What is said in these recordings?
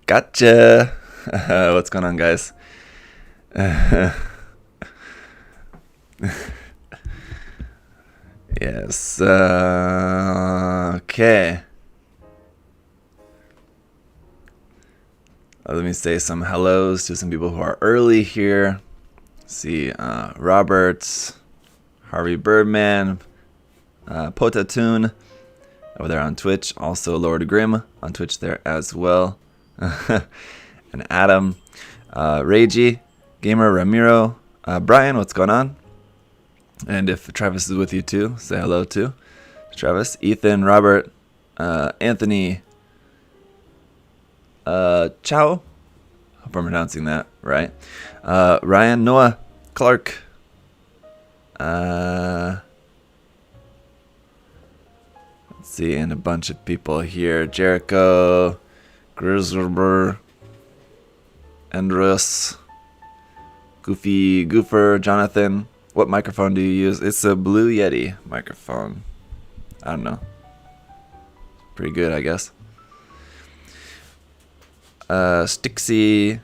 Gotcha. What's going on, guys? Yes. Okay. Let me say some hellos to some people who are early here. See, Roberts, Harvey Birdman, Potatoon over there on Twitch. Also, Lord Grimm on Twitch there as well. And Adam, Reiji, Gamer Ramiro, Brian, what's going on? And if Travis is with you too, say hello to Travis, Ethan, Robert, Anthony, Chow. Hope I'm pronouncing that right. Ryan, Noah, Clark. Let's see, and a bunch of people here. Jericho, Grizzler, Andrus, Goofy, Goofer, Jonathan. What microphone do you use? It's a Blue Yeti microphone. I don't know. Pretty good, I guess. Stixie.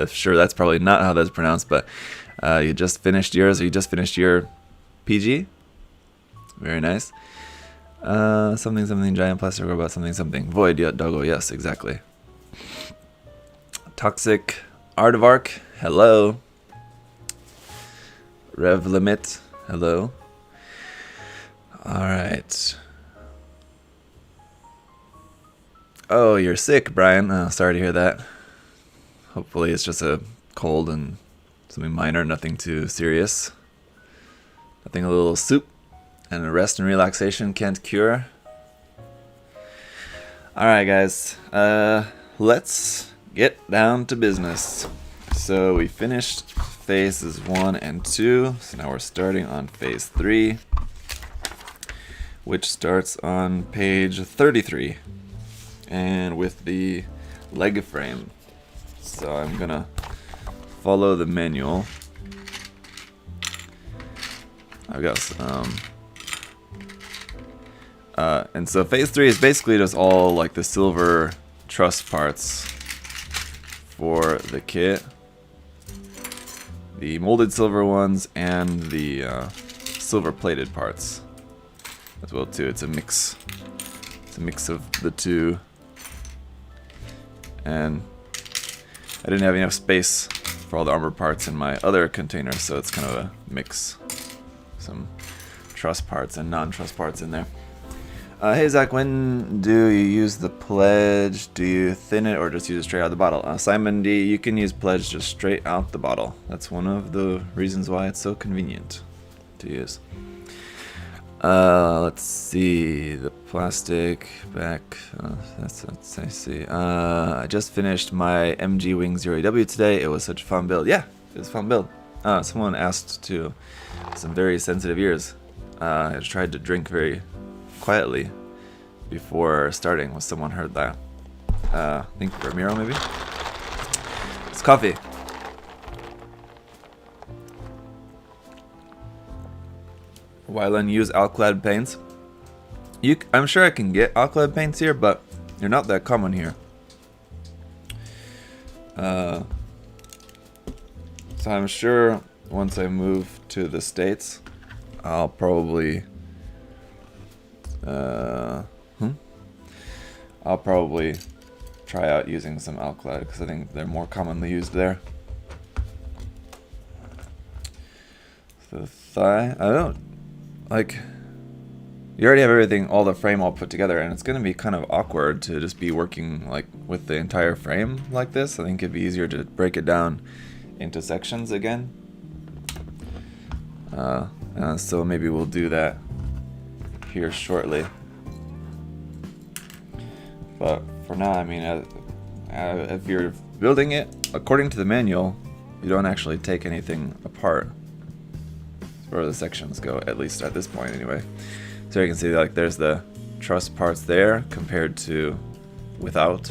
Sure, that's probably not how that's pronounced, but you just finished yours, or you just finished your PG? Very nice. Something giant plastic robot, something. Void, yeah, doggo, yes, exactly. Toxic, Aardvark, hello. Rev Limit, hello. Alright. Oh, you're sick, Brian. Oh, sorry to hear that. Hopefully it's just a cold and something minor, nothing too serious. Nothing a little soup and a rest and relaxation can't cure. Alright, guys. Let's get down to business. So we finished phases 1 and 2. So now we're starting on phase 3, which starts on page 33. And with the leg frame. So I'm gonna follow the manual. I've got some, and so phase 3 is basically just all like the silver truss parts for the kit. The molded silver ones and the silver plated parts as well too. It's a mix. It's a mix of the two. And I didn't have enough space for all the armor parts in my other container, so it's kind of a mix. Some truss parts and non-truss parts in there. Hey Zach, when do you use the pledge? Do you thin it or just use it straight out of the bottle? Simon D, you can use pledge just straight out the bottle. That's one of the reasons why it's so convenient to use. Let's see, the plastic back, let's see, I just finished my MG Wing 0AW today. It was such a fun build. Yeah, it was a fun build. Someone asked to, some very sensitive ears. I tried to drink very quietly before starting when someone heard that. I think Ramiro maybe? It's coffee. Wylan, use alclad paints. I'm sure I can get alclad paints here, but they're not that common here. So I'm sure once I move to the States, I'll probably try out using some alclad because I think they're more commonly used there. The thigh, I don't like. You already have everything, all the frame all put together, and it's going to be kind of awkward to just be working like with the entire frame like this. I think it'd be easier to break it down into sections again. So maybe we'll do that here shortly. But for now, I mean, if you're building it according to the manual, you don't actually take anything apart as far as the sections go, at least at this point anyway. So you can see like there's the truss parts there compared to without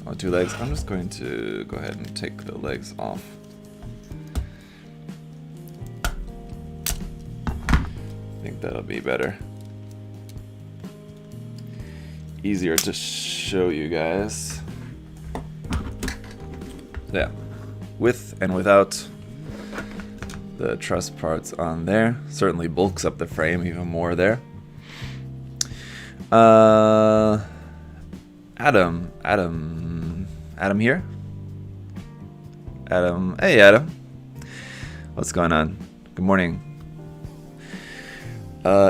on 2 legs. I'm just going to go ahead and take the legs off. I think that'll be better. Easier to show you guys. Yeah, with and without the truss parts on there. Certainly bulks up the frame even more there. Adam here? Adam, hey Adam. What's going on? Good morning.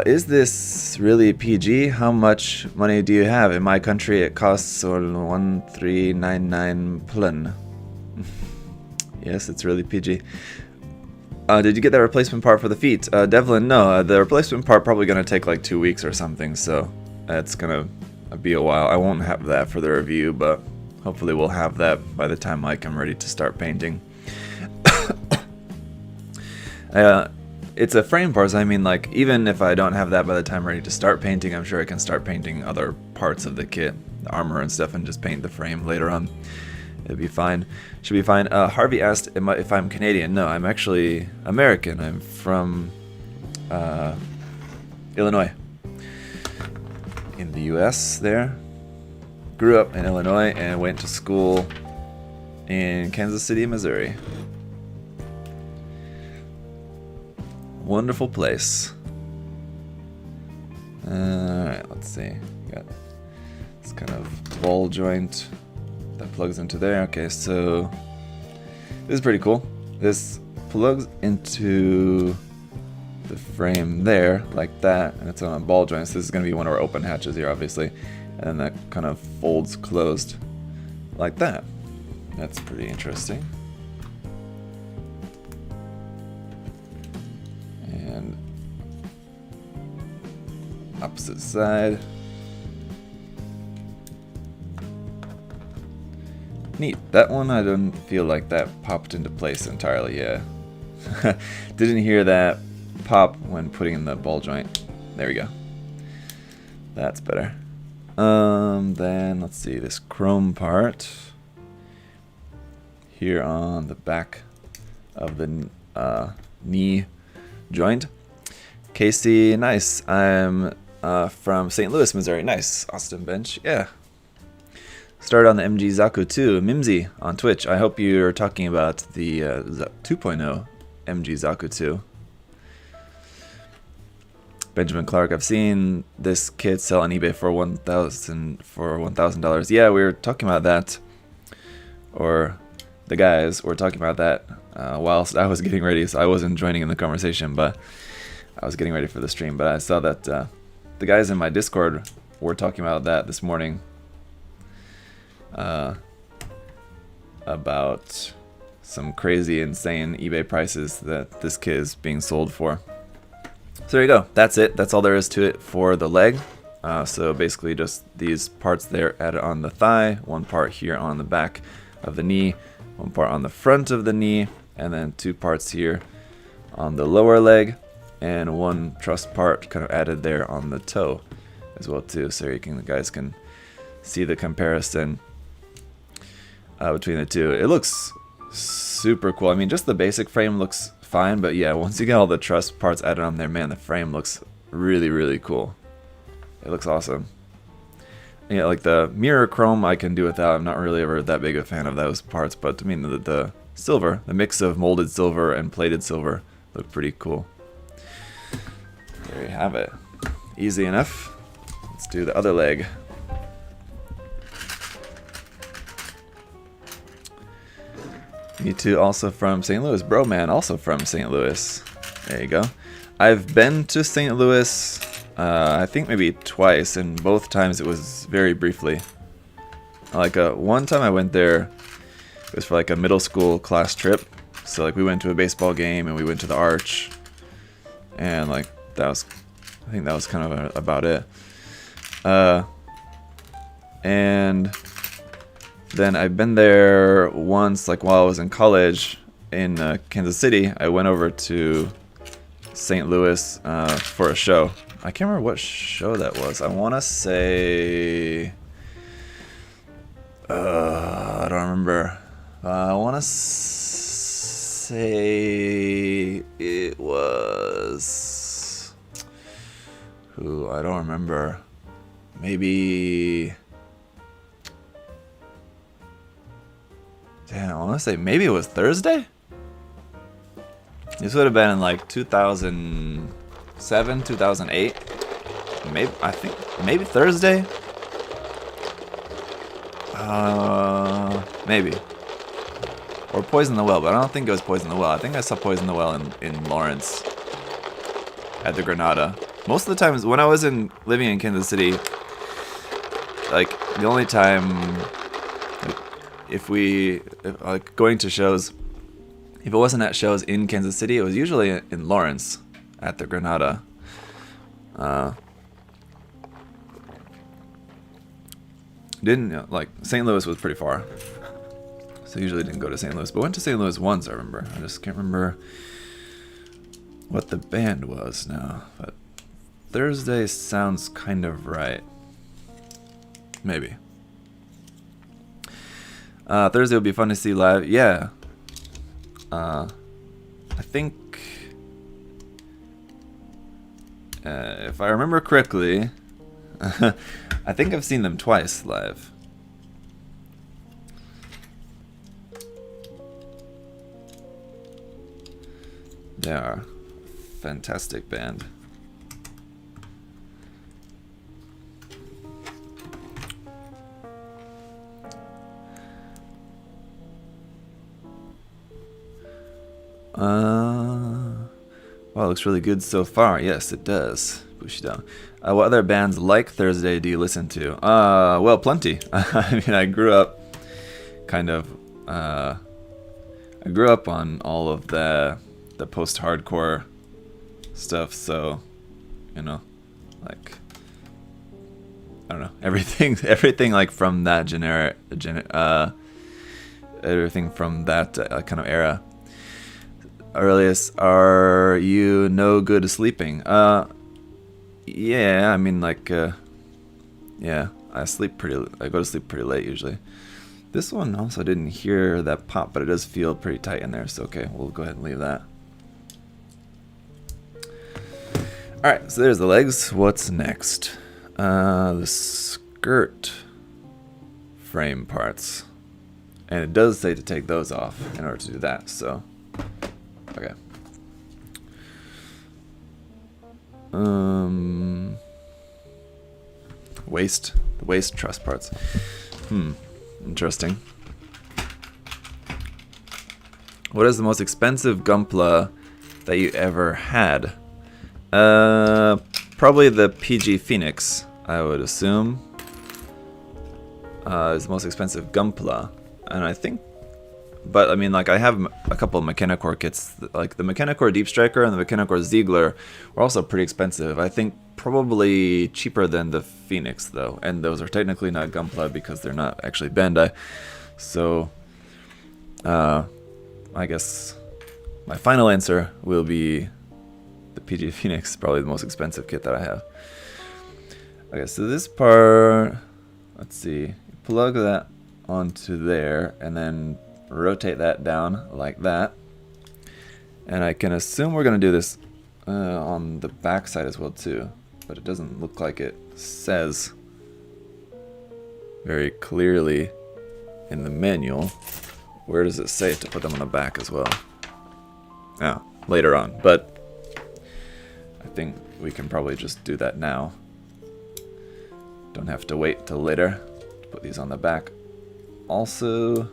Is this really PG? How much money do you have? In my country it costs 1399 plun. Yes, it's really PG. Did you get that replacement part for the feet? Devlin, no. The replacement part probably going to take like 2 weeks or something, so it's going to be a while. I won't have that for the review, but hopefully we'll have that by the time like I'm ready to start painting. It's a frame part, so I mean, like, even if I don't have that by the time I'm ready to start painting, I'm sure I can start painting other parts of the kit, the armor and stuff, and just paint the frame later on. It'd be fine. Should be fine. Harvey asked if I'm Canadian. No, I'm actually American. I'm from Illinois. In the US there. Grew up in Illinois and went to school in Kansas City, Missouri. Wonderful place. Alright, let's see. Got this kind of ball joint that plugs into there. Okay, so this is pretty cool. This plugs into the frame there, like that, and it's on a ball joint. So this is going to be one of our open hatches here, obviously. And then that kind of folds closed like that. That's pretty interesting. And opposite side. Neat. That one I don't feel like that popped into place entirely, yeah. Didn't hear that pop when putting in the ball joint. There we go. That's better. Then let's see, this chrome part here on the back of the knee joint. Casey, nice. I'm from St. Louis, Missouri. Nice. Austin Bench. Yeah. Started on the MG Zaku 2. Mimsy on Twitch. I hope you're talking about the 2.0 MG Zaku 2. Benjamin Clark, I've seen this kit sell on eBay for $1,000. Yeah, we were talking about that, or the guys were talking about that whilst I was getting ready. So I wasn't joining in the conversation, but I was getting ready for the stream. But I saw that the guys in my Discord were talking about that this morning, about some crazy, insane eBay prices that this kit is being sold for. So there you go. That's it. That's all there is to it for the leg. So basically just these parts there added on the thigh, one part here on the back of the knee, one part on the front of the knee, and then 2 parts here on the lower leg, and 1 truss part kind of added there on the toe as well too. So you guys can see the comparison between the two. It looks super cool. I mean, just the basic frame looks fine, but yeah, once you get all the truss parts added on there, man, the frame looks really, really cool. It looks awesome. Yeah, like the mirror chrome I can do without. I'm not really ever that big a fan of those parts, but I mean the silver, the mix of molded silver and plated silver look pretty cool. There you have it. Easy enough. Let's do the other leg. Me too, also from St. Louis. Bro man, also from St. Louis. There you go. I've been to St. Louis, I think maybe twice, and both times it was very briefly. Like one time I went there, it was for like a middle school class trip. So like we went to a baseball game and we went to the Arch, and like I think that was kind of about it. And then I've been there once, like while I was in college in Kansas City. I went over to St. Louis for a show. I can't remember what show that was. I want to say I don't remember. I want to say it was... Who? I don't remember. Maybe... Damn, I want to say maybe it was Thursday? This would have been in like 2007, 2008. Maybe, I think, maybe Thursday? Maybe. Or Poison the Well, but I don't think it was Poison the Well. I think I saw Poison the Well in Lawrence at the Granada. Most of the times when I was living in Kansas City, like the only time, like going to shows, if it wasn't at shows in Kansas City, it was usually in Lawrence at the Granada. Like St. Louis was pretty far, so usually didn't go to St. Louis, but went to St. Louis once. I remember. I just can't remember what the band was now, but Thursday sounds kind of right. Maybe. Thursday would be fun to see live. Yeah. I think if I remember correctly, I think I've seen them twice live. They are a fantastic band. Wow, it looks really good so far. Yes, it does. Bushido. What other bands like Thursday do you listen to? Well, plenty. I mean, I grew up I grew up on all of the post-hardcore stuff, so, you know, like, I don't know, everything like from that everything from that kind of era. Earliest, are you no good sleeping? Yeah, I mean, like, yeah, I go to sleep pretty late usually. This one also didn't hear that pop, but it does feel pretty tight in there, so okay, we'll go ahead and leave that. Alright, so there's the legs. What's next? The skirt frame parts. And it does say to take those off in order to do that, so... Okay. The waist truss parts. Interesting. What is the most expensive Gunpla that you ever had? Probably the PG Phoenix, I would assume. Is the most expensive Gunpla, and I think. But I mean, like, I have a couple of Mechanicore kits, like the Mechanicore Deep Striker and the Mechanicore Ziegler were also pretty expensive. I think probably cheaper than the Phoenix though, and those are technically not Gunpla because they're not actually Bandai. So, I guess my final answer will be the PG Phoenix, probably the most expensive kit that I have. Okay, so this part, let's see, plug that onto there, and then rotate that down like that, and I can assume we're gonna do this on the back side as well too, but it doesn't look like it says very clearly in the manual. Where does it say to put them on the back as well? Oh, later on, but I think we can probably just do that now. Don't have to wait till later to put these on the back. Also,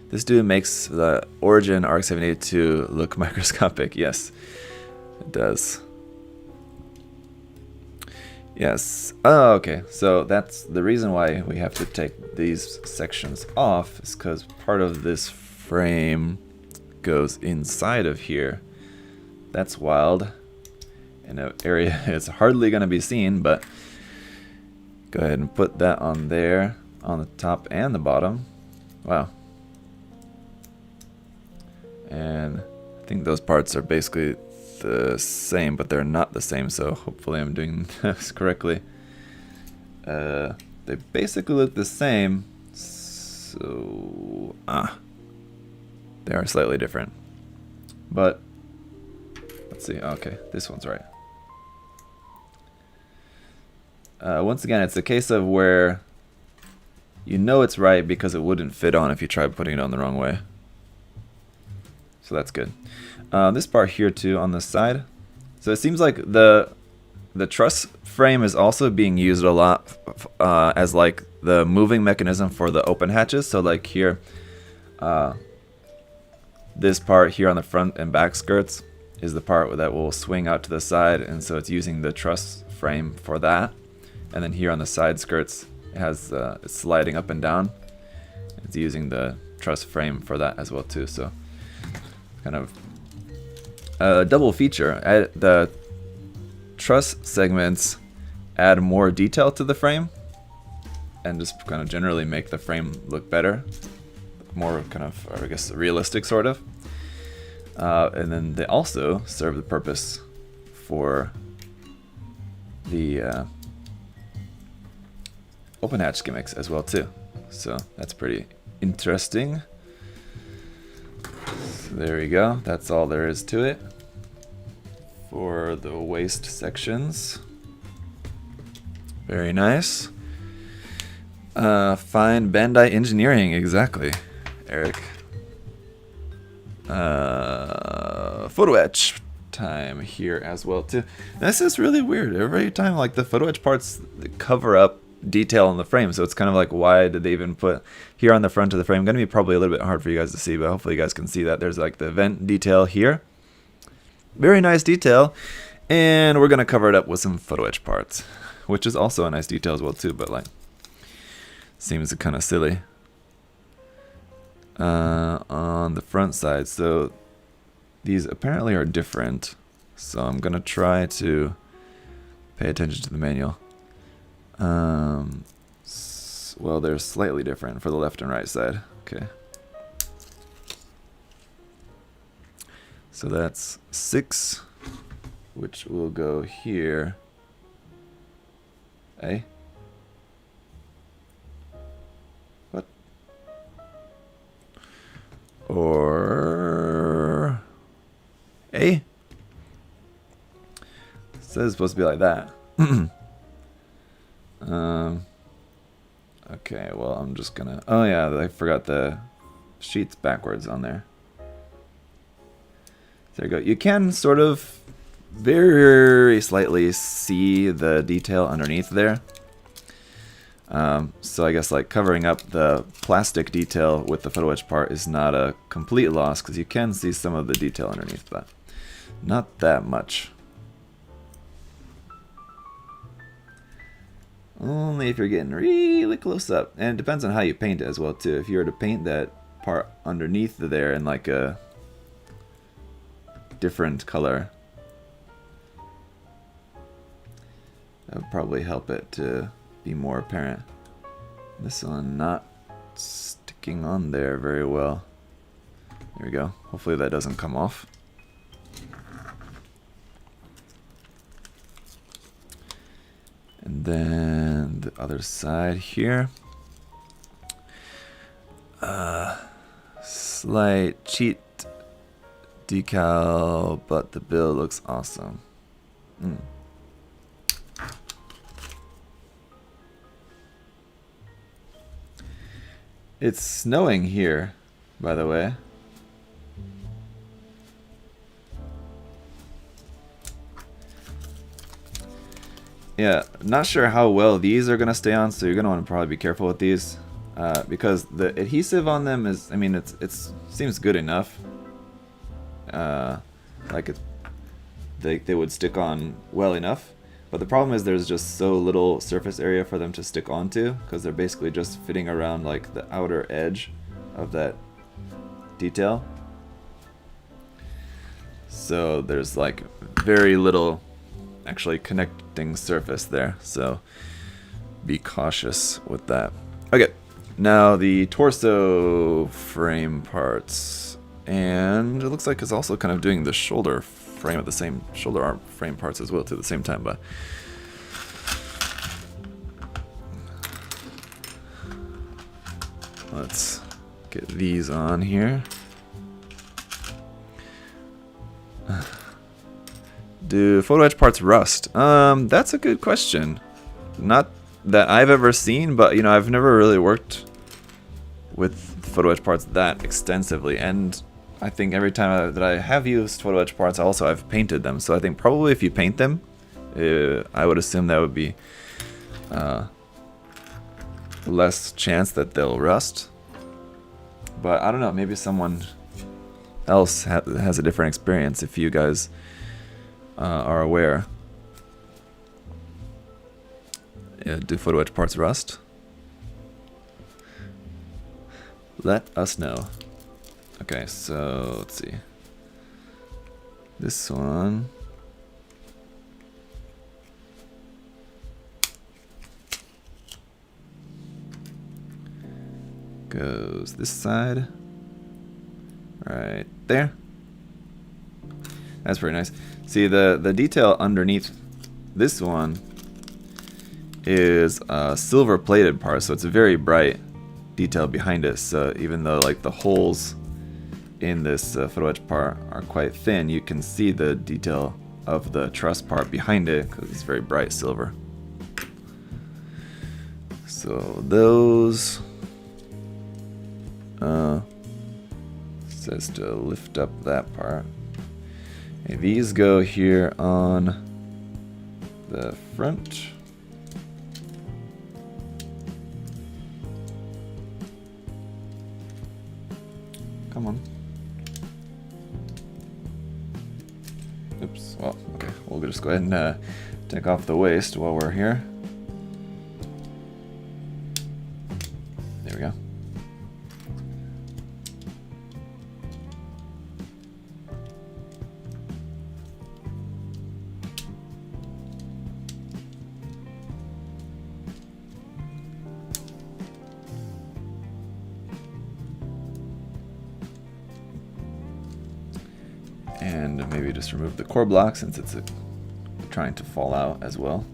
this dude makes the Origin RX-78-2 look microscopic. Yes, it does. Yes. Oh, okay. So that's the reason why we have to take these sections off, is because part of this frame goes inside of here. That's wild. In an area it's hardly going to be seen, but go ahead and put that on there, on the top and the bottom. Wow. And I think those parts are basically the same, but they're not the same, so hopefully I'm doing this correctly. They basically look the same, so they are slightly different. But let's see. Okay, this one's right. Once again, it's a case of where you know it's right because it wouldn't fit on if you tried putting it on the wrong way. So that's good. This part here too on the side. So it seems like the truss frame is also being used a lot as like the moving mechanism for the open hatches. So like here, this part here on the front and back skirts is the part that will swing out to the side, and so it's using the truss frame for that. And then here on the side skirts, it has it's sliding up and down. It's using the truss frame for that as well too. So kind of a double feature. The truss segments add more detail to the frame and just kind of generally make the frame look better, more kind of, I guess, realistic sort of. And then they also serve the purpose for the open hatch gimmicks as well too. So that's pretty interesting. So there we go. That's all there is to it for the waist sections. Very nice. Fine Bandai Engineering, exactly, Eric. Photo etch time here as well too. This is really weird. Every time, like, the photo etch parts cover up detail on the frame, so it's kind of like, why did they even put here on the front of the frame? Gonna be probably a little bit hard for you guys to see, but hopefully you guys can see that there's like the vent detail here. Very nice detail, and we're gonna cover it up with some photo etch parts, which is also a nice detail as well too, but like seems kind of silly on the front side. So these apparently are different, so I'm gonna try to pay attention to the manual. Well, they're slightly different for the left and right side. Okay, so that's 6, which will go here. Eh? What? Or A? It says it's supposed to be like that. Okay, well, I'm just gonna... Oh yeah, I forgot the sheets backwards on there. There you go. You can sort of very slightly see the detail underneath there. So I guess like covering up the plastic detail with the photo etch part is not a complete loss, because you can see some of the detail underneath, but not that much. Only if you're getting really close up. And it depends on how you paint it as well too. If you were to paint that part underneath there in like a different color, that would probably help it to be more apparent. This one not sticking on there very well. There we go. Hopefully that doesn't come off. And then the other side here. Slight cheat decal, but the build looks awesome. It's snowing here, by the way. Yeah, not sure how well these are going to stay on, so you're going to want to probably be careful with these. Because the adhesive on them is, I mean, it seems good enough. Like they would stick on well enough. But the problem is there's just so little surface area for them to stick onto, because they're basically just fitting around like the outer edge of that detail. So there's like very little actually connecting surface there, so be cautious with that. Okay, now the torso frame parts, and it looks like it's also kind of doing the shoulder frame at the same shoulder arm frame parts as well at the same time, but let's get these on here. Do photo etch parts rust? That's a good question. Not that I've ever seen, but you know, I've never really worked with photo etch parts that extensively, and I think every time that I have used photo etch parts, also I've painted them. So I think probably if you paint them, I would assume that would be less chance that they'll rust. But I don't know, maybe someone else has a different experience if you guys are aware. Do photo etch parts rust? Let us know. Okay, so let's see. This one. Goes this side. Right there. That's pretty nice. See, the detail underneath this one is a silver plated part, so it's a very bright detail behind it. So even though like the holes in this photo etch part are quite thin, you can see the detail of the truss part behind it because it's very bright silver. So those says to lift up that part. Okay, these go here on the front. Come on. Oops. Well, okay. We'll just go ahead and take off the waste while we're here. There we go. And maybe just remove the core block since it's trying to fall out as well.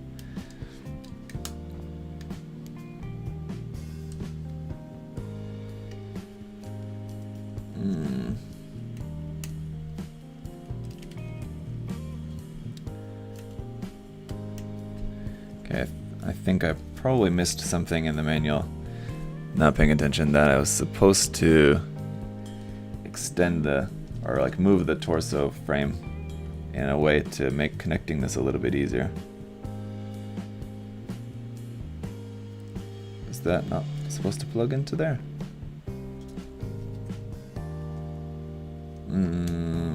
Okay, I think I probably missed something in the manual. Not paying attention that I was supposed to extend or like move the torso frame in a way to make connecting this a little bit easier. Is that not supposed to plug into there?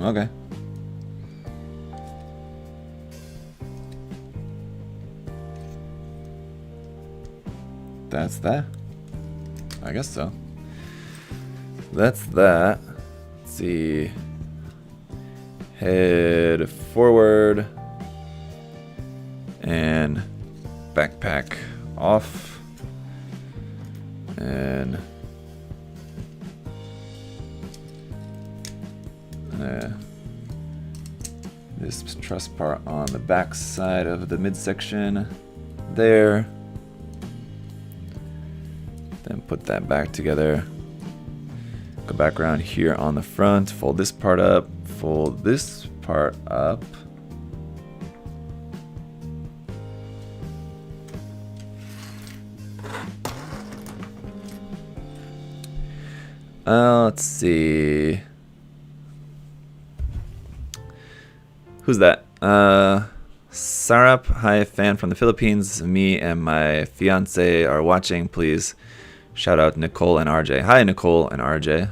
Okay. That's that. I guess so. That's that. Let's see. Head forward and backpack off, and this truss part on the back side of the midsection there. Then put that back together. Go back around here on the front, fold this part up, fold this part up. Let's see. Who's that? Sarap, hi, fan from the Philippines. Me and my fiance are watching. Please shout out Nicole and RJ. Hi, Nicole and RJ.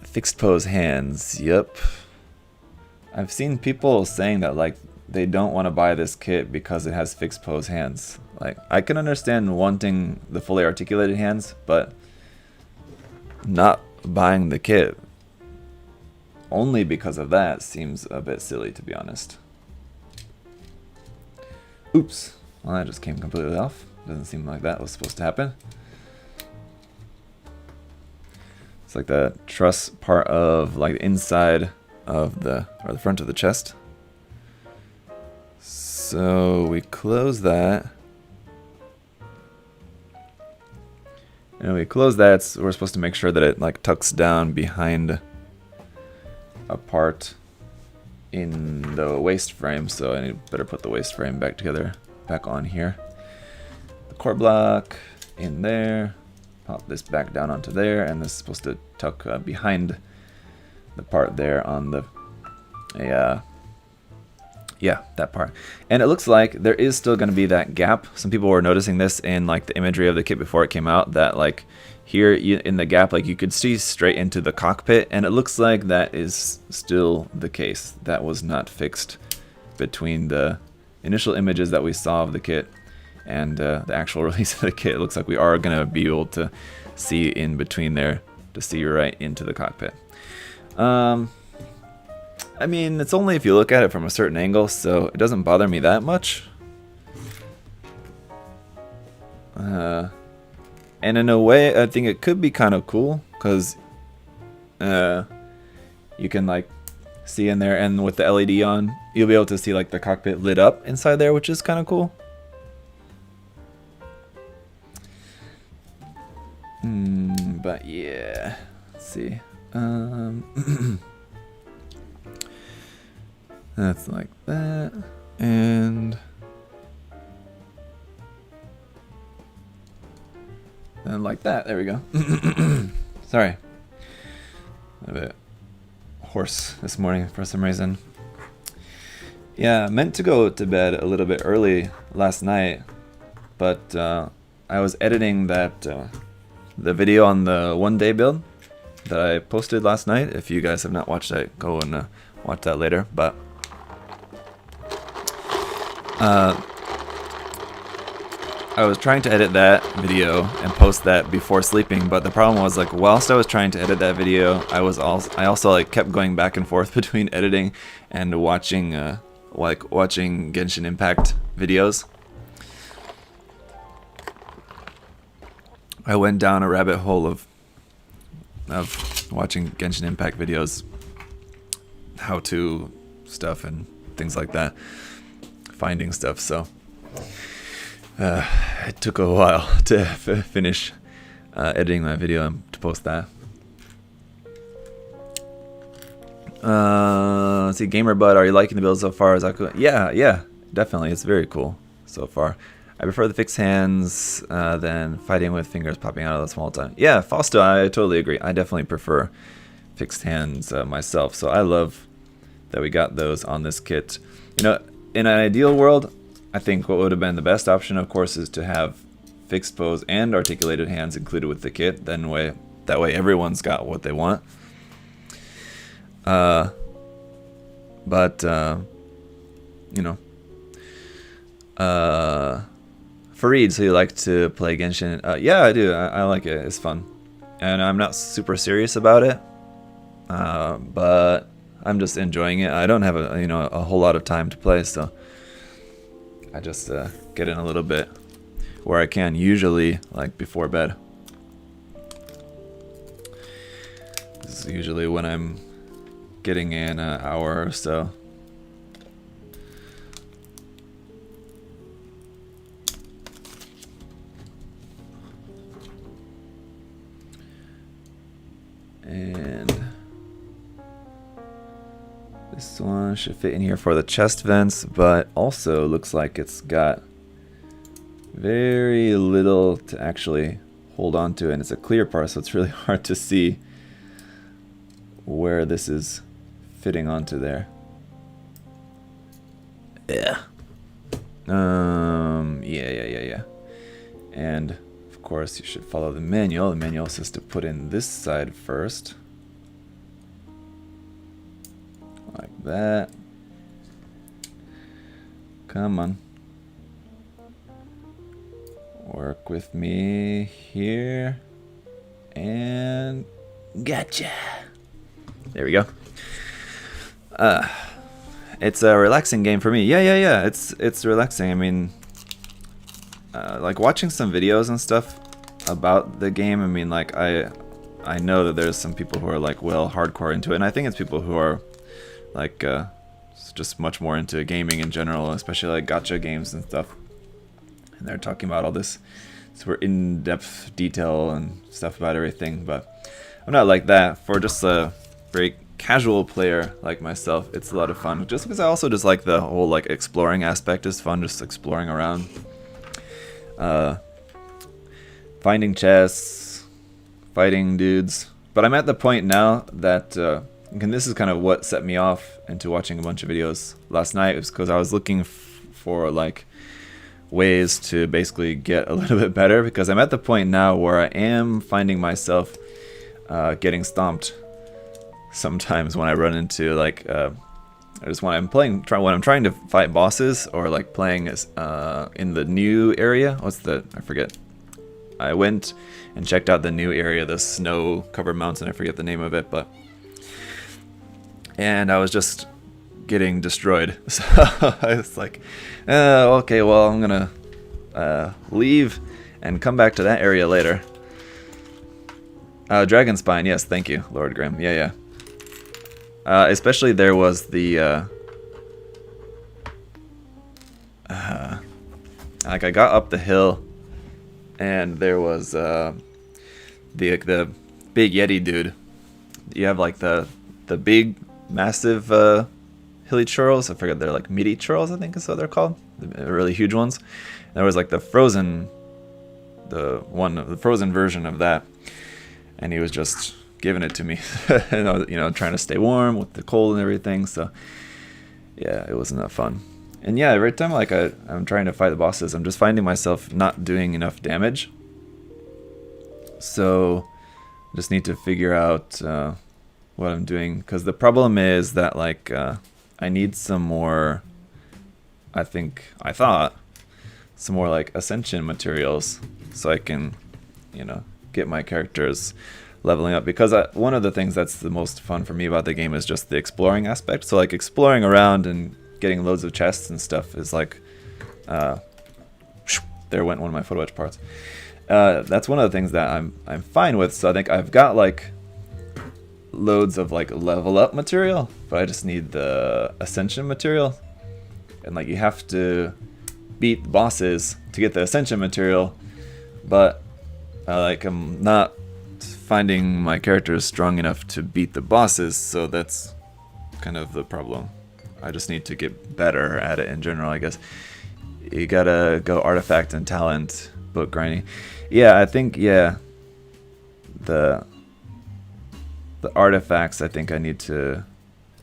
Fixed pose hands. Yep. I've seen people saying that like they don't want to buy this kit because it has fixed pose hands. Like, I can understand wanting the fully articulated hands, but not buying the kit only because of that seems a bit silly, to be honest. Oops. Well, that just came completely off. Doesn't seem like that was supposed to happen. It's like the truss part of like the inside of the front of the chest. So we close that. And we close that, we're supposed to make sure that it like tucks down behind a part in the waist frame. So I better put the waist frame back together, back on here. The core block in there. Pop this back down onto there, and this is supposed to tuck behind the part there on the, yeah, that part. And it looks like there is still going to be that gap. Some people were noticing this in like the imagery of the kit before it came out, that like here in the gap, like you could see straight into the cockpit, and it looks like that is still the case. That was not fixed between the initial images that we saw of the kit and the actual release of the kit. It looks like we are going to be able to see in between there to see right into the cockpit. I mean, it's only if you look at it from a certain angle, so it doesn't bother me that much. And in a way, I think it could be kind of cool, because you can like see in there, and with the LED on, you'll be able to see like the cockpit lit up inside there, which is kind of cool. But yeah, let's see. That's like that, and like that. There we go. Sorry, a bit hoarse this morning for some reason. Yeah, I meant to go to bed a little bit early last night, but I was editing that the video on the one-day build that I posted last night. If you guys have not watched that, go and watch that later. But I was trying to edit that video and post that before sleeping, but the problem was, like, whilst I was trying to edit that video, I also like kept going back and forth between editing and watching watching Genshin Impact videos. I went down a rabbit hole of watching Genshin Impact videos, how-to stuff and things like that, finding stuff. So it took a while to finish editing that video and to post that. Let's see, GamerBud, are you liking the build so far? Yeah, definitely. It's very cool so far. I prefer the fixed hands than fighting with fingers popping out of the small time. Yeah, Fausto, I totally agree. I definitely prefer fixed hands myself. So I love that we got those on this kit. You know, in an ideal world, I think what would have been the best option, of course, is to have fixed pose and articulated hands included with the kit. That way everyone's got what they want. You know, Fareed, so you like to play Genshin? Yeah, I do. I like it. It's fun, and I'm not super serious about it, but I'm just enjoying it. I don't have a whole lot of time to play, so I just get in a little bit where I can. Usually, like before bed. This is usually when I'm getting in an hour or so. And this one should fit in here for the chest vents, but also looks like it's got very little to actually hold on to, and it's a clear part, so it's really hard to see where this is fitting onto there. Yeah. Yeah. And of course you should follow the manual. The manual says to put in this side first. Like that. Come on. Work with me here. And gotcha. There we go. It's a relaxing game for me. Yeah. It's relaxing. I mean, like watching some videos and stuff about the game. I mean, like I I know that there's some people who are like well hardcore into it, and I think it's people who are like just much more into gaming in general, especially like gacha games and stuff. And they're talking about all this super in-depth detail and stuff about everything, but I'm not like that. For just a very casual player like myself, it's a lot of fun. Just because I also just like the whole like exploring aspect is fun, just exploring around, finding chests, fighting dudes. But I'm at the point now that, and this is kind of what set me off into watching a bunch of videos last night, was because I was looking for like ways to basically get a little bit better, because I'm at the point now where I am finding myself getting stomped sometimes when I run into like just when I'm playing, when I'm trying to fight bosses, or like playing in the new area. I forget. I went and checked out the new area, the snow-covered mountain. I forget the name of it, and I was just getting destroyed. So I was like, okay, well, I'm gonna leave and come back to that area later. Dragon Spine, yes, thank you, Lord Grimm. Yeah. Especially there was the like I got up the hill, and there was the big Yeti dude. You have like the big massive hilly churros. I forget, they're like meaty churros, I think is what they're called. The really huge ones. And there was like the frozen version of that, and he was just giving it to me. And I was, trying to stay warm with the cold and everything. So yeah, it wasn't that fun. And yeah, every time like I'm trying to fight the bosses, I'm just finding myself not doing enough damage. So I just need to figure out what I'm doing, because the problem is that like I need some more, I thought some more like ascension materials, so I can get my characters leveling up, because one of the things that's the most fun for me about the game is just the exploring aspect. So like exploring around and getting loads of chests and stuff is like there went one of my photo etch parts. That's one of the things that I'm fine with. So I think I've got like loads of like level up material, but I just need the ascension material. And like you have to beat the bosses to get the ascension material, but like I'm not finding my characters strong enough to beat the bosses, so that's kind of the problem. I just need to get better at it in general, I guess. You gotta go artifact and talent book grinding. Yeah, I think, yeah, the artifacts, I think I need to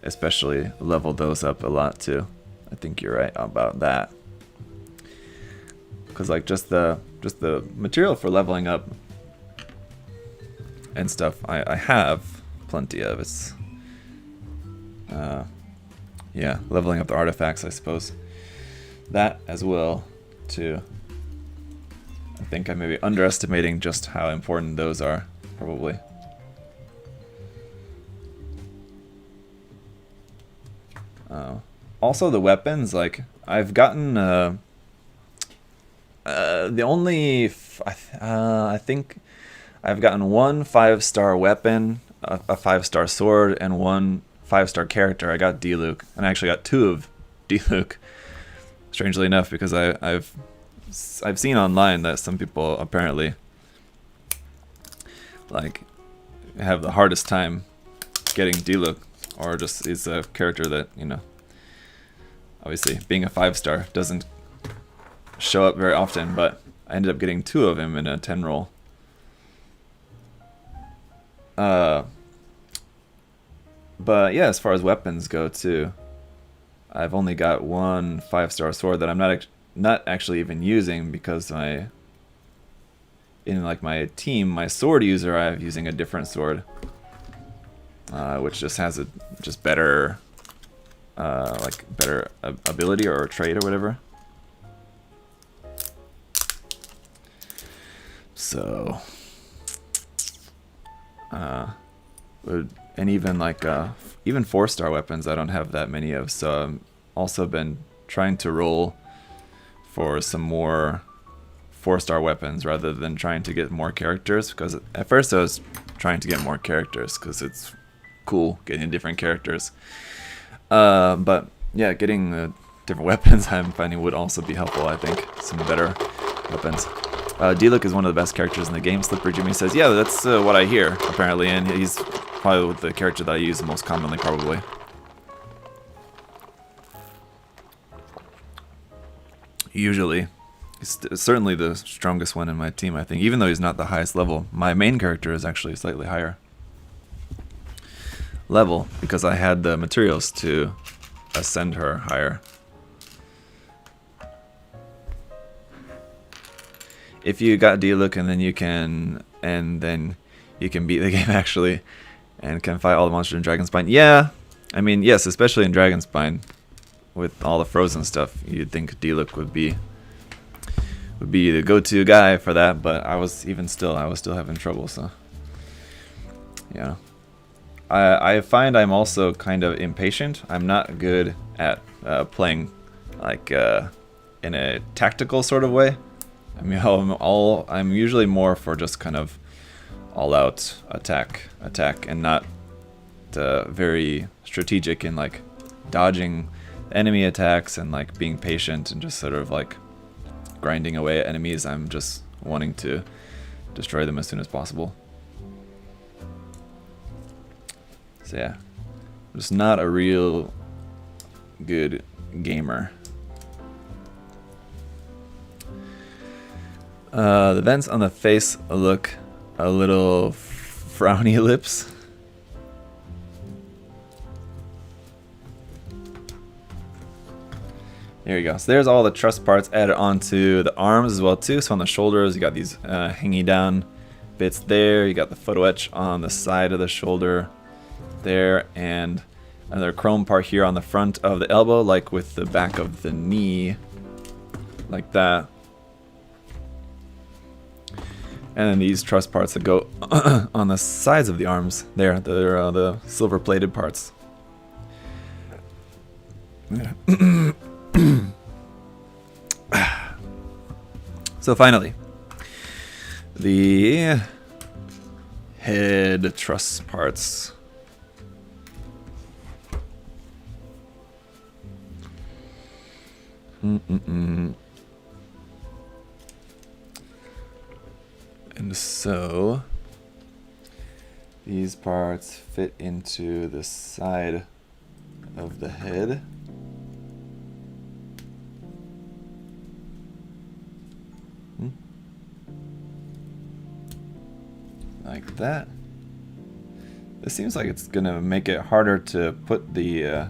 especially level those up a lot too. I think you're right about that, because like just the material for leveling up and stuff, I have plenty of. It's yeah, leveling up the artifacts, I suppose. That as well too. I think I may be underestimating just how important those are, probably. Also the weapons, like I've gotten the only I think I've gotten one 5-star weapon, a 5-star sword, and one 5-star character. I got D-Luke, and I actually got 2 of D-Luke, strangely enough, because I've seen online that some people apparently like have the hardest time getting D-Luke, or just is a character that, obviously being a 5-star doesn't show up very often, but I ended up getting 2 of him in a 10 roll. But yeah, as far as weapons go too, I've only got one 5-star sword that I'm not actually even using, because in like my team, my sword user, I'm using a different sword, which just has a better better ability or trait or whatever. So and even like even 4-star weapons I don't have that many of, so I've also been trying to roll for some more 4-star weapons rather than trying to get more characters, because at first I was trying to get more characters because it's cool getting different characters. But yeah, getting different weapons I'm finding would also be helpful. I think some better weapons. D-Look is one of the best characters in the game. Slipper Jimmy says, yeah, that's what I hear, apparently, and he's probably the character that I use the most commonly, probably. Usually. He's certainly the strongest one in my team, I think, even though he's not the highest level. My main character is actually slightly higher level, because I had the materials to ascend her higher. If you got D-Look and then you can beat the game actually, and can fight all the monsters in Dragonspine. Yeah, I mean, yes, especially in Dragonspine, with all the frozen stuff, you'd think D-Look would be the go-to guy for that. But I was still having trouble. So yeah, I find I'm also kind of impatient. I'm not good at playing like in a tactical sort of way. I mean, I'm usually more for just kind of all-out attack, and not very strategic in like dodging enemy attacks and like being patient and just sort of like grinding away at enemies. I'm just wanting to destroy them as soon as possible. So yeah, I'm just not a real good gamer. The vents on the face look a little frowny lips. There you go. So there's all the truss parts added onto the arms as well too. So on the shoulders, you got these hanging down bits there. You got the photo etch on the side of the shoulder there, and another chrome part here on the front of the elbow, like with the back of the knee, like that. And then these truss parts that go on the sides of the arms there, they're the silver plated parts. So finally, the head truss parts. And so these parts fit into the side of the head. Like that. This seems like it's gonna make it harder to put the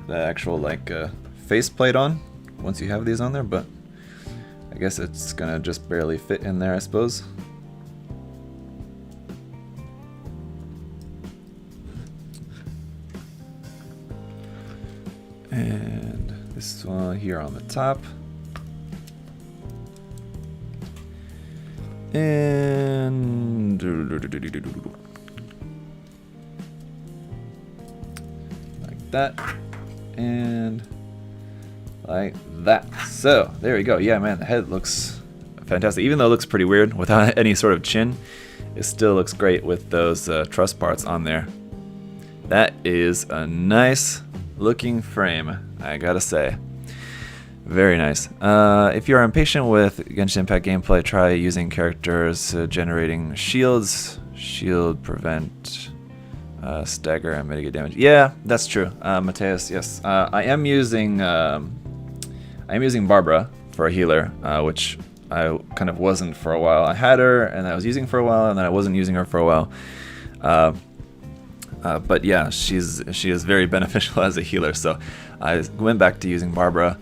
actual like faceplate on once you have these on there, but I guess it's gonna just barely fit in there, I suppose. And this one here on the top. And like that. And like that. So there we go. Yeah, man, the head looks fantastic. Even though it looks pretty weird without any sort of chin, it still looks great with those truss parts on there. That is a nice looking frame, I gotta say. Very nice. If you're impatient with Genshin Impact gameplay, try using characters generating shields. Shield prevent stagger and mitigate damage. Yeah, that's true. Mateus, yes. I am using Barbara for a healer, which I kind of wasn't for a while. I had her and I was using for a while, and then I wasn't using her for a while. But yeah, she is very beneficial as a healer, so I went back to using Barbara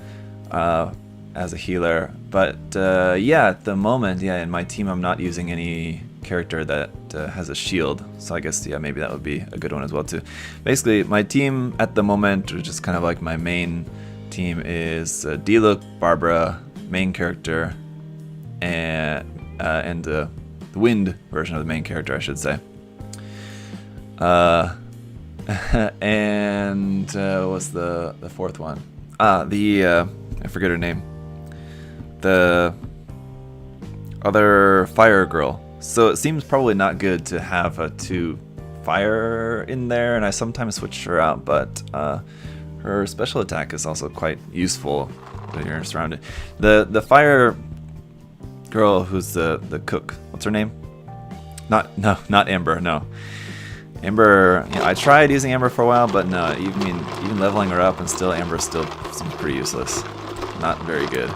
as a healer. But yeah, at the moment, yeah, in my team I'm not using any character that has a shield, so I guess, yeah, maybe that would be a good one as well too. Basically, my team at the moment, which is kind of like my main team, is D-Look, Barbara, main character, and the wind version of the main character, I should say. And what's the fourth one? I forget her name. The other fire girl. So it seems probably not good to have a 2 fire in there, and I sometimes switch her out, but her special attack is also quite useful when you're surrounded. The fire girl who's the cook, what's her name? Not Amber, no. Amber, you know, I tried using Amber for a while, but no, even leveling her up and still Amber still seems pretty useless. Not very good.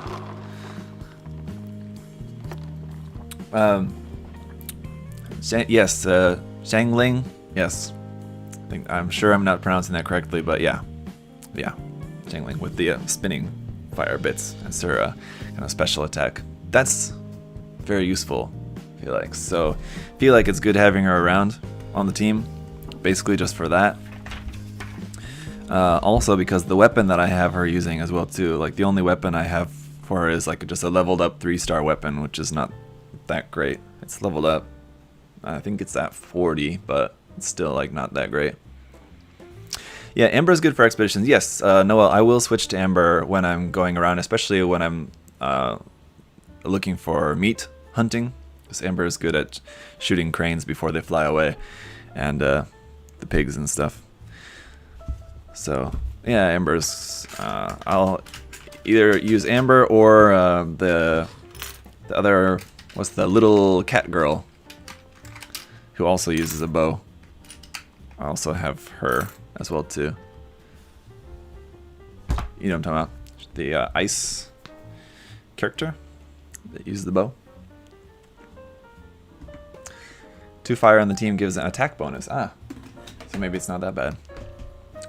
Yes, Shangling. Yes, I'm sure I'm not pronouncing that correctly, but yeah, Shangling with the spinning fire bits as her kind of special attack. That's very useful, I feel like. So, I feel like it's good having her around on the team, basically just for that. Also because the weapon that I have her using as well too, like the only weapon I have for her is like just a leveled up 3-star weapon, which is not that great. It's leveled up, I think it's at 40, but it's still like not that great. Yeah, Amber is good for expeditions. Yes, Noah, I will switch to Amber when I'm going around, especially when I'm looking for meat hunting, because Amber is good at shooting cranes before they fly away, and the pigs and stuff. So yeah, Amber's I'll either use Amber or the other, what's the little cat girl who also uses a bow. I also have her as well too. You know what I'm talking about? The ice character that uses the bow. 2 fire on the team gives an attack bonus. Ah, so maybe it's not that bad.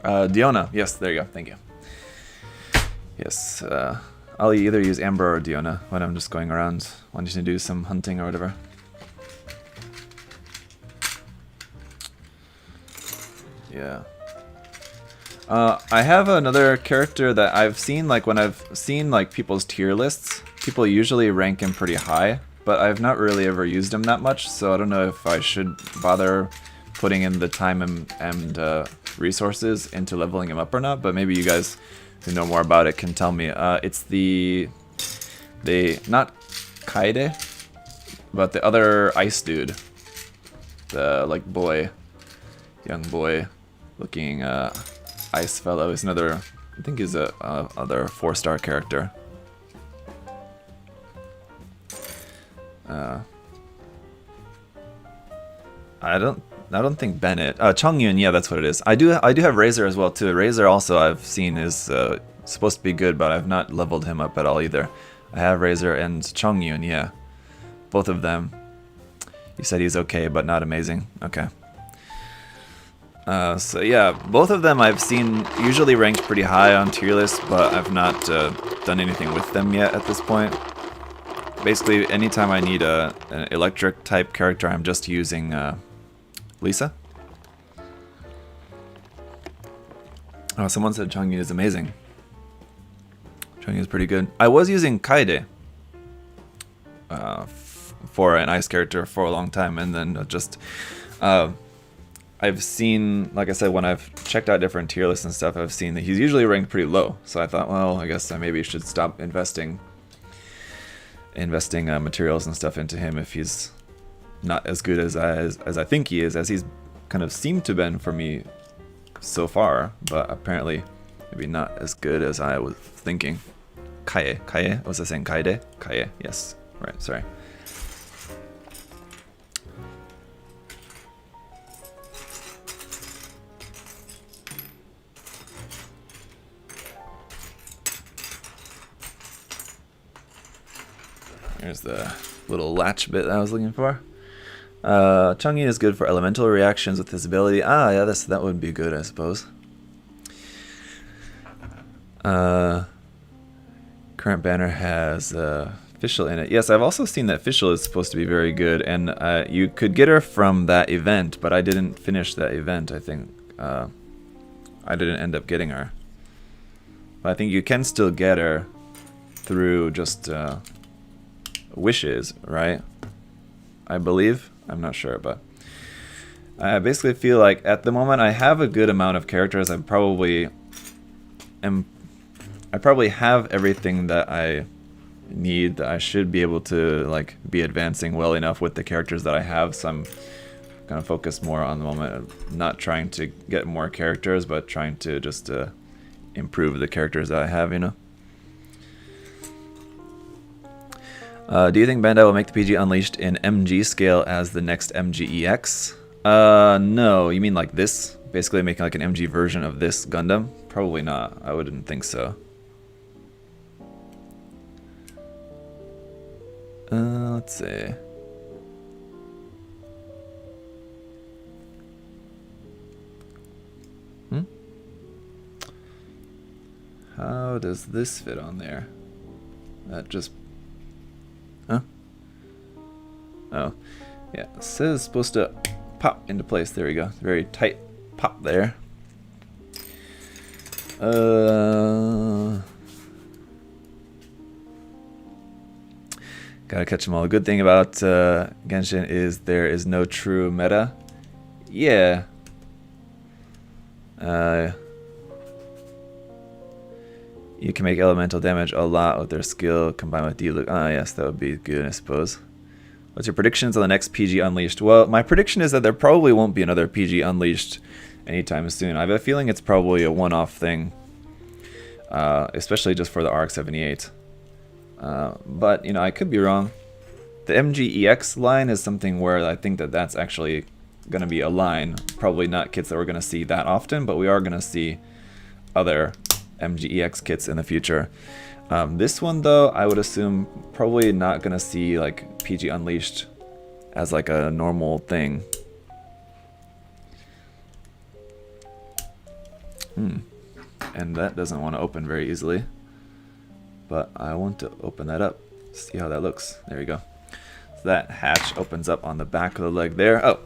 Diona, yes, there you go, thank you. Yes, I'll either use Amber or Diona when I'm just going around wanting to do some hunting or whatever. Yeah. I have another character that I've seen, like when I've seen like people's tier lists, people usually rank him pretty high, but I've not really ever used him that much, so I don't know if I should bother putting in the time and resources into leveling him up or not, but maybe you guys who know more about it can tell me. It's the not Kaede, but the other ice dude, the like boy, young boy looking ice fellow is another, I think is a other 4-star character. I don't think Bennett. Chongyun, yeah, that's what it is. I do have Razor as well too. Razor also I've seen is supposed to be good, but I've not leveled him up at all either. I have Razor and Chongyun, yeah, both of them. You said he's okay, but not amazing. Okay. So yeah, both of them I've seen usually ranked pretty high on tier lists, but I've not done anything with them yet at this point. Basically, anytime I need an electric type character, I'm just using Lisa. Oh, someone said Chongyun is amazing. Chongyun is pretty good. I was using Kaede for an ice character for a long time, and then just I've seen, like I said, when I've checked out different tier lists and stuff, I've seen that he's usually ranked pretty low. So I thought, well, I guess I maybe should stop investing materials and stuff into him if he's not as good as I think he is, as he's kind of seemed to been for me so far, but apparently maybe not as good as I was thinking. Kaie, was I saying Kaede? Kaie, yes, right, sorry. Here's the little latch bit that I was looking for. Chongyun is good for elemental reactions with his ability. Ah, yeah, that would be good, I suppose. Current banner has Fischl in it. Yes, I've also seen that Fischl is supposed to be very good, and you could get her from that event, but I didn't finish that event, I think. I didn't end up getting her. But I think you can still get her through just wishes, right? I believe. I'm not sure, but I basically feel like at the moment I have a good amount of characters. I probably have everything that I need. I should be able to like be advancing well enough with the characters that I have, so I'm gonna focus more on the moment of not trying to get more characters, but trying to just improve the characters that I have, you know. Do you think Bandai will make the PG Unleashed in MG scale as the next MGEX? No, you mean like this? Basically making like an MG version of this Gundam? Probably not. I wouldn't think so. Let's see. How does this fit on there? That just... Huh? Oh. Yeah, it says it's supposed to pop into place. There we go. Very tight pop there. Gotta catch them all. The good thing about Genshin is there is no true meta. Yeah. You can make elemental damage a lot with their skill combined with D-Look. Ah, yes, that would be good, I suppose. What's your predictions on the next PG Unleashed? Well, my prediction is that there probably won't be another PG Unleashed anytime soon. I have a feeling it's probably a one-off thing, especially just for the RX-78. But, you know, I could be wrong. The MGEX line is something where I think that that's actually going to be a line. Probably not kits that we're going to see that often, but we are going to see other MGEX kits in the future. This one, though, I would assume probably not going to see like PG Unleashed as like a normal thing. And that doesn't want to open very easily. But I want to open that up. See how that looks. There we go. So that hatch opens up on the back of the leg there. Oh,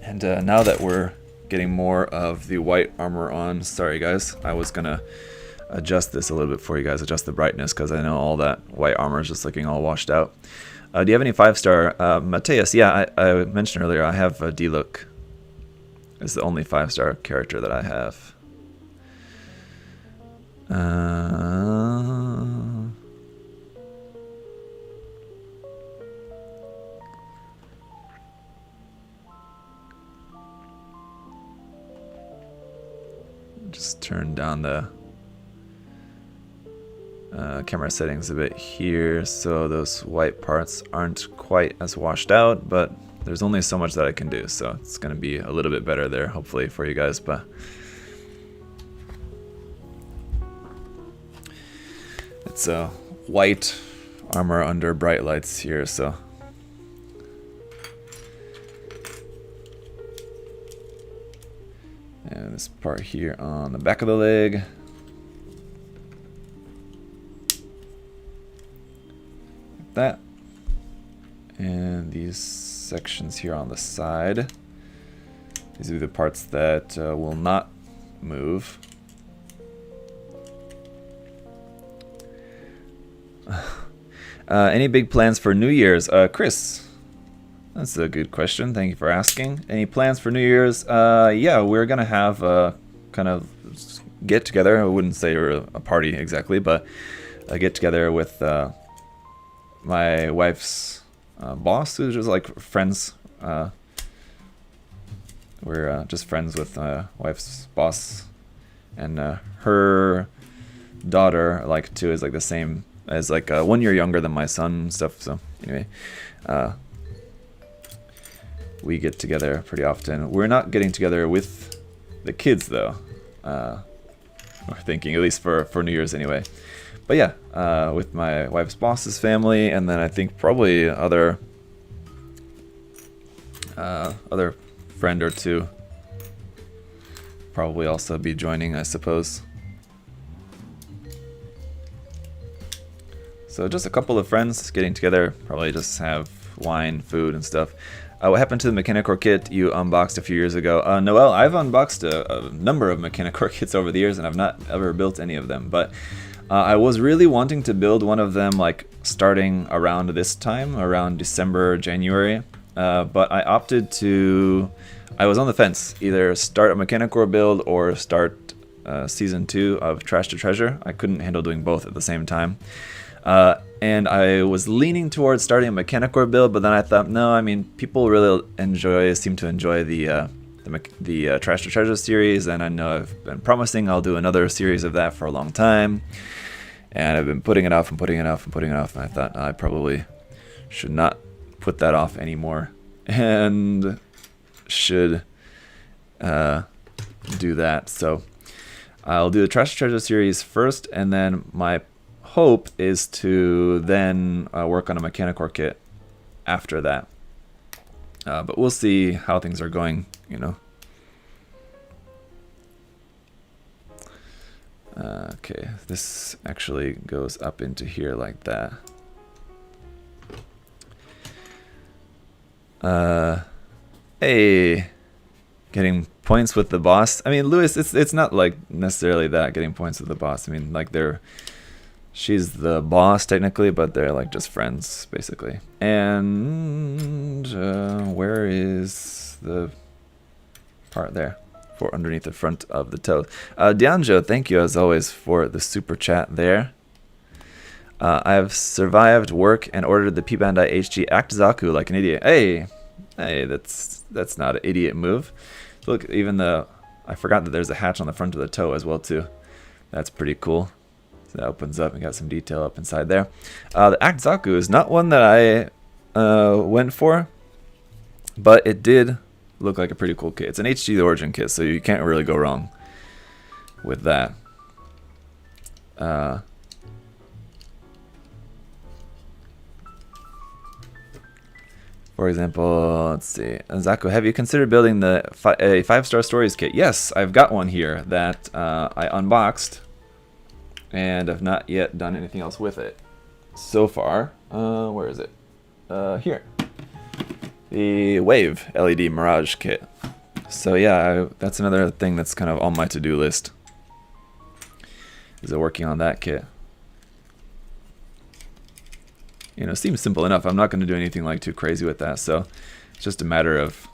and now that we're getting more of the white armor on, sorry guys, I was gonna adjust this a little bit for you guys, adjust the brightness, because I know all that white armor is just looking all washed out. Do you have any 5-star? Mateus, yeah, I mentioned earlier, I have D-Look. It's the only 5-star character that I have. Just turn down the camera settings a bit here so those white parts aren't quite as washed out, but there's only so much that I can do, so it's going to be a little bit better there hopefully for you guys. But it's white armor under bright lights here, so and this part here on the back of the leg. Like that. And these sections here on the side. These are the parts that will not move. Any big plans for New Year's? Chris, that's a good question. Thank you for asking. Any plans for New Year's? Yeah, we're gonna have a kind of get together. I wouldn't say a party exactly, but a get together with my wife's boss, who's just like friends. We're just friends with my wife's boss, and her daughter, like too, is like the same as like 1 year younger than my son and stuff. So anyway, we get together pretty often. We're not getting together with the kids though. We're thinking, at least for New Year's anyway. But yeah, with my wife's boss's family, and then I think probably other friend or two probably also be joining, I suppose. So just a couple of friends getting together, probably just have wine, food, and stuff. What happened to the Mechanicore kit you unboxed a few years ago? Noel, I've unboxed a number of Mechanicore kits over the years, and I've not ever built any of them. But I was really wanting to build one of them, like starting around this time, around December, January. But I opted to. I was on the fence, either start a Mechanicore build or start Season 2 of Trash to Treasure. I couldn't handle doing both at the same time. And I was leaning towards starting a Mechanicore build, but then I thought, no, I mean, people really seem to enjoy the Trash to Treasure series, and I know I've been promising I'll do another series of that for a long time. And I've been putting it off and putting it off and putting it off, and I thought I probably should not put that off anymore, and should do that. So I'll do the Trash to Treasure series first, and then my hope is to then work on a Mechanicore kit after that. But we'll see how things are going, you know. Okay, this actually goes up into here like that. Hey, getting points with the boss. I mean, Lewis, it's not like necessarily that, getting points with the boss. I mean, like she's the boss technically, but they're like just friends basically. And where is the part there? For underneath the front of the toe. Dianjo, thank you as always for the super chat there. I have survived work and ordered the P Bandai HG Zaku like an idiot. Hey, that's not an idiot move. Look, even I forgot that there's a hatch on the front of the toe as well too. That's pretty cool. So that opens up and got some detail up inside there. The Zaku is not one that I went for, but it did look like a pretty cool kit. It's an HG origin kit, so you can't really go wrong with that. For example, let's see. Zaku, have you considered building a 5-star stories kit? Yes, I've got one here that I unboxed, and have not yet done anything else with it so far. Where is it? Here. The Wave LED Mirage kit. So yeah, that's another thing that's kind of on my to-do list, is working on that kit. You know, it seems simple enough. I'm not going to do anything like too crazy with that, so it's just a matter of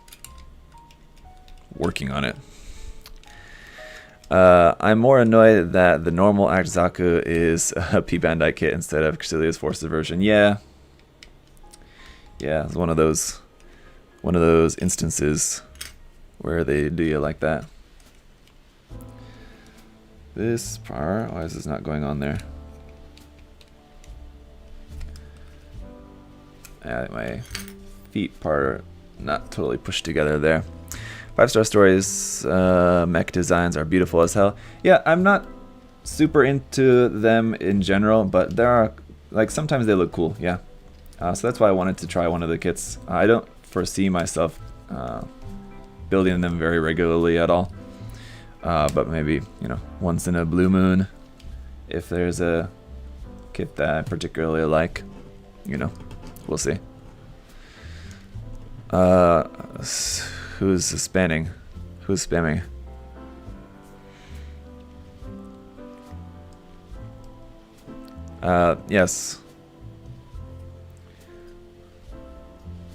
working on it. I'm more annoyed that the normal Zaku is a P Bandai kit instead of Crecilia's Forces version. Yeah, it's one of those instances where they do you like that. This part, why is this not going on there? Yeah, my feet part are not totally pushed together there. 5-star stories, mech designs are beautiful as hell. Yeah, I'm not super into them in general, but there are, like, sometimes they look cool, yeah. So that's why I wanted to try one of the kits. I don't foresee myself building them very regularly at all, but maybe, you know, once in a blue moon, if there's a kit that I particularly like, you know, we'll see. Who's spamming? Who's spamming? Yes.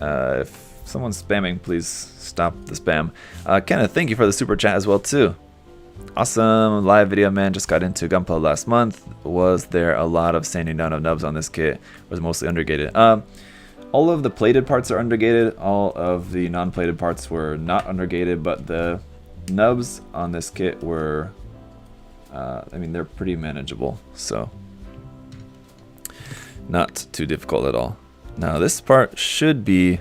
If someone's spamming, please stop the spam. Kenneth, thank you for the super chat as well too. Awesome live video, man. Just got into Gunpla last month. Was there a lot of sanding down of nubs on this kit? Was mostly undergated. All of the plated parts are undergated. All of the non-plated parts were not undergated, but the nubs on this kit were, I mean, they're pretty manageable, so not too difficult at all. Now this part should be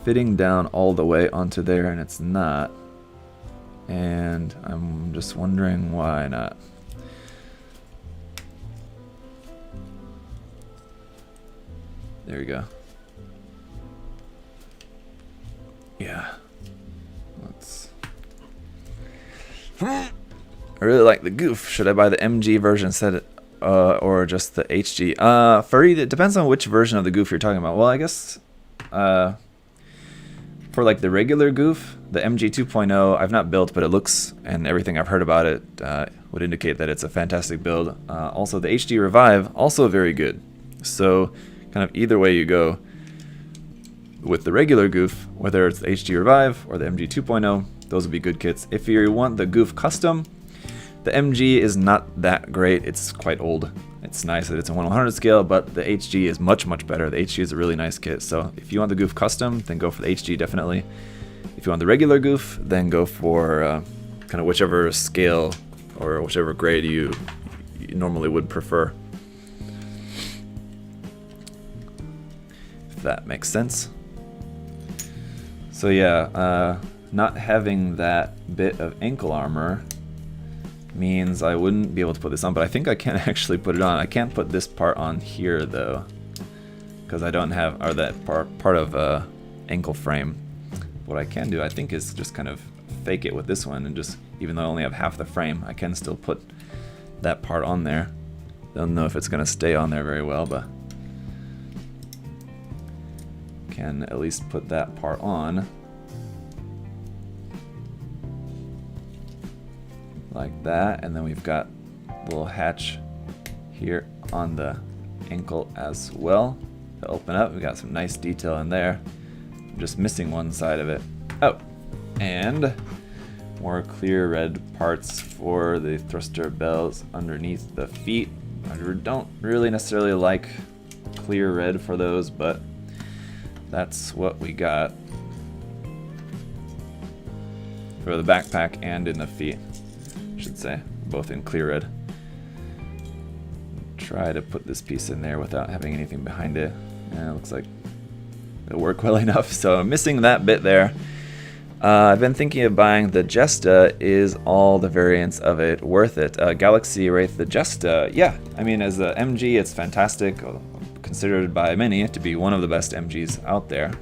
fitting down all the way onto there, and it's not. And I'm just wondering why not. There we go. Yeah. Let's. I really like the goof. Should I buy the MG version instead, or just the HG? Furry, it depends on which version of the goof you're talking about. Well, I guess for like the regular goof, the MG 2.0, I've not built, but it looks, and everything I've heard about it would indicate that it's a fantastic build. Also, the HG Revive, also very good. So, kind of either way you go with the regular goof, whether it's the HG Revive or the MG 2.0, those would be good kits. If you want the Goof Custom, the MG is not that great. It's quite old. It's nice that it's a 1/100 scale, but the HG is much, much better. The HG is a really nice kit. So if you want the Goof Custom, then go for the HG definitely. If you want the regular Goof, then go for kind of whichever scale or whichever grade you normally would prefer. If that makes sense. So yeah, not having that bit of ankle armor means I wouldn't be able to put this on, but I think I can actually put it on. I can't put this part on here though, because I don't have, or that part of ankle frame. What I can do, I think, is just kind of fake it with this one, and just, even though I only have half the frame, I can still put that part on there. Don't know if it's gonna stay on there very well, but can at least put that part on. Like that, and then we've got a little hatch here on the ankle as well to open up. We've got some nice detail in there. I'm just missing one side of it. Oh, and more clear red parts for the thruster bells underneath the feet. I don't really necessarily like clear red for those, but that's what we got for the backpack and in the feet. Should say, both in clear red. Try to put this piece in there without having anything behind it. And it looks like it'll work well enough. So I'm missing that bit there. I've been thinking of buying the Jesta. Is all the variants of it worth it? Galaxy Wraith, the Jesta, yeah. I mean, as a MG, it's fantastic. Considered by many to be one of the best MGs out there.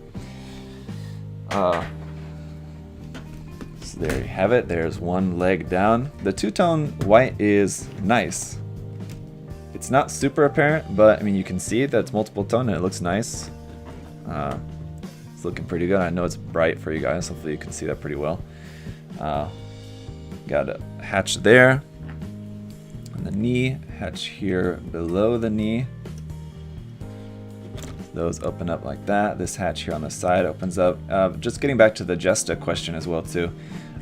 So there you have it. There's one leg down. The two-tone white is nice. It's not super apparent, but I mean, you can see that it's multiple tone and it looks nice. It's looking pretty good. I know it's bright for you guys. Hopefully you can see that pretty well. Got a hatch there on the knee, hatch here below the knee. Those open up like that. This hatch here on the side opens up. Just getting back to the Jesta question as well too.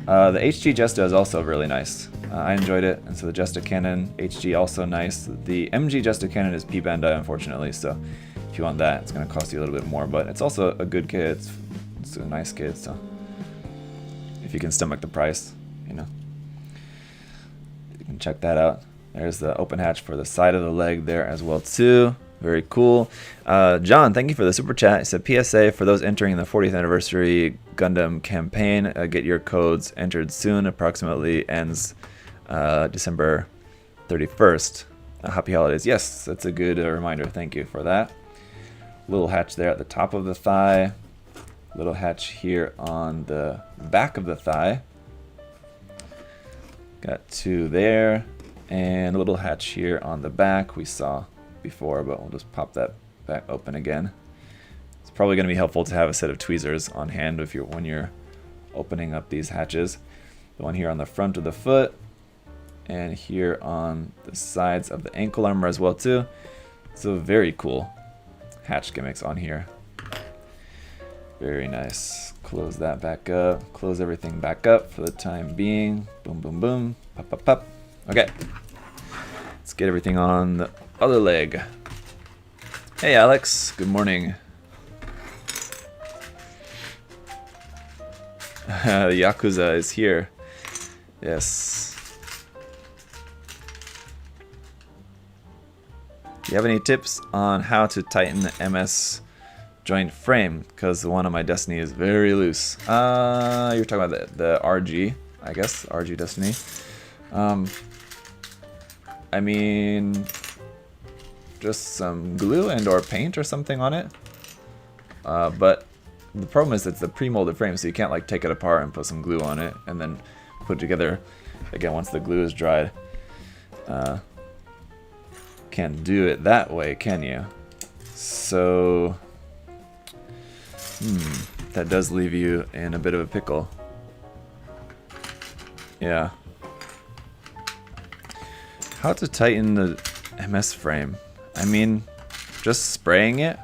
The HG Jesta is also really nice. I enjoyed it, and so the Jesta cannon, HG also nice. The MG Jesta cannon is P Bandai, unfortunately, so if you want that, it's going to cost you a little bit more, but it's also a good kit. It's a nice kit, so if you can stomach the price, you know, you can check that out. There's the open hatch for the side of the leg there as well too. Very cool. John, thank you for the super chat. He said, PSA for those entering the 40th anniversary Gundam campaign, get your codes entered soon. Approximately ends December 31st. Happy holidays. Yes, that's a good reminder. Thank you for that. Little hatch there at the top of the thigh. Little hatch here on the back of the thigh. Got two there. And a little hatch here on the back we saw before, but we'll just pop that back open again. It's probably going to be helpful to have a set of tweezers on hand when you're opening up these hatches. The one here on the front of the foot, and here on the sides of the ankle armor as well too. So very cool hatch gimmicks on here. Very nice. Close that back up. Close everything back up for the time being. Boom, boom, boom. Pop, pop, pop. Okay. Let's get everything on the other leg. Hey Alex, good morning. The Yakuza is here. Yes. Do you have any tips on how to tighten the MS joint frame? Because the one on my Destiny is very loose. You're talking about the RG, I guess, RG Destiny. I mean, just some glue and or paint or something on it. But the problem is it's the pre-molded frame, so you can't like take it apart and put some glue on it and then put it together again once the glue is dried. Can't do it that way, can you? So, that does leave you in a bit of a pickle. Yeah. How to tighten the MS frame? I mean, just spraying it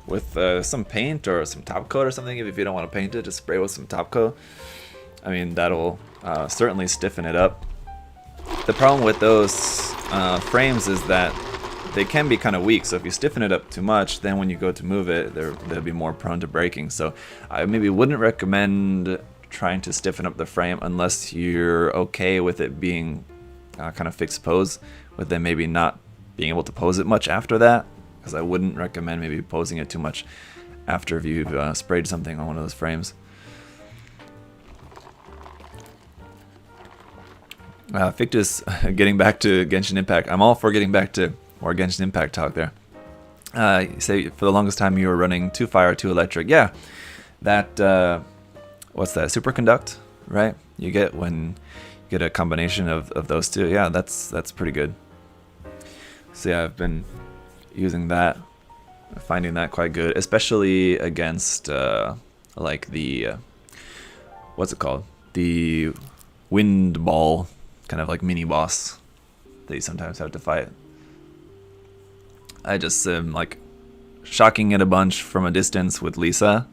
with some paint or some top coat or something. If you don't want to paint it, just spray with some top coat. I mean, that'll certainly stiffen it up. The problem with those frames is that they can be kind of weak, so if you stiffen it up too much, then when you go to move it, they'll be more prone to breaking. So I maybe wouldn't recommend trying to stiffen up the frame unless you're okay with it being kind of fixed pose, with then maybe not being able to pose it much after that, because I wouldn't recommend maybe posing it too much after you've sprayed something on one of those frames. Fictus, getting back to Genshin Impact. I'm all for getting back to more Genshin Impact talk there. You say for the longest time you were running 2 fire, 2 electric. Yeah, that, what's that, superconduct, right? You get when you get a combination of those two. Yeah, that's pretty good. So yeah, I've been using that, finding that quite good, especially against like the, what's it called? The wind ball, kind of like mini boss that you sometimes have to fight. I just am like shocking it a bunch from a distance with Lisa,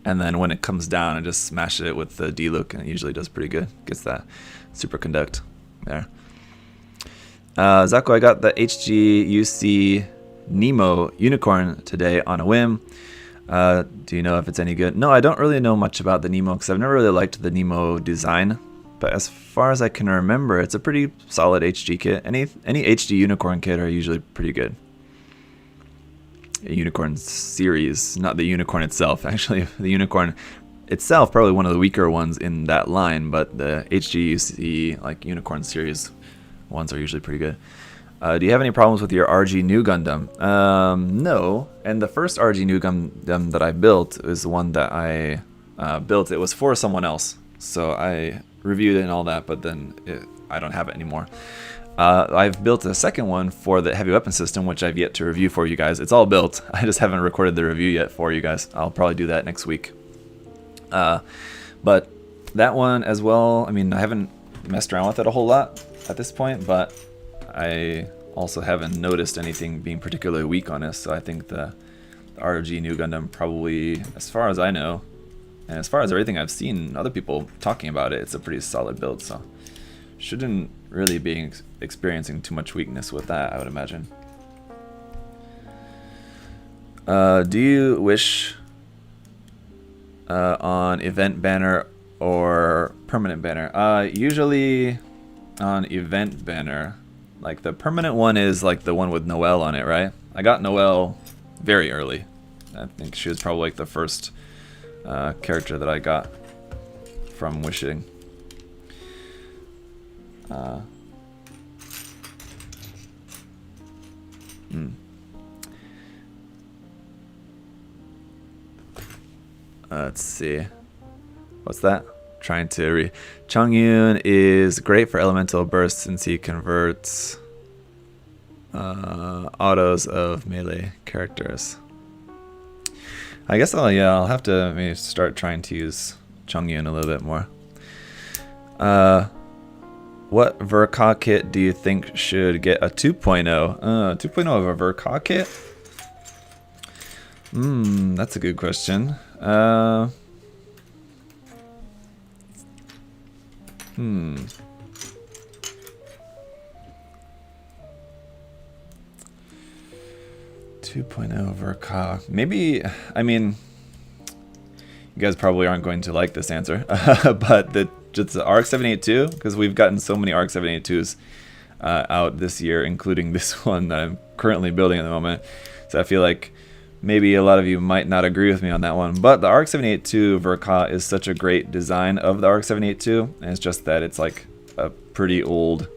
and then when it comes down, I just smash it with the D-Look, and it usually does pretty good. Gets that superconduct there. Zako, I got the HG-UC Nemo Unicorn today on a whim. Do you know if it's any good? No, I don't really know much about the Nemo because I've never really liked the Nemo design. But as far as I can remember, it's a pretty solid HG kit. Any HG Unicorn kit are usually pretty good. A Unicorn series, not the Unicorn itself. Actually, the Unicorn itself probably one of the weaker ones in that line, but the HG-UC like Unicorn series ones are usually pretty good. Do you have any problems with your RG New Gundam? No. And the first RG New Gundam that I built is the one that I built. It was for someone else, so I reviewed it and all that, but then I don't have it anymore. I've built a second one for the heavy weapon system, which I've yet to review for you guys. It's all built. I just haven't recorded the review yet for you guys. I'll probably do that next week. But that one as well, I mean, I haven't messed around with it a whole lot at this point, but I also haven't noticed anything being particularly weak on it, so I think the RG New Gundam probably, as far as I know, and as far as everything I've seen other people talking about it, it's a pretty solid build, so shouldn't really be experiencing too much weakness with that, I would imagine. Do you wish on event banner or permanent banner? Usually on event banner. Like the permanent one is like the one with Noelle on it, right? I got Noelle very early. I think she was probably like the first character that I got from wishing. Let's see. What's that? Trying to read. Chongyun is great for elemental bursts since he converts autos of melee characters. I guess I'll have to maybe start trying to use Chongyun a little bit more. What Verka kit do you think should get a 2.0? 2.0 of a Verka kit? That's a good question. 2.0 Verka. Maybe, I mean, you guys probably aren't going to like this answer, but just the RX-78-2, because we've gotten so many RX-78-2s out this year, including this one that I'm currently building at the moment. So I feel like maybe a lot of you might not agree with me on that one, but the RX-78-2 Verka is such a great design of the RX-78-2, and it's just that it's like a pretty old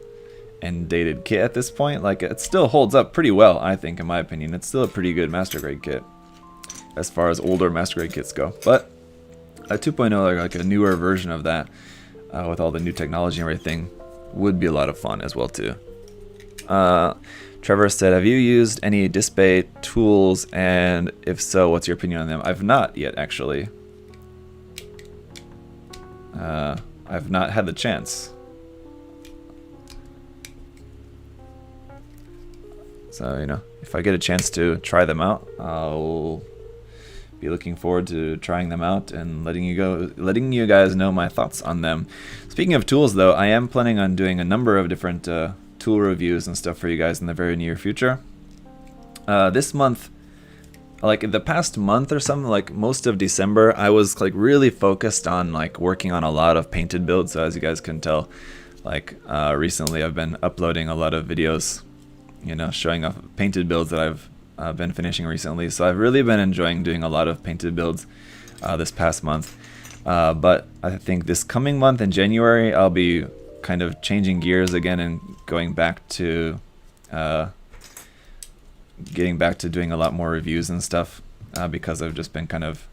and dated kit at this point. Like, it still holds up pretty well, I think, in my opinion. It's still a pretty good master grade kit as far as older master grade kits go, but a 2.0, like a newer version of that with all the new technology and everything would be a lot of fun as well too. Trevor said, have you used any display tools, and if so, what's your opinion on them? I've not yet, actually. I've not had the chance. So, you know, if I get a chance to try them out, I'll be looking forward to trying them out and letting you guys know my thoughts on them. Speaking of tools, though, I am planning on doing a number of different tool reviews and stuff for you guys in the very near future. This month, like the past month or something, like most of December, I was like really focused on like working on a lot of painted builds. So as you guys can tell, like recently I've been uploading a lot of videos, you know, showing off painted builds that I've been finishing recently. So I've really been enjoying doing a lot of painted builds this past month. But I think this coming month in January, I'll be kind of changing gears again and going back to getting back to doing a lot more reviews and stuff, because I've just been kind of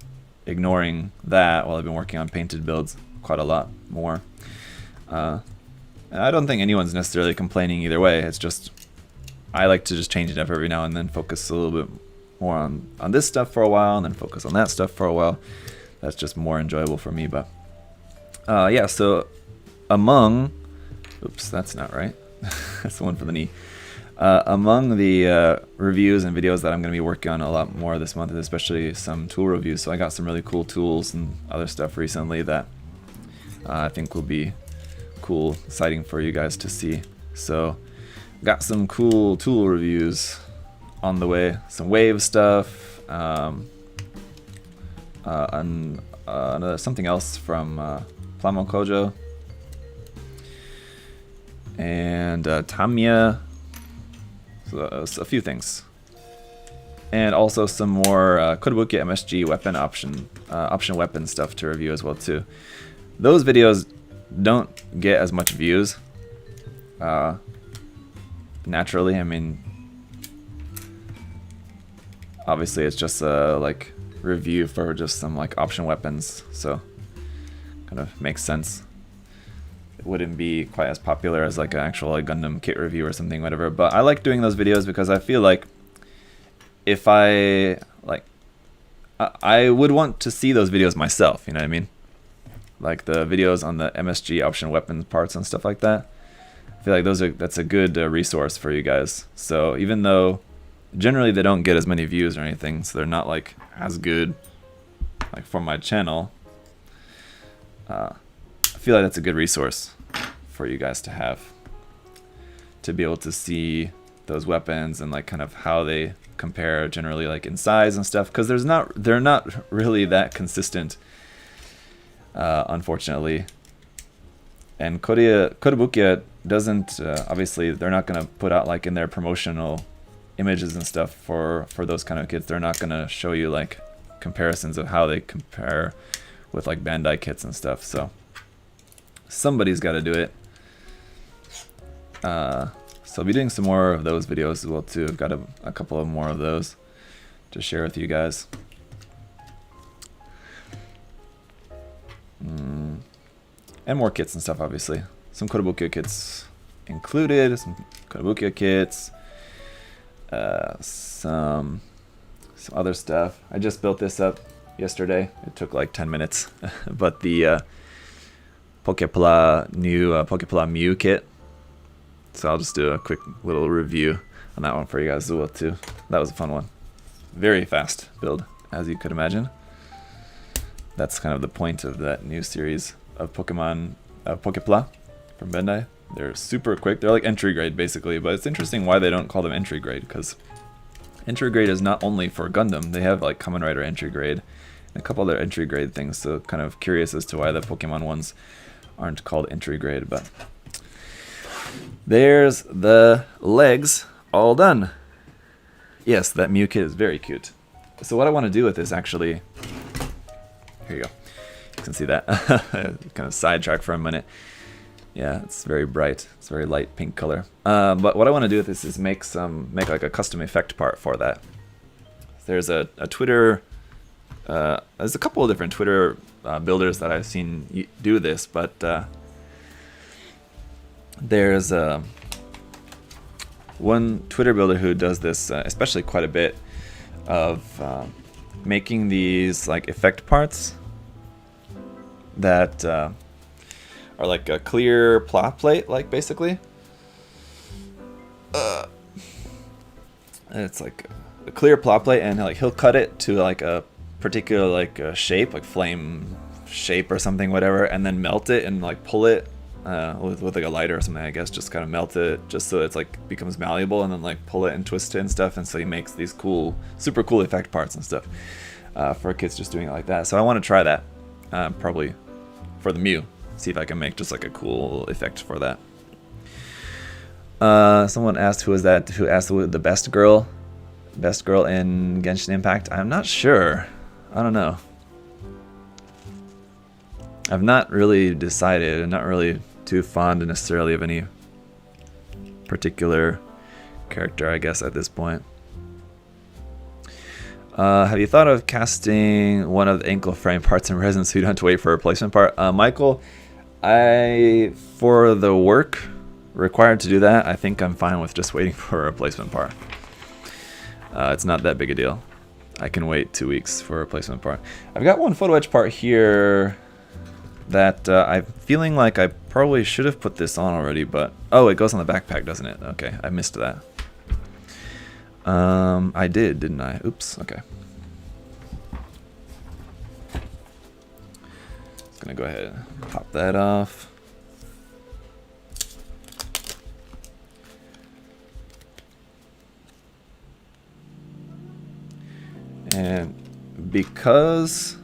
ignoring that while I've been working on painted builds quite a lot more. And I don't think anyone's necessarily complaining either way. It's just I like to just change it up every now and then, focus a little bit more on this stuff for a while, and then focus on that stuff for a while. That's just more enjoyable for me. But yeah, so among, oops, that's not right. That's the one for the knee. Among the reviews and videos that I'm going to be working on a lot more this month is especially some tool reviews. So I got some really cool tools and other stuff recently that I think will be cool, exciting for you guys to see. So got some cool tool reviews on the way, some wave stuff, and something else from Plamo Kojo, and Tamiya, so a few things, and also some more Kotobukiya MSG weapon option weapon stuff to review as well too. Those videos don't get as much views. Naturally, I mean, obviously it's just a like review for just some like option weapons, so kind of makes sense. It wouldn't be quite as popular as like an actual like Gundam kit review or something, whatever. But I like doing those videos because I feel like if I would want to see those videos myself, you know what I mean? Like the videos on the MSG option weapons parts and stuff like that. I feel like that's a good resource for you guys. So even though generally they don't get as many views or anything, so they're not like as good like for my channel, I feel like that's a good resource for you guys to have, to be able to see those weapons and like kind of how they compare generally like in size and stuff, because they're not really that consistent, unfortunately. And Kotobukiya doesn't, obviously they're not going to put out like in their promotional images and stuff for those kind of kits, they're not going to show you like comparisons of how they compare with like Bandai kits and stuff. So somebody's got to do it. So I'll be doing some more of those videos as well too. I've got a couple of more of those to share with you guys. And more kits and stuff, obviously. Some Kotobukiya kits included, some Kotobukiya kits, some other stuff. I just built this up yesterday. It took like 10 minutes. But the new Pokepla Mew kit. So I'll just do a quick little review on that one for you guys as well too. That was a fun one. Very fast build, as you could imagine. That's kind of the point of that new series of Pokepla from Bandai. They're super quick. They're like entry grade basically, but it's interesting why they don't call them entry grade, because entry grade is not only for Gundam. They have like Kamen Rider entry grade and a couple other entry grade things, so kind of curious as to why the Pokemon ones aren't called entry grade. But there's the legs all done. Yes, that Mew kit is very cute. So what I want to do with this, actually, here you go. You can see that. Kind of sidetrack for a minute. Yeah, it's very bright. It's very light pink color. But what I want to do with this is make like a custom effect part for that. There's a Twitter. There's a couple of different Twitter builders that I've seen do this, but there's one Twitter builder who does this, especially quite a bit, of making these like effect parts that are like a clear plot plate, like basically. It's like a clear plot plate, and like he'll cut it to like a particular like shape, like flame shape or something, whatever, and then melt it and like pull it with like a lighter or something, I guess. Just kind of melt it just so it's like becomes malleable, and then like pull it and twist it and stuff, and so he makes these cool, super cool effect parts and stuff for kids just doing it like that. So I want to try that probably for the Mew, see if I can make just like a cool effect for that. Someone asked who asked the best girl in Genshin Impact. I'm not sure. I don't know. I've not really decided. I'm not really too fond necessarily of any particular character, I guess, at this point. Have you thought of casting one of the ankle frame parts in resin so you don't have to wait for a replacement part? Michael, for the work required to do that, I think I'm fine with just waiting for a replacement part. It's not that big a deal. I can wait 2 weeks for a replacement part. I've got one photo etch part here that I'm feeling like I probably should have put this on already, but oh, it goes on the backpack, doesn't it? Okay, I missed that. I did, didn't I? Oops, okay. Just gonna go ahead and pop that off. And because,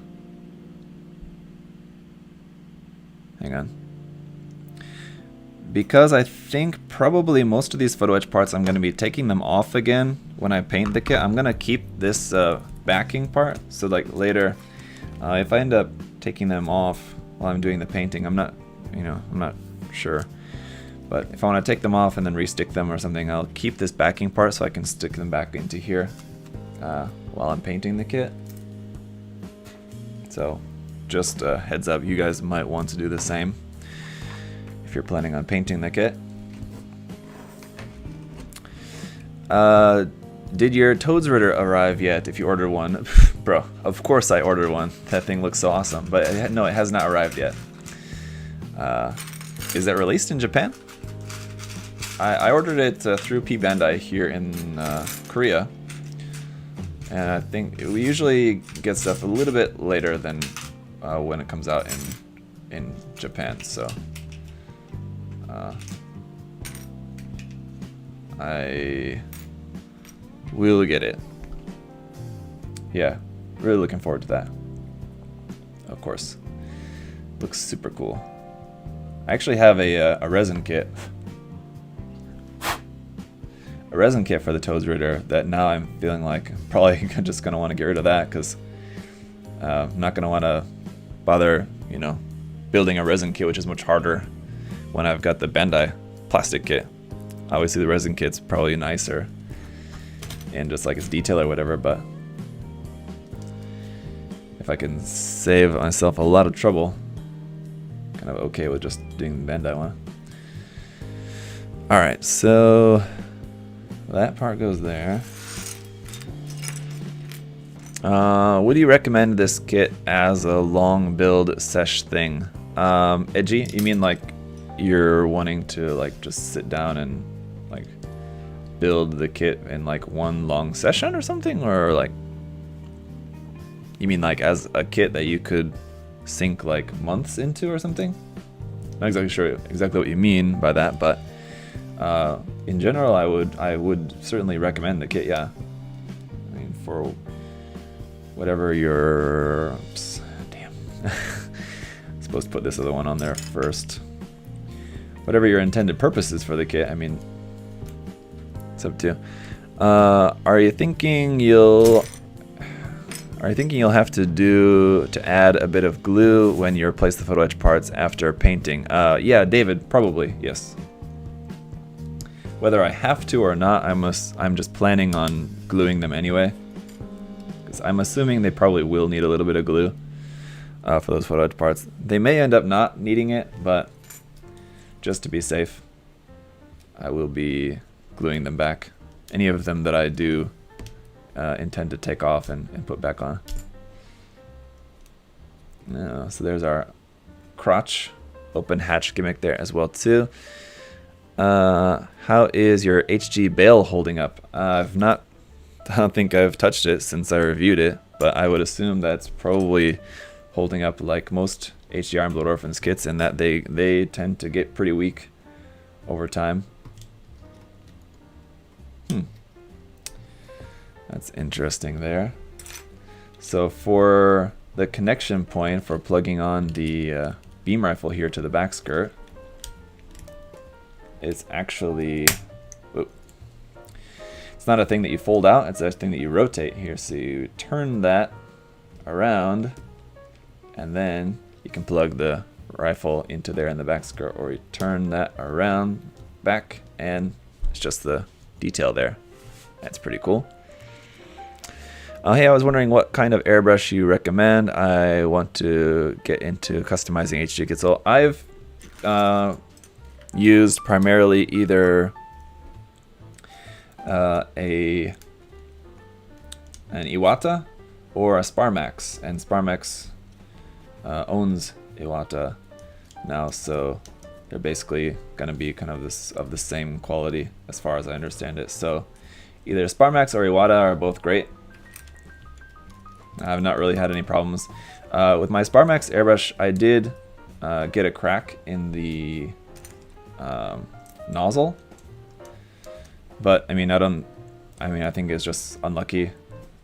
hang on. Because I think probably most of these photo etch parts I'm going to be taking them off again when I paint the kit. I'm going to keep this backing part, so like later if I end up taking them off while I'm doing the painting, I'm not sure. But if I want to take them off and then re-stick them or something, I'll keep this backing part so I can stick them back into here while I'm painting the kit. So just a heads up, you guys might want to do the same if you're planning on painting the kit. Did your Toads Ritter arrive yet, if you ordered one? Bro, of course I ordered one. That thing looks so awesome. But no, it has not arrived yet. Is it released in Japan? I ordered it through P Bandai here in Korea. And I think we usually get stuff a little bit later than when it comes out in Japan. So I will get it. Yeah, really looking forward to that. Of course, looks super cool. I actually have a resin kit. A resin kit for the Toads Ritter that now I'm feeling like I'm probably just gonna want to get rid of that, because I'm not gonna want to bother, building a resin kit, which is much harder when I've got the Bandai plastic kit. Obviously the resin kit's probably nicer and just like its detail or whatever, but if I can save myself a lot of trouble, kind of okay with just doing the Bandai one. Alright, so that part goes there. Would you recommend this kit as a long build sesh thing? Edgy? You mean like you're wanting to like just sit down and like build the kit in like one long session or something? Or like, you mean like as a kit that you could sink like months into or something? Not exactly sure exactly what you mean by that, but in general, I would certainly recommend the kit. Yeah, I mean, for whatever your damn, supposed to put this other one on there first. Whatever your intended purpose is for the kit, I mean, it's up to you. Are you thinking you'll have to add a bit of glue when you replace the photo etch parts after painting? Yeah, David, probably yes. Whether I have to or not, I'm just planning on gluing them anyway, because I'm assuming they probably will need a little bit of glue for those photo etch parts. They may end up not needing it, but just to be safe, I will be gluing them back. Any of them that I do intend to take off and put back on. So there's our crotch open hatch gimmick there as well too. How is your HG Bale holding up? I don't think I've touched it since I reviewed it. but I would assume that's probably holding up like most HDR and Blood Orphans kits, in that they tend to get pretty weak over time. That's interesting there. So for the connection point for plugging on the beam rifle here to the back skirt, it's actually, it's not a thing that you fold out, it's a thing that you rotate here. So you turn that around, and then you can plug the rifle into there in the back skirt, or you turn that around back, and it's just the detail there. That's pretty cool. Hey, I was wondering what kind of airbrush you recommend. I want to get into customizing HD kits. So I've used primarily either an Iwata or a Sparmax, and Sparmax owns Iwata now, so they're basically going to be kind of the same quality as far as I understand it. So either Sparmax or Iwata are both great. I've not really had any problems. With my Sparmax airbrush, I did get a crack in the nozzle, but I mean, I think it's just unlucky.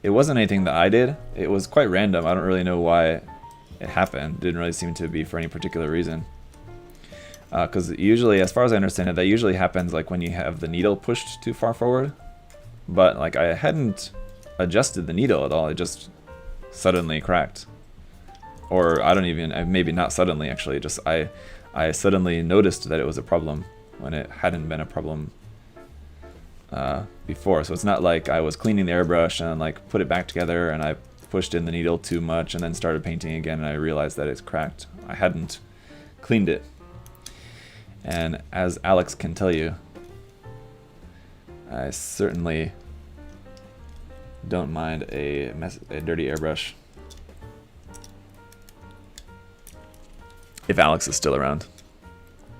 It wasn't anything that I did. It was quite random. I don't really know why it happened. Didn't really seem to be for any particular reason. Because usually, as far as I understand it, that usually happens like when you have the needle pushed too far forward. But like I hadn't adjusted the needle at all. It just suddenly cracked. Or I don't even, maybe not suddenly actually, just I suddenly noticed that it was a problem when it hadn't been a problem before. So it's not like I was cleaning the airbrush and like put it back together and I pushed in the needle too much and then started painting again and I realized that it's cracked. I hadn't cleaned it. And as Alex can tell you, I certainly don't mind a dirty airbrush. If Alex is still around.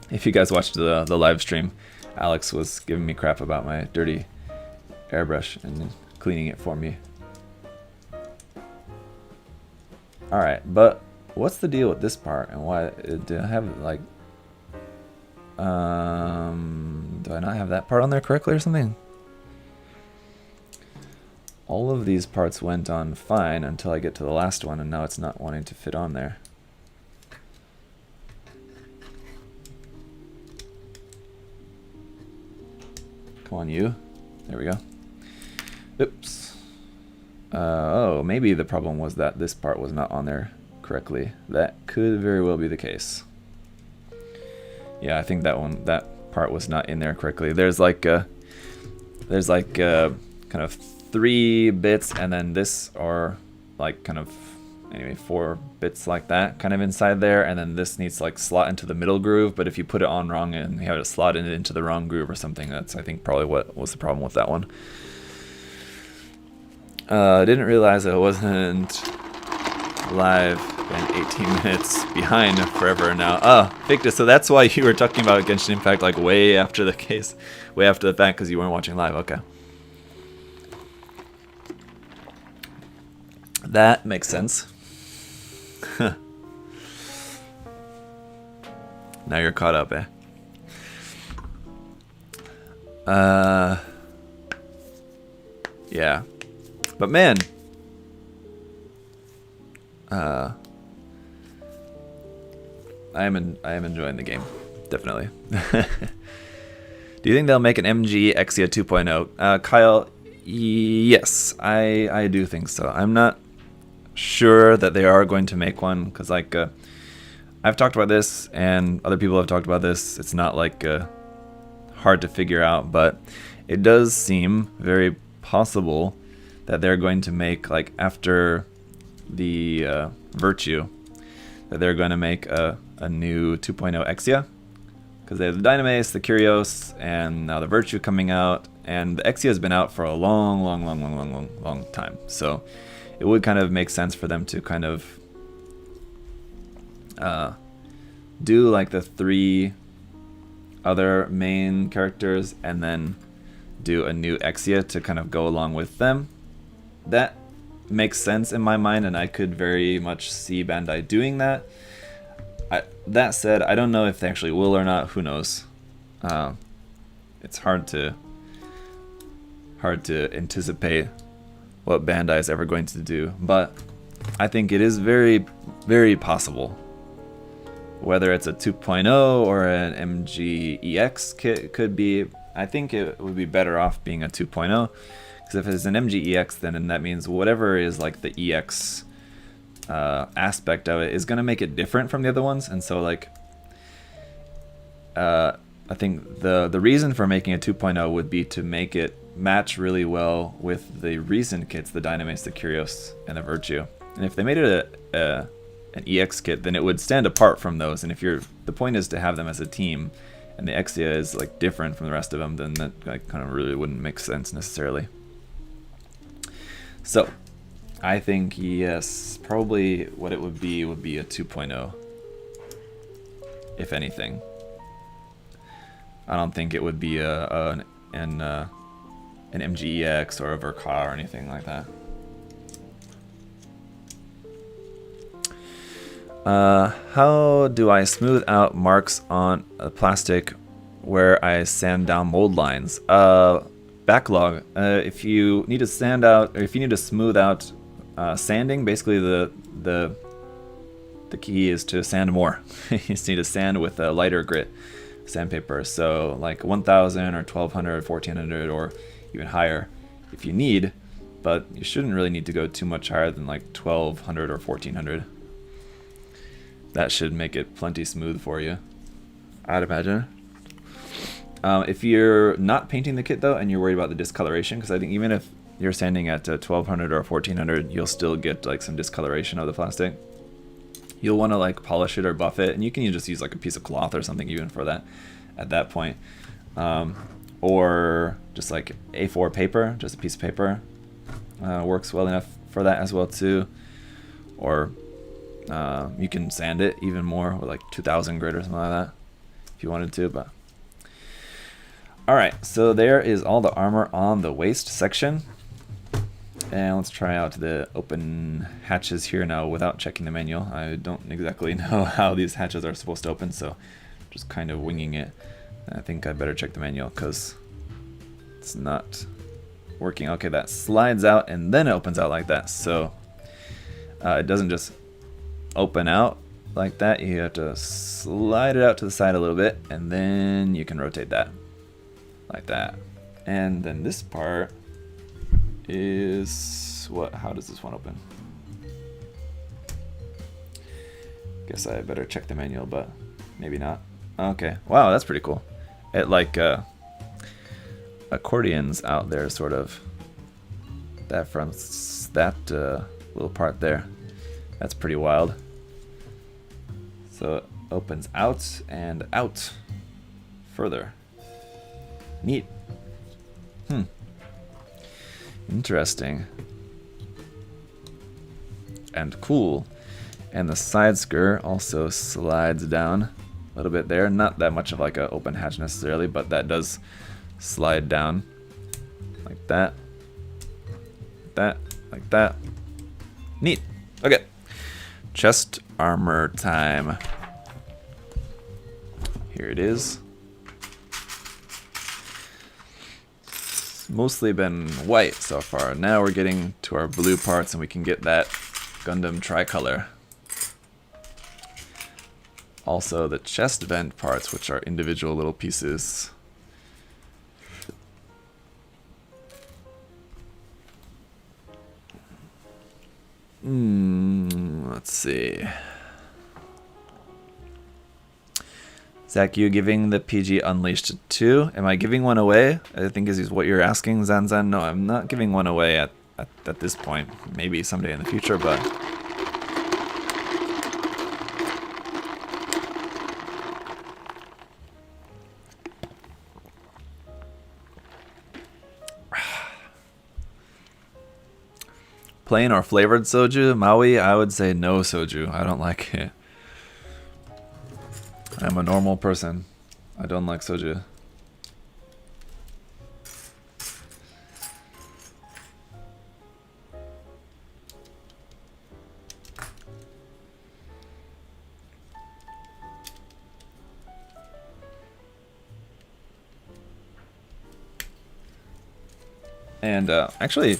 If you guys watched the live stream, Alex was giving me crap about my dirty airbrush and cleaning it for me. Alright, but what's the deal with this part and why did I have like do I not have that part on there correctly or something? All of these parts went on fine until I get to the last one, and now it's not wanting to fit on there. Come on, you. There we go. Oops. Oh, maybe the problem was that this part was not on there correctly. That could very well be the case. Yeah, I think that part was not in there correctly. There's like kind of 3 bits, and then this are like kind of anyway 4 bits like that kind of inside there, and then this needs to like slot into the middle groove, but if you put it on wrong and you have it slot into the wrong groove or something, that's I think probably what was the problem with that one. I didn't realize I wasn't live and 18 minutes behind forever now. Oh, Victor, so that's why you were talking about Genshin Impact like way after the fact, because you weren't watching live. Okay. That makes sense. Now you're caught up, eh? Yeah. But man, I am enjoying the game, definitely. Do you think they'll make an MG Exia 2.0? Kyle, yes, I do think so. I'm not sure that they are going to make one, because like I've talked about this and other people have talked about this. It's not like hard to figure out, but it does seem very possible that they're going to make, like after the Virtue, that they're going to make a new 2.0 Exia, because they have the Dynamace, the Curios, and now the Virtue coming out, and the Exia has been out for a long time. So it would kind of make sense for them to kind of do like the 3 other main characters and then do a new Exia to kind of go along with them. That makes sense in my mind, and I could very much see Bandai doing that. That said, I don't know if they actually will or not. Who knows? It's hard to anticipate what Bandai is ever going to do, but I think it is very, very possible. Whether it's a 2.0 or an MGEX kit, could be. I think it would be better off being a 2.0, because if it's an MGEX, then that means whatever is like the EX aspect of it is going to make it different from the other ones. And so like I think the reason for making a 2.0 would be to make it match really well with the recent kits, the Dynamace, the Curios, and the Virtue. And if they made it an EX kit, then it would stand apart from those. And if the point is to have them as a team, and the Exia is like different from the rest of them, then that like, kind of really wouldn't make sense necessarily. So I think yes, probably what it would be a 2.0, if anything. I don't think it would be an MGEX or a Verka or anything like that. How do I smooth out marks on a plastic where I sand down mold lines? Backlog. If you need to sand out, or if you need to smooth out sanding, basically the key is to sand more. You just need to sand with a lighter grit sandpaper. So like 1000 or 1200, 1400, or even higher if you need, but you shouldn't really need to go too much higher than like 1200 or 1400. That should make it plenty smooth for you, I'd imagine. If you're not painting the kit though, and you're worried about the discoloration, because I think even if you're sanding at 1200 or 1400, you'll still get like some discoloration of the plastic. You'll want to like polish it or buff it, and you can just use like a piece of cloth or something even for that at that point. Or just like A4 paper, just a piece of paper works well enough for that as well too. Or you can sand it even more with like 2000 grit or something like that if you wanted to. But alright, so there is all the armor on the waist section. And let's try out the open hatches here now without checking the manual. I don't exactly know how these hatches are supposed to open, so just kind of winging it. I think I better check the manual because it's not working. Okay, that slides out and then it opens out like that. So it doesn't just open out like that. You have to slide it out to the side a little bit, and then you can rotate that like that. And then this part is what? How does this one open? Guess I better check the manual, but maybe not. Okay, wow, that's pretty cool. It like accordions out there, sort of. That from that little part there. That's pretty wild. So it opens out and out further. Neat. Interesting. And cool. And the side skirt also slides down a little bit there. Not that much of like an open hatch necessarily, but that does slide down like that. Like that. Neat. Okay. Chest armor time. Here it is. It's mostly been white so far. Now we're getting to our blue parts and we can get that Gundam tricolor. Also the chest vent parts, which are individual little pieces. Let's see. Zach, you giving the PG Unleashed 2? Am I giving one away? I think is what you're asking, Zanzan. No, I'm not giving one away at this point. Maybe someday in the future, but... Plain or flavored soju? Maui, I would say no soju. I don't like it. I'm a normal person. I don't like soju. And actually,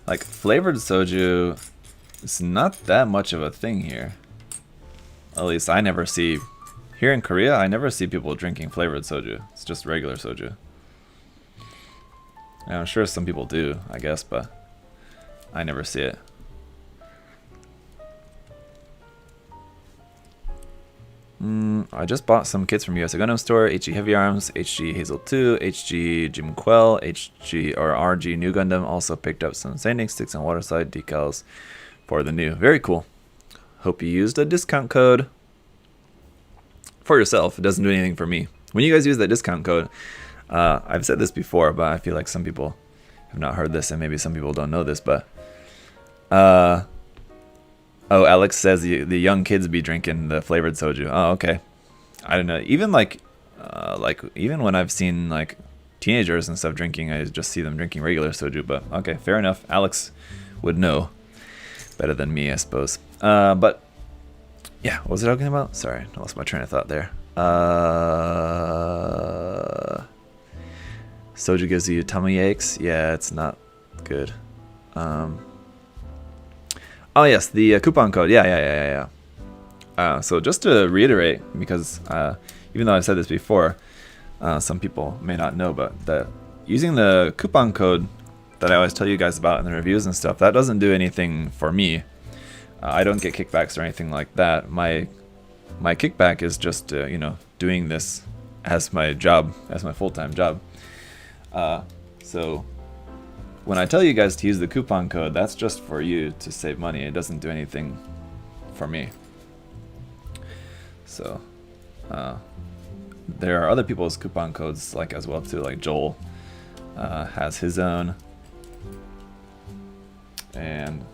like flavored soju, it's not that much of a thing here. At least I never see. Here in Korea, I never see people drinking flavored soju. It's just regular soju. And I'm sure some people do, I guess, but I never see it. I just bought some kits from USA Gundam Store, HG Heavy Arms, HG Hazel 2, HG Jim Quell, HG or RG New Gundam. Also picked up some sanding sticks and waterside decals for the new. Very cool. Hope you used a discount code for yourself. It doesn't do anything for me. When you guys use that discount code, I've said this before, but I feel like some people have not heard this, and maybe some people don't know this, but oh, Alex says the young kids be drinking the flavored soju. Oh, okay. I don't know. Even like even when I've seen like teenagers and stuff drinking, I just see them drinking regular soju. But okay, fair enough. Alex would know better than me, I suppose. But yeah, what was I talking about? Sorry, I lost my train of thought there. Soju gives you tummy aches. Yeah, it's not good. Oh yes, the coupon code. Yeah. So just to reiterate, because even though I've said this before, some people may not know, but using the coupon code that I always tell you guys about in the reviews and stuff, that doesn't do anything for me. I don't get kickbacks or anything like that. My kickback is just you know, doing this as my job, as my full-time job. So when I tell you guys to use the coupon code, that's just for you to save money. It doesn't do anything for me. So there are other people's coupon codes like as well too, like Joel has his own, and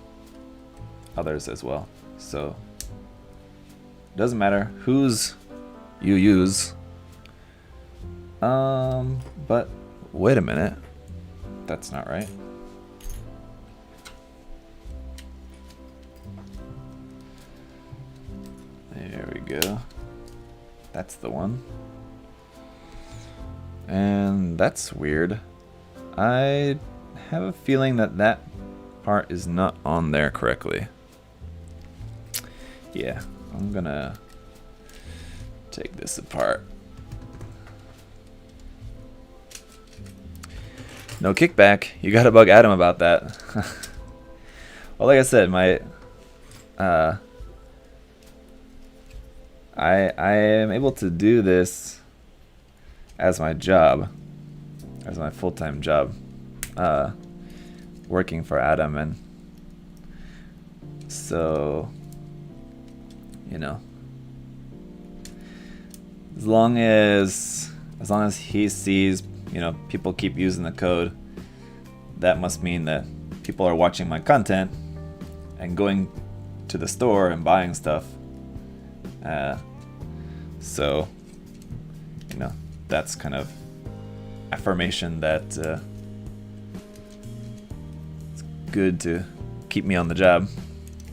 others as well. So it doesn't matter whose you use. But wait a minute. That's not right. There we go. That's the one. And that's weird. I have a feeling that part is not on there correctly. Yeah, I'm gonna take this apart. No kickback. You gotta bug Adam about that. Well, like I said, I am able to do this as my job, as my full-time job, working for Adam, and so, you know, as long as he sees, you know, people keep using the code, that must mean that people are watching my content and going to the store and buying stuff. So, you know, that's kind of affirmation that it's good to keep me on the job.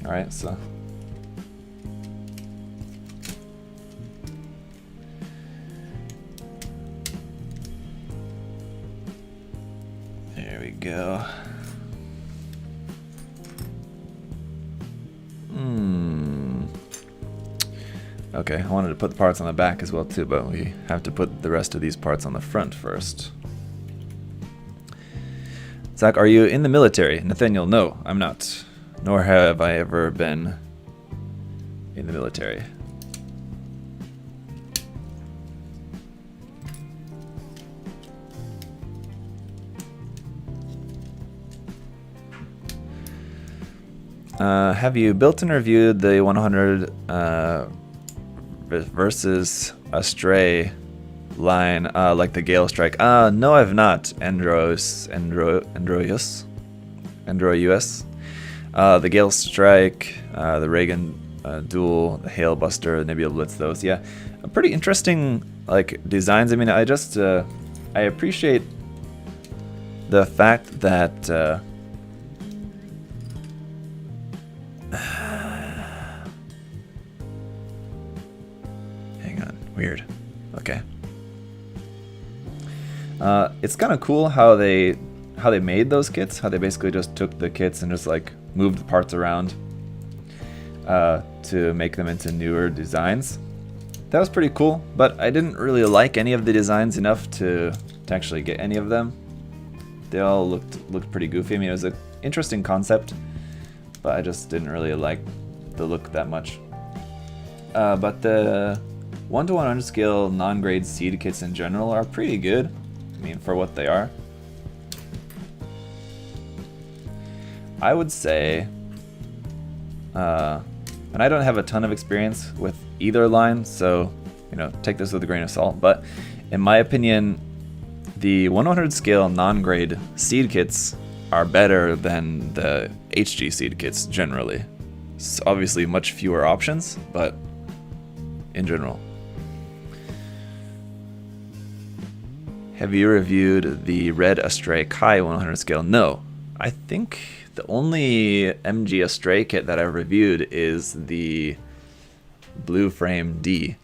All right, so. There we go. Okay, I wanted to put the parts on the back as well too, but we have to put the rest of these parts on the front first. Zach, are you in the military? Nathaniel, no, I'm not. Nor have I ever been in the military. Have you built and reviewed the 100 versus Astray line, like the Gale Strike? No, I've not. Androius. The Gale Strike, the Reagan Duel, the Hail Buster, the Nebula Blitz, those, yeah. Pretty interesting, like, designs. I mean, I just, I appreciate the fact that, weird. Okay. It's kind of cool how they how they made those kits, how they basically just took the kits and just like moved the parts around to make them into newer designs. That was pretty cool, but I didn't really like any of the designs enough to actually get any of them. They all looked pretty goofy. I mean, it was an interesting concept, but I just didn't really like the look that much. But the 1/100 scale non-grade seed kits in general are pretty good. I mean, for what they are. I would say, and I don't have a ton of experience with either line, so, you know, take this with a grain of salt, but in my opinion, the 1/100 scale non-grade seed kits are better than the HG seed kits generally. It's obviously much fewer options, but in general. Have you reviewed the Red Astray Kai 100 scale? No. I think the only MG Astray kit that I've reviewed is the Blue Frame D.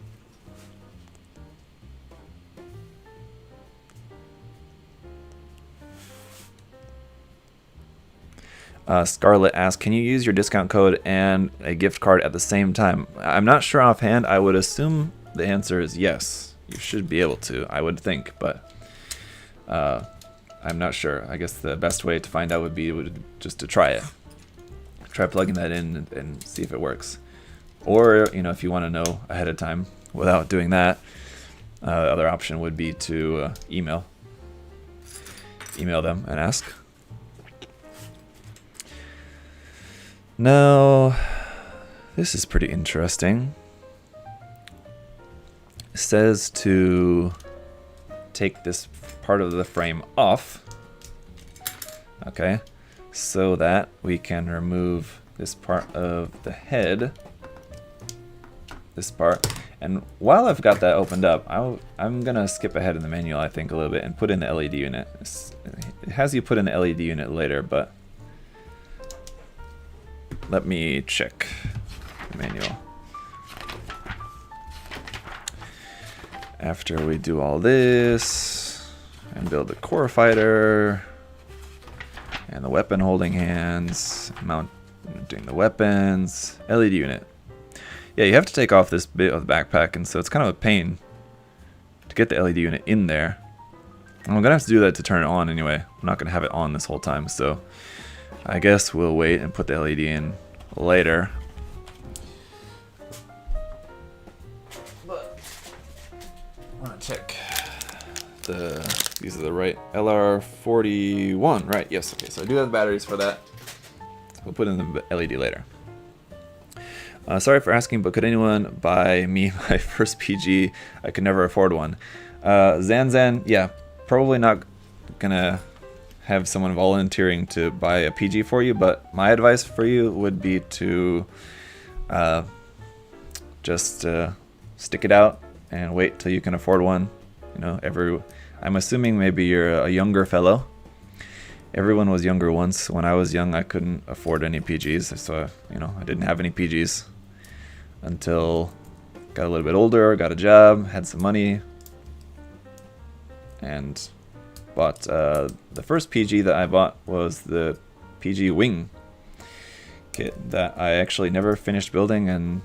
Scarlett asks, can you use your discount code and a gift card at the same time? I'm not sure offhand. I would assume the answer is yes. You should be able to, I would think, but I'm not sure. I guess the best way to find out would be just to try it. Try plugging that in and see if it works. Or, you know, if you want to know ahead of time without doing that, the other option would be to email them and ask. Now, this is pretty interesting. It says to take this part of the frame off, okay, so that we can remove this part of the head, this part. And while I've got that opened up, I'm gonna skip ahead in the manual, I think, a little bit and put in the LED unit. It has you put in the LED unit later, but let me check the manual. After we do all this and build the core fighter and the weapon holding hands, mounting the weapons, LED unit. Yeah, you have to take off this bit of the backpack, and so it's kind of a pain to get the LED unit in there. I'm gonna have to do that to turn it on anyway. I'm not gonna have it on this whole time, so I guess we'll wait and put the LED in later. But I want to check these are the right LR41, right? Yes. Okay, so I do have the batteries for that. We'll put in the LED later. Sorry for asking, but could anyone buy me my first PG? I could never afford one. Zanzan, yeah, probably not gonna have someone volunteering to buy a PG for you, but my advice for you would be to just stick it out and wait till you can afford one. You know, I'm assuming maybe you're a younger fellow. Everyone was younger once. When I was young, I couldn't afford any PGs, so you know, I didn't have any PGs until got a little bit older, got a job, had some money, and bought the first PG that I bought was the PG Wing kit that I actually never finished building, and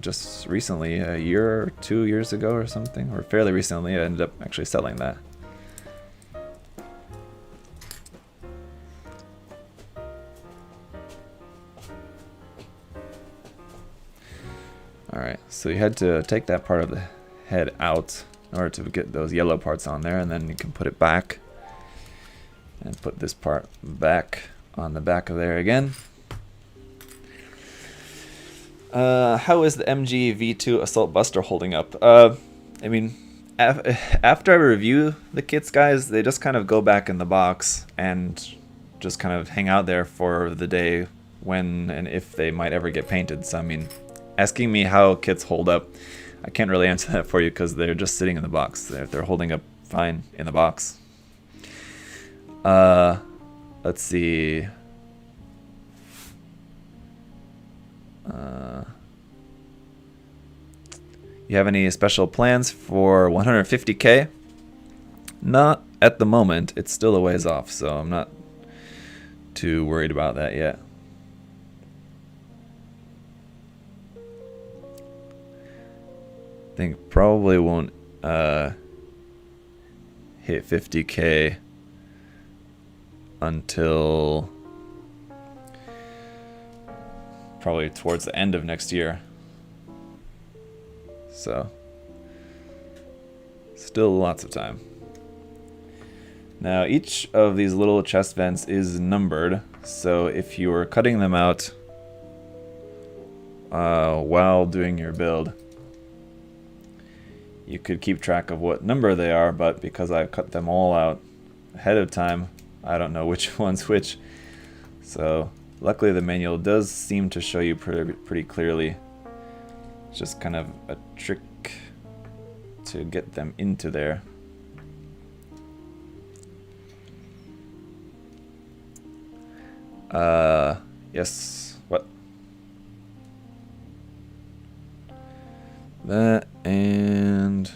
just recently, a year or 2 years ago or something, or fairly recently, I ended up actually selling that. Alright, so you had to take that part of the head out in order to get those yellow parts on there, and then you can put it back and put this part back on the back of there again. How is the MG V2 Assault Buster holding up? I mean, after I review the kits, guys, they just kind of go back in the box and just kind of hang out there for the day when and if they might ever get painted. So I mean, asking me how kits hold up, I can't really answer that for you because they're just sitting in the box. They're holding up fine in the box. Let's see. You have any special plans for 150K? Not at the moment, it's still a ways off, so I'm not too worried about that yet. I think probably won't hit 50K until probably towards the end of next year. So still lots of time. Now each of these little chest vents is numbered, so if you were cutting them out while doing your build, you could keep track of what number they are, but because I cut them all out ahead of time, I don't know which one's which. So luckily the manual does seem to show you pretty clearly. It's just kind of a trick to get them into there. Yes, what? That and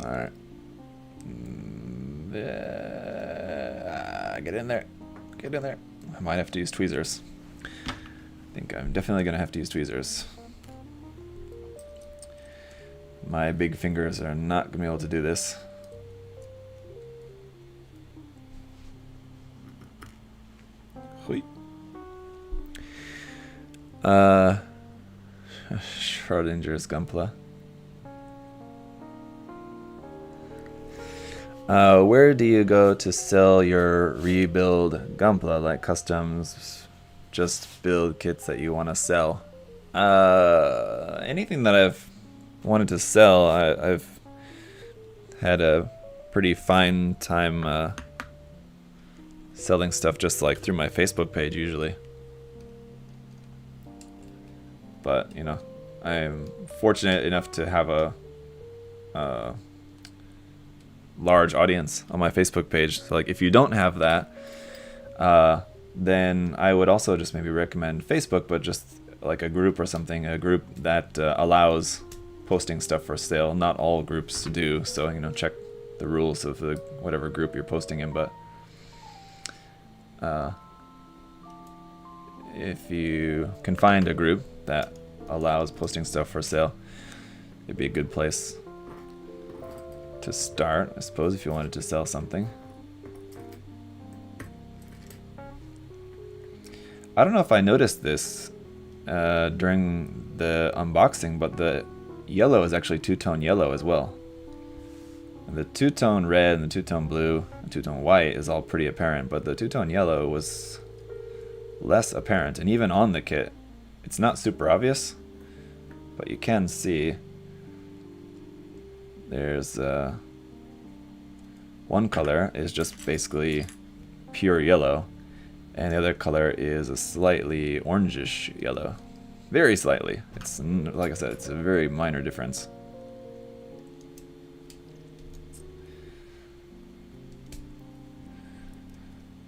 all right. Get in there. Get in there. I might have to use tweezers. I think I'm definitely gonna have to use tweezers. My big fingers are not gonna be able to do this. Hui. Schrodinger's Gunpla. Where do you go to sell your rebuild Gunpla, like customs, just build kits that you want to sell? Anything that I've wanted to sell, I've had a pretty fine time selling stuff just like through my Facebook page usually. But, you know, I'm fortunate enough to have a large audience on my Facebook page. So like if you don't have that, then I would also just maybe recommend Facebook, but just like a group or something, a group that allows posting stuff for sale. Not all groups do, so you know, check the rules of the whatever group you're posting in, but if you can find a group that allows posting stuff for sale, it'd be a good place to start, I suppose, if you wanted to sell something. I don't know if I noticed this during the unboxing, but the yellow is actually two-tone yellow as well. And the two-tone red and the two-tone blue and two-tone white is all pretty apparent, but the two-tone yellow was less apparent. And even on the kit, it's not super obvious, but you can see there's one color is just basically pure yellow, and the other color is a slightly orangish yellow. Very slightly. It's, like I said, it's a very minor difference.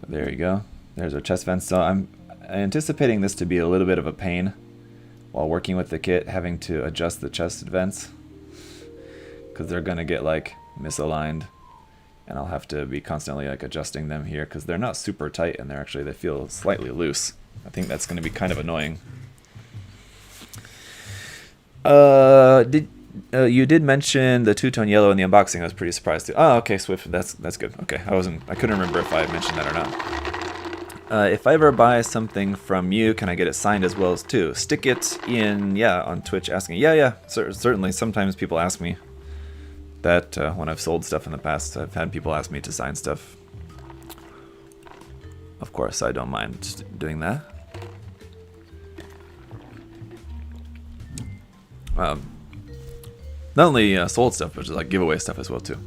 But there you go. There's our chest vents. So I'm anticipating this to be a little bit of a pain while working with the kit, having to adjust the chest vents, because they're gonna get like misaligned, and I'll have to be constantly like adjusting them here because they're not super tight, and they feel slightly loose. I think that's gonna be kind of annoying. You did mention the two-tone yellow in the unboxing. I was pretty surprised too. Oh, okay, Swift. That's good. Okay, I couldn't remember if I mentioned that or not. If I ever buy something from you, can I get it signed as well as too? Stick it in, on Twitch asking. Yeah, certainly. Sometimes people ask me that when I've sold stuff in the past. I've had people ask me to sign stuff. Of course, I don't mind doing that. Not only sold stuff, but just like giveaway stuff as well too.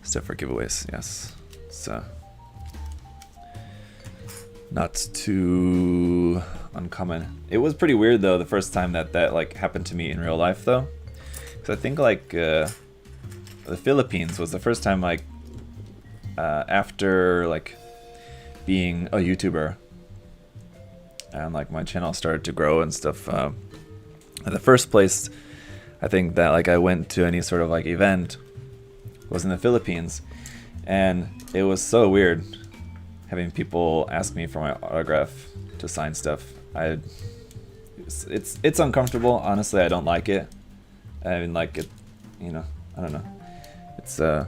Stuff for giveaways, yes. So not too uncommon. It was pretty weird though the first time that like happened to me in real life though, because I think like the Philippines was the first time like after like being a YouTuber and like my channel started to grow and stuff. And the first place I think that like I went to any sort of like event was in the Philippines, and it was so weird having people ask me for my autograph to sign stuff. It's uncomfortable. Honestly, I don't like it. I mean, like it, you know, I don't know. It's you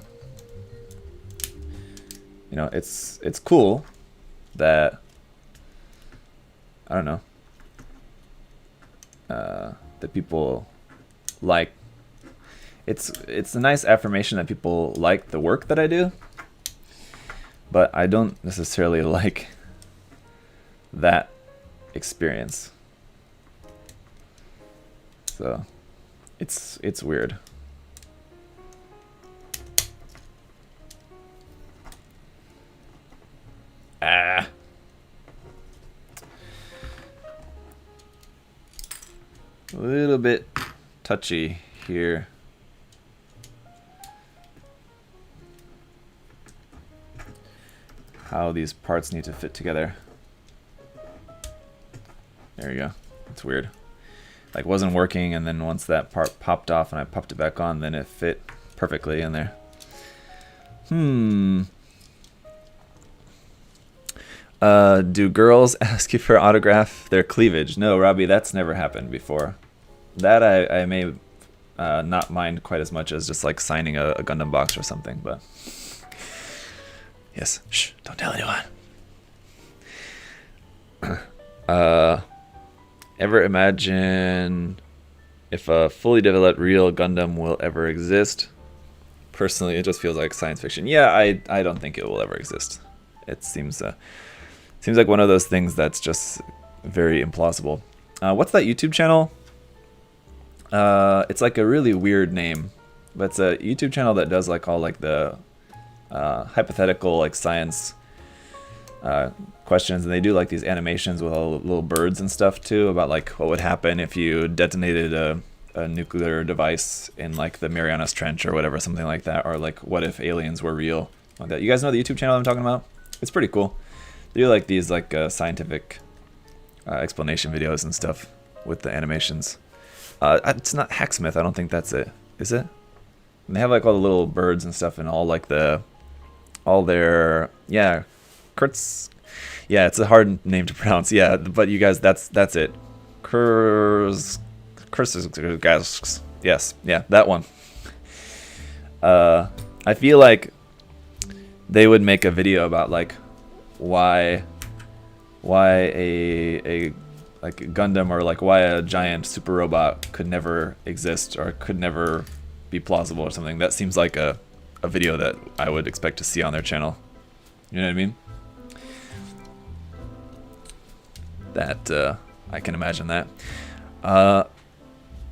know, it's cool that, I don't know, that people like, it's a nice affirmation that people like the work that I do, but I don't necessarily like that experience. So it's weird. A little bit touchy here. How these parts need to fit together. There you go. It's weird. Like, wasn't working, and then once that part popped off and I popped it back on, then it fit perfectly in there. Do girls ask you for autograph their cleavage? No, Robbie, that's never happened before. That I may not mind quite as much as just like signing a Gundam box or something, but yes, shh, don't tell anyone. Ever imagine if a fully developed real Gundam will ever exist? Personally, it just feels like science fiction. Yeah, I don't think it will ever exist. It seems like one of those things that's just very implausible. What's that YouTube channel? It's like a really weird name, but it's a YouTube channel that does like all like the hypothetical like science questions, and they do like these animations with all the little birds and stuff too, about like what would happen if you detonated a nuclear device in like the Marianas Trench or whatever, something like that, or like what if aliens were real, like that. You guys know the YouTube channel I'm talking about? It's pretty cool. They do like these like scientific explanation videos and stuff with the animations. It's not Hacksmith, I don't think that's it. Is it? And they have like all the little birds and stuff and all like all their, yeah, Kurtz, yeah, it's a hard name to pronounce, yeah, but you guys, that's it. Kurz, yes, yeah, that one. I feel like they would make a video about like why a like Gundam, or like why a giant super robot could never exist or could never be plausible or something. That seems like a video that I would expect to see on their channel. You know what I mean? That I can imagine that.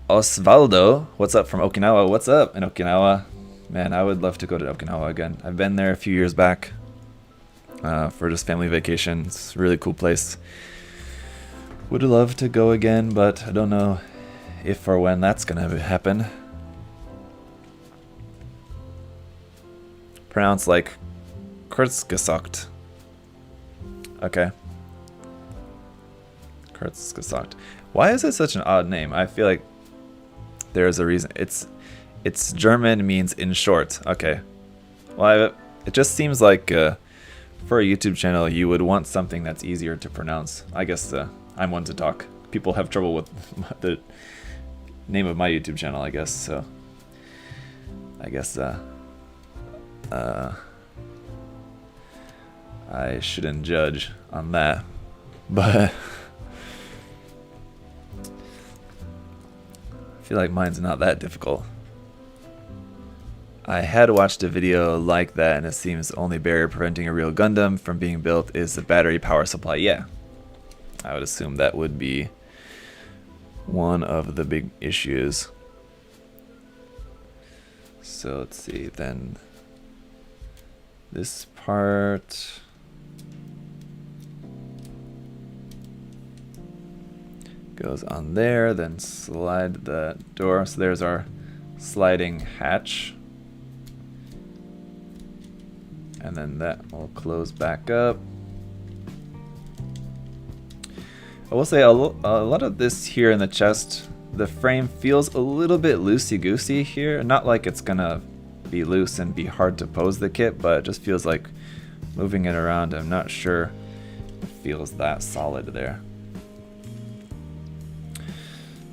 Osvaldo, what's up from Okinawa? What's up in Okinawa? Man, I would love to go to Okinawa again. I've been there a few years back for just family vacation. It's a really cool place. Would love to go again, but I don't know if or when that's gonna happen. Pronounced like Kurzgesagt. Okay. Kurzgesagt. Why is it such an odd name? I feel like there's a reason. It's German, means in short. Okay. Well, it just seems like for a YouTube channel you would want something that's easier to pronounce. I guess I'm one to talk. People have trouble with the name of my YouTube channel, I guess. So I guess I shouldn't judge on that, but I feel like mine's not that difficult. I had watched a video like that, and it seems the only barrier preventing a real Gundam from being built is the battery power supply. Yeah, I would assume that would be one of the big issues. So let's see, then this part goes on there, then slide the door. So there's our sliding hatch. And then that will close back up. I will say a lot of this here in the chest the frame feels a little bit loosey-goosey here. Not like it's gonna be loose and be hard to pose the kit, but it just feels like moving it around, I'm not sure it feels that solid there.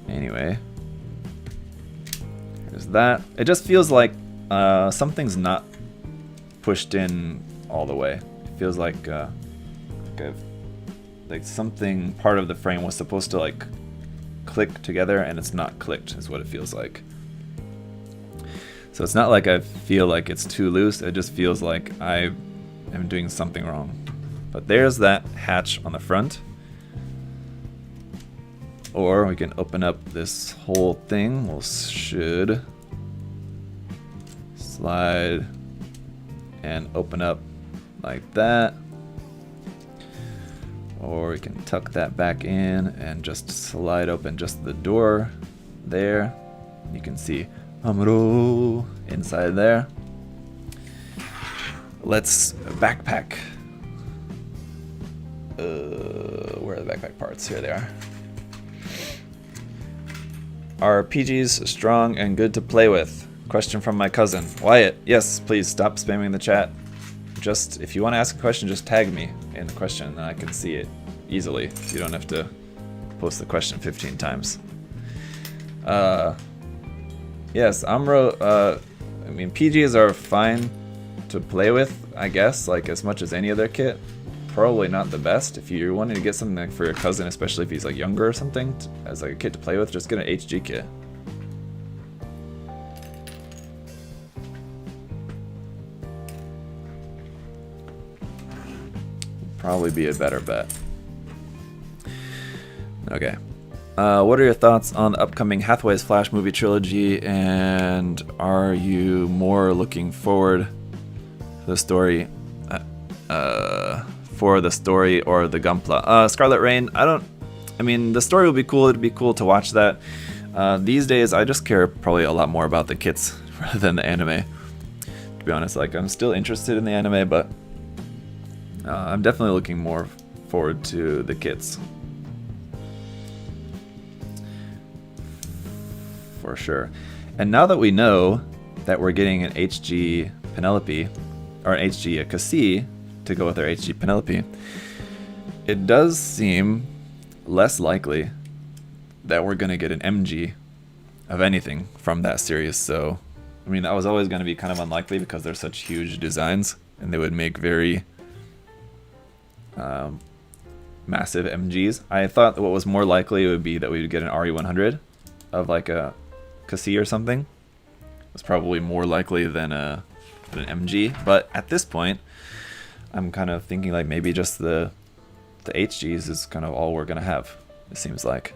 Anyway, here's that. It just feels like something's not pushed in all the way. It feels like something, part of the frame was supposed to like click together and it's not clicked, is what it feels like. So it's not like I feel like it's too loose, it just feels like I am doing something wrong. But there's that hatch on the front. Or we can open up this whole thing. We should slide and open up like that. Or we can tuck that back in and just slide open just the door there. You can see Amuro inside there. Let's backpack. Where are the backpack parts? Here they are. Are PGs strong and good to play with? Question from my cousin. Wyatt, yes, please stop spamming the chat. Just, if you want to ask a question, just tag me in the question and I can see it easily. You don't have to post the question 15 times. Yes, Amro, I mean, PGs are fine to play with, I guess, like as much as any other kit. Probably not the best. If you're wanting to get something like for your cousin, especially if he's like younger or something, as like a kit to play with, just get an HG kit. Probably be a better bet. Okay. What are your thoughts on the upcoming Hathaway's Flash movie trilogy, and are you more looking forward to the story or the Gunpla? Scarlet Rain, I mean, the story would be cool. It'd be cool to watch that. These days, I just care probably a lot more about the kits rather than the anime. To be honest, like I'm still interested in the anime, but I'm definitely looking more forward to the kits. For sure. And now that we know that we're getting an HG Penelope, or an HG Cassie to go with our HG Penelope, it does seem less likely that we're going to get an MG of anything from that series. So, I mean, that was always going to be kind of unlikely because they're such huge designs and they would make very massive MGs. I thought that what was more likely would be that we would get an RE100 of like a Cassie or something. It was probably more likely than an MG, but at this point I'm kind of thinking like maybe just the HGs is kind of all we're gonna have, it seems like.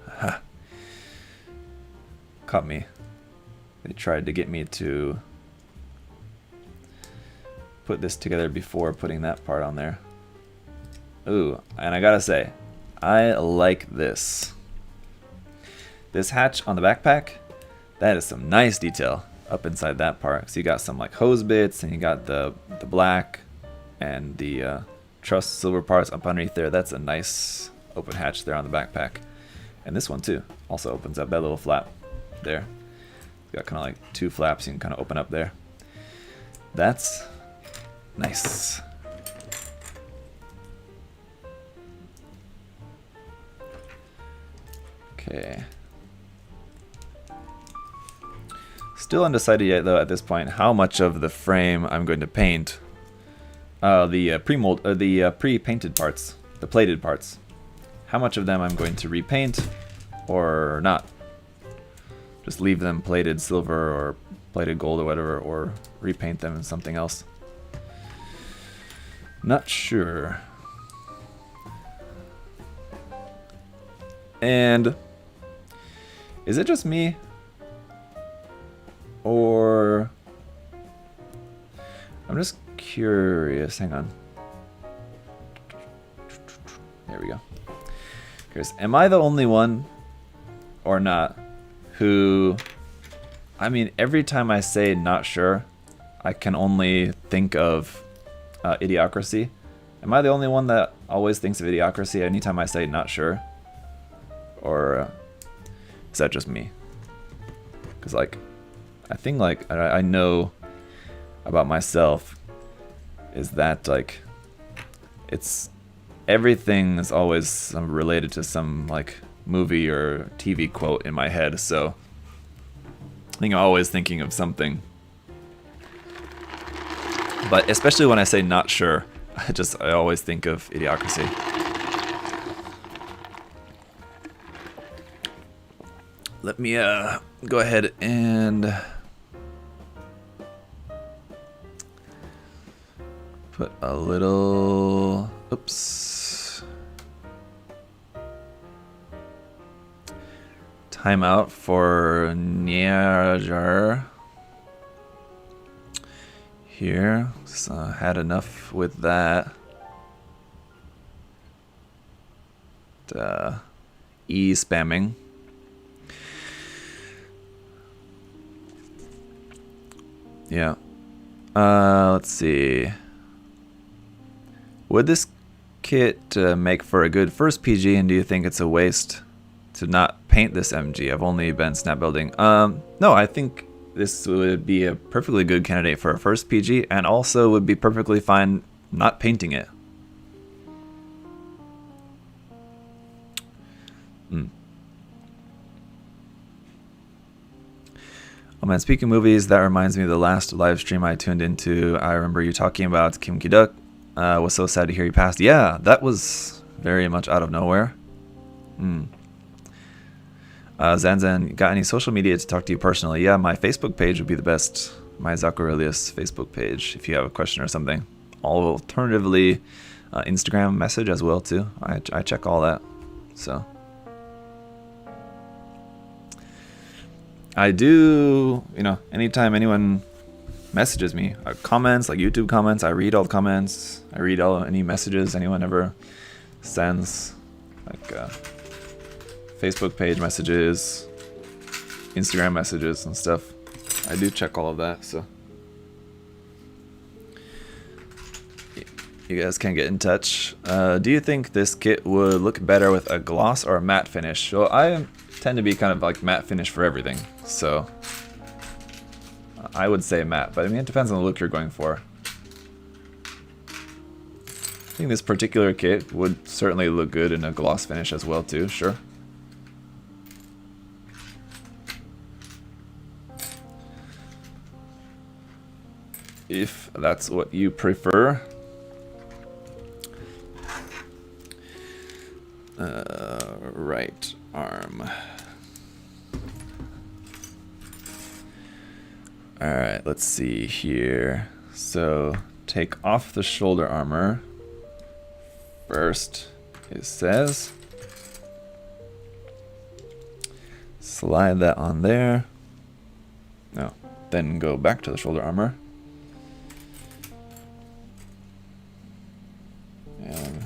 Aha. Caught me. They tried to get me to put this together before putting that part on there. Ooh, and I gotta say, I like this. This hatch on the backpack, that is some nice detail up inside that part. So you got some like hose bits, and you got the black and the truss silver parts up underneath there. That's a nice open hatch there on the backpack. And this one too also opens up that little flap there. It's got kind of like two flaps you can kind of open up there. That's nice. Okay. Still undecided yet though at this point how much of the frame I'm going to paint. The pre-painted parts, the plated parts. How much of them I'm going to repaint or not. Just leave them plated silver or plated gold or whatever, or repaint them in something else. Not sure. And is it just me? Or I'm just curious. Hang on. There we go. Curious. Am I the only one or not who, I mean, every time I say not sure, I can only think of Idiocracy. Am I the only one that always thinks of Idiocracy anytime I say not sure? or is that just me? Because like, I think like I know about myself is that like it's everything is always related to some like movie or TV quote in my head, so I think I'm always thinking of something. But especially when I say not sure, I always think of Idiocracy. Let me go ahead and put a little, oops, timeout for Niajar here. So had enough with that. E-spamming. Yeah. Let's see. Would this kit make for a good first PG, and do you think it's a waste to not paint this MG? I've only been snap building. No, I think this would be a perfectly good candidate for a first PG, and also would be perfectly fine not painting it. Oh man, speaking of movies, that reminds me of the last live stream I tuned into. I remember you talking about Kim Ki-duk. Was so sad to hear he passed. Yeah, that was very much out of nowhere. Zanzan, got any social media to talk to you personally? Yeah, my Facebook page would be the best. My Zakurilius Facebook page, if you have a question or something. Alternatively, Instagram message as well too. I check all that. So I do, you know, anytime anyone messages me, comments, like YouTube comments, I read all the comments. I read any messages anyone ever sends, like Facebook page messages, Instagram messages and stuff. I do check all of that, so you guys can get in touch. Do you think this kit would look better with a gloss or a matte finish? Well, I tend to be kind of like matte finish for everything, so I would say matte, but I mean it depends on the look you're going for. I think this particular kit would certainly look good in a gloss finish as well too, sure. If that's what you prefer. Right arm. Alright, let's see here. So, take off the shoulder armor first, it says. Slide that on there. No, then go back to the shoulder armor. And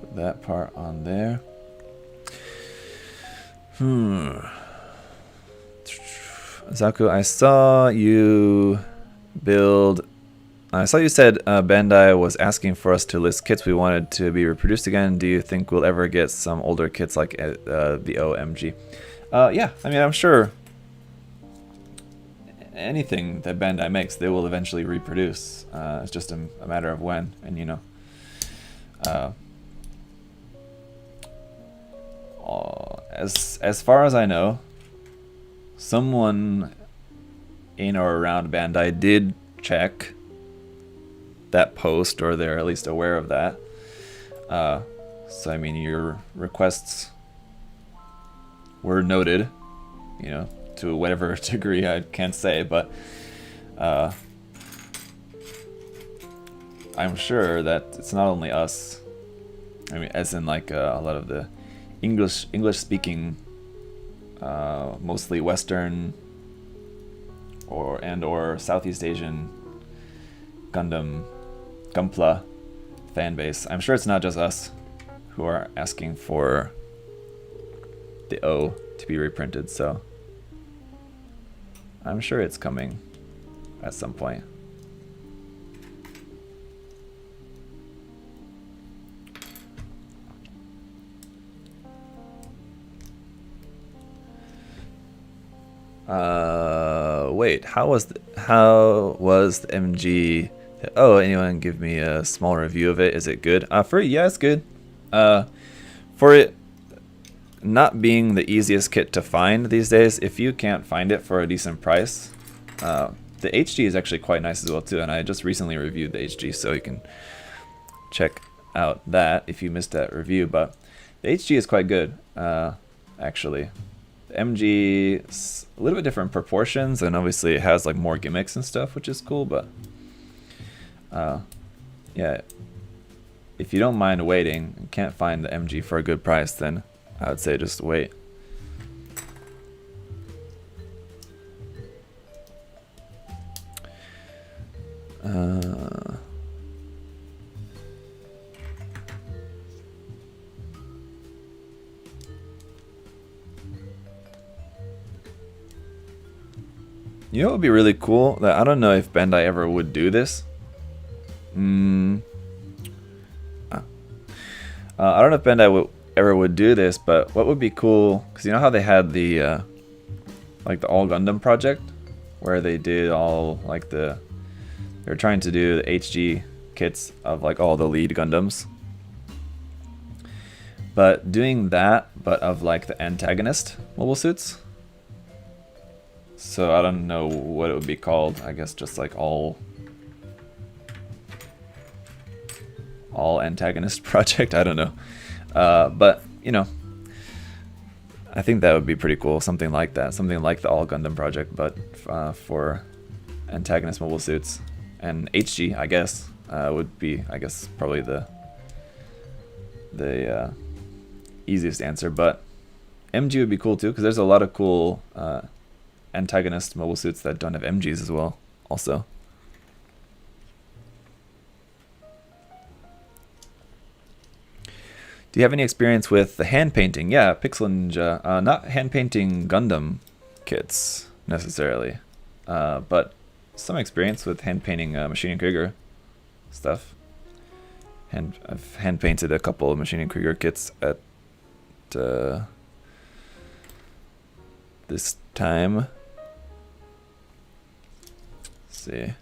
put that part on there. Zaku, I saw you said Bandai was asking for us to list kits we wanted to be reproduced again. Do you think we'll ever get some older kits like the OMG? Yeah, I mean, I'm sure anything that Bandai makes, they will eventually reproduce. It's just a matter of when, and you know. As far as I know, someone in or around Bandai did check that post, or they're at least aware of that. So I mean, your requests were noted, you know, to whatever degree I can't say, but I'm sure that it's not only us. I mean, as in like a lot of the English speaking, mostly Western or Southeast Asian Gunpla fan base. I'm sure it's not just us who are asking for the O to be reprinted, so I'm sure it's coming at some point. Wait, how was the MG? Oh, anyone give me a small review of it? Is it good? Yeah, it's good. For it not being the easiest kit to find these days, if you can't find it for a decent price, the HG is actually quite nice as well too. And I just recently reviewed the HG, so you can check out that if you missed that review. But the HG is quite good, actually. The MG is a little bit different proportions, and obviously it has like more gimmicks and stuff, which is cool. But yeah, if you don't mind waiting and can't find the MG for a good price, then I would say just wait. You know what would be really cool? That I don't know if Bandai ever would do this. I don't know if Bandai ever would do this, but what would be cool? Because you know how they had the like the All Gundam project, where they did all like they're trying to do the HG kits of like all the lead Gundams. But doing that, but of like the antagonist mobile suits. So I don't know what it would be called. I guess just like all antagonist project. I don't know. But you know, I think that would be pretty cool. Something like that. Something like the All Gundam project, but for antagonist mobile suits. And HG, I guess, would be, I guess, probably the easiest answer. But MG would be cool too, because there's a lot of cool antagonist mobile suits that don't have MGs as well, also. Do you have any experience with the hand painting? Yeah, Pixel Ninja. Not hand painting Gundam kits necessarily, but some experience with hand painting Machine and Krieger stuff. I've hand painted a couple of Machine and Krieger kits at this time. Let's see.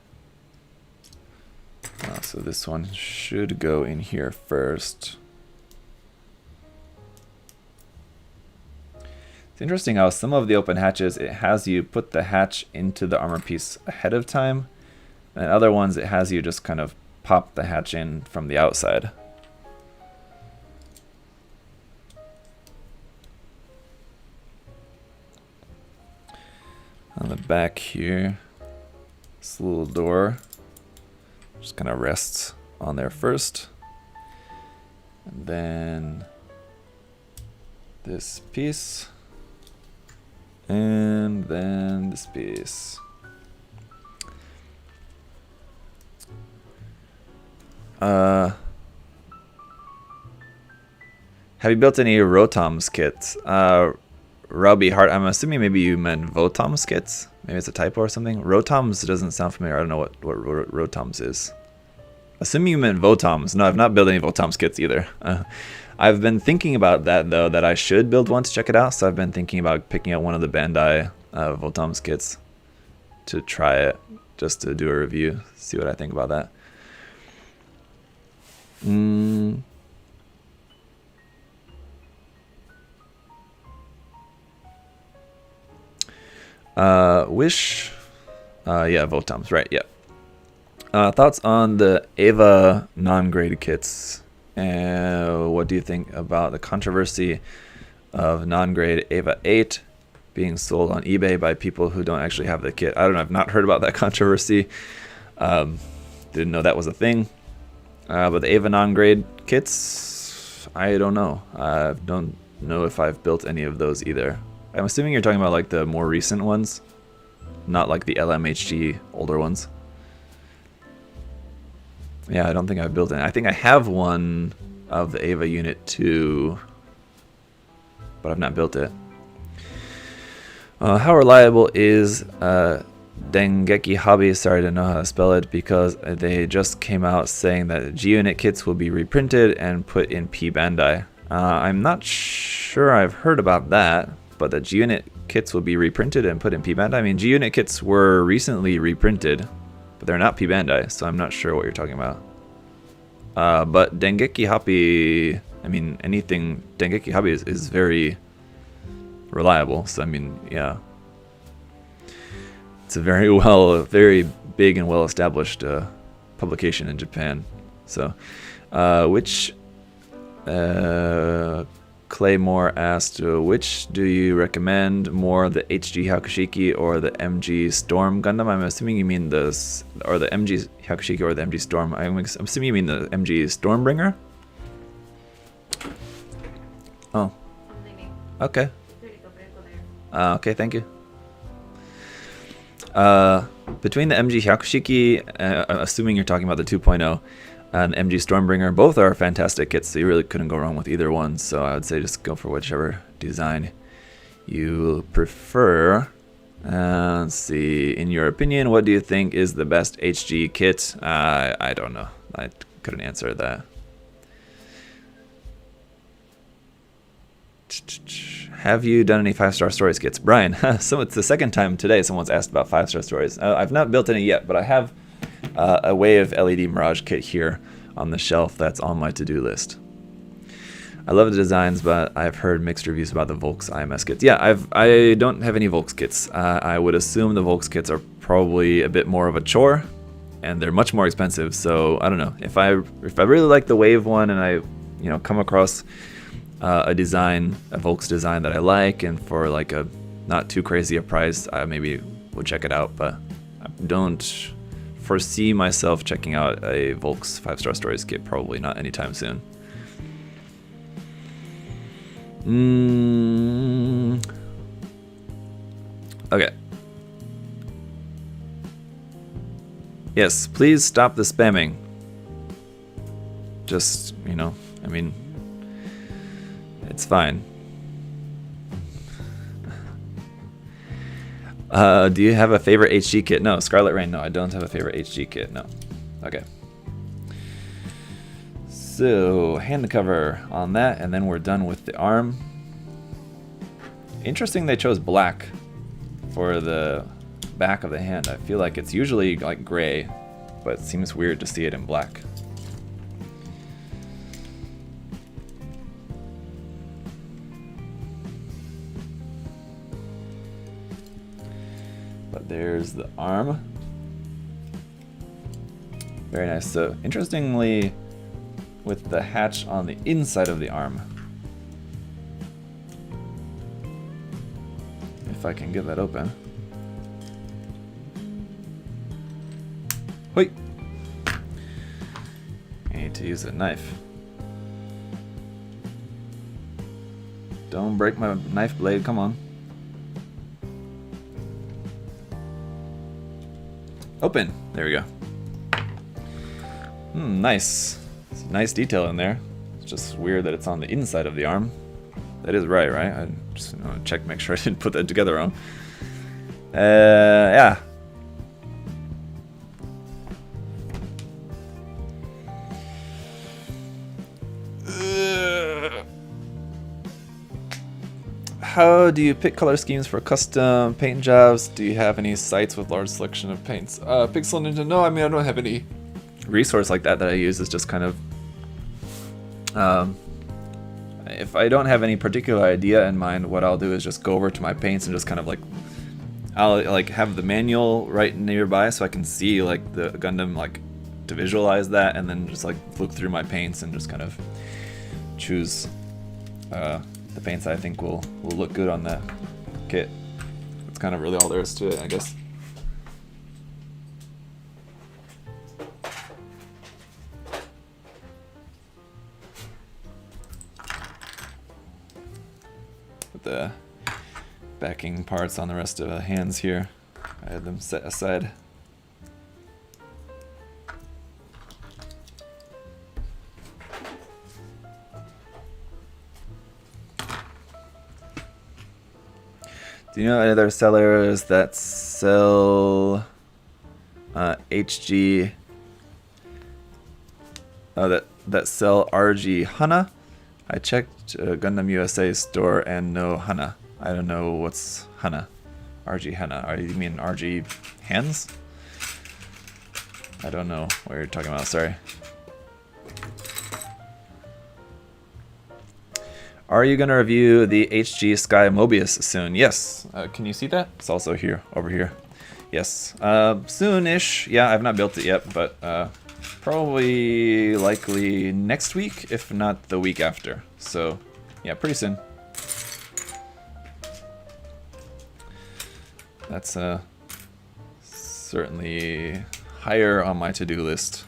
So this one should go in here first. It's interesting how some of the open hatches, it has you put the hatch into the armor piece ahead of time, and other ones it has you just kind of pop the hatch in from the outside. On the back here, this little door just kind of rests on there first, and then this piece. And then this piece. Have you built any Rotoms kits? Robbie Hart, I'm assuming maybe you meant Votoms kits? Maybe it's a typo or something? Rotoms doesn't sound familiar. I don't know what Rotoms is. Assuming you meant Votoms. No, I've not built any Votoms kits either. I've been thinking about that though, that I should build one to check it out. So I've been thinking about picking up one of the Bandai Votoms kits to try it, just to do a review, see what I think about that. Wish, yeah, Votoms, right? Yeah. Thoughts on the Eva non-graded kits? What do you think about the controversy of non-grade Eva 8 being sold on eBay by people who don't actually have the kit? I don't know. I've not heard about that controversy. Didn't know that was a thing. But the Eva non-grade kits, I don't know. I don't know if I've built any of those either. I'm assuming you're talking about like the more recent ones, not like the LMHG older ones. Yeah, I don't think I've built it. I think I have one of the Eva Unit 2, but I've not built it. How reliable is Dengeki Hobby? Sorry, I don't know how to spell it, because they just came out saying that G-Unit kits will be reprinted and put in P Bandai. I'm not sure I've heard about that, but the G-Unit kits will be reprinted and put in P Bandai. I mean, G-Unit kits were recently reprinted, but they're not P Bandai, so I'm not sure what you're talking about. But Dengeki Happy, I mean, anything Dengeki Happy is very reliable. So I mean, yeah, it's a very big and well-established publication in Japan. So, which Claymore asked, which do you recommend more, the HG Hakushiki or the MG Storm Gundam? I'm assuming you mean the MG Hakushiki or the MG Storm. I'm assuming you mean the MG Stormbringer. Oh. Okay. Okay, thank you. Between the MG Hakushiki, assuming you're talking about the 2.0, and MG Stormbringer, both are fantastic kits, so you really couldn't go wrong with either one. So I would say just go for whichever design you prefer. Let's see, in your opinion, what do you think is the best HG kit? I don't know. I couldn't answer that. Have you done any 5-star stories kits? Brian, so it's the second time today someone's asked about 5-star stories. I've not built any yet, but I have a Wave LED Mirage kit here on the shelf that's on my to-do list. I love the designs, but I've heard mixed reviews about the Volks IMS kits. Yeah, I don't have any Volks kits. I would assume the Volks kits are probably a bit more of a chore, and they're much more expensive. So I don't know, if I really like the Wave one and I come across a Volks design that I like, and for like a not too crazy a price, I maybe would check it out. But I don't foresee myself checking out a Volks 5-star stories kit, probably not anytime soon. Okay. Yes, please stop the spamming. Just, I mean, it's fine. Do you have a favorite HG kit? No. Scarlet Rain, no, I don't have a favorite HG kit, no. Okay. So, hand cover on that, and then we're done with the arm. Interesting they chose black for the back of the hand. I feel like it's usually like gray, but it seems weird to see it in black. But there's the arm. Very nice. So interestingly, with the hatch on the inside of the arm. If I can get that open. Wait. I need to use a knife. Don't break my knife blade, come on. Open. There we go. Nice. Nice detail in there. It's just weird that it's on the inside of the arm. That is right? I just want to check, make sure I didn't put that together wrong. Yeah. How do you pick color schemes for custom paint jobs? Do you have any sites with large selection of paints? Pixel Ninja, no, I mean, I don't have any resource like that I use. It's just kind of, if I don't have any particular idea in mind, what I'll do is just go over to my paints and just kind of like, I'll like have the manual right nearby so I can see like the Gundam, like to visualize that, and then just like look through my paints and just kind of choose the paints I think will look good on that kit. That's kind of really all there is to it, I guess. Put the backing parts on the rest of the hands here. I had them set aside. Do you know any other sellers that sell HG that sell RG Hana? I checked Gundam USA store and no Hana. I don't know what's Hana. RG Hana. You mean RG hands? I don't know what you're talking about, sorry. Are you going to review the HG Sky Mobius soon? Yes. Can you see that? It's also here, over here. Yes. Soon-ish. Yeah, I've not built it yet, but probably likely next week, if not the week after. So, yeah, pretty soon. That's certainly higher on my to-do list,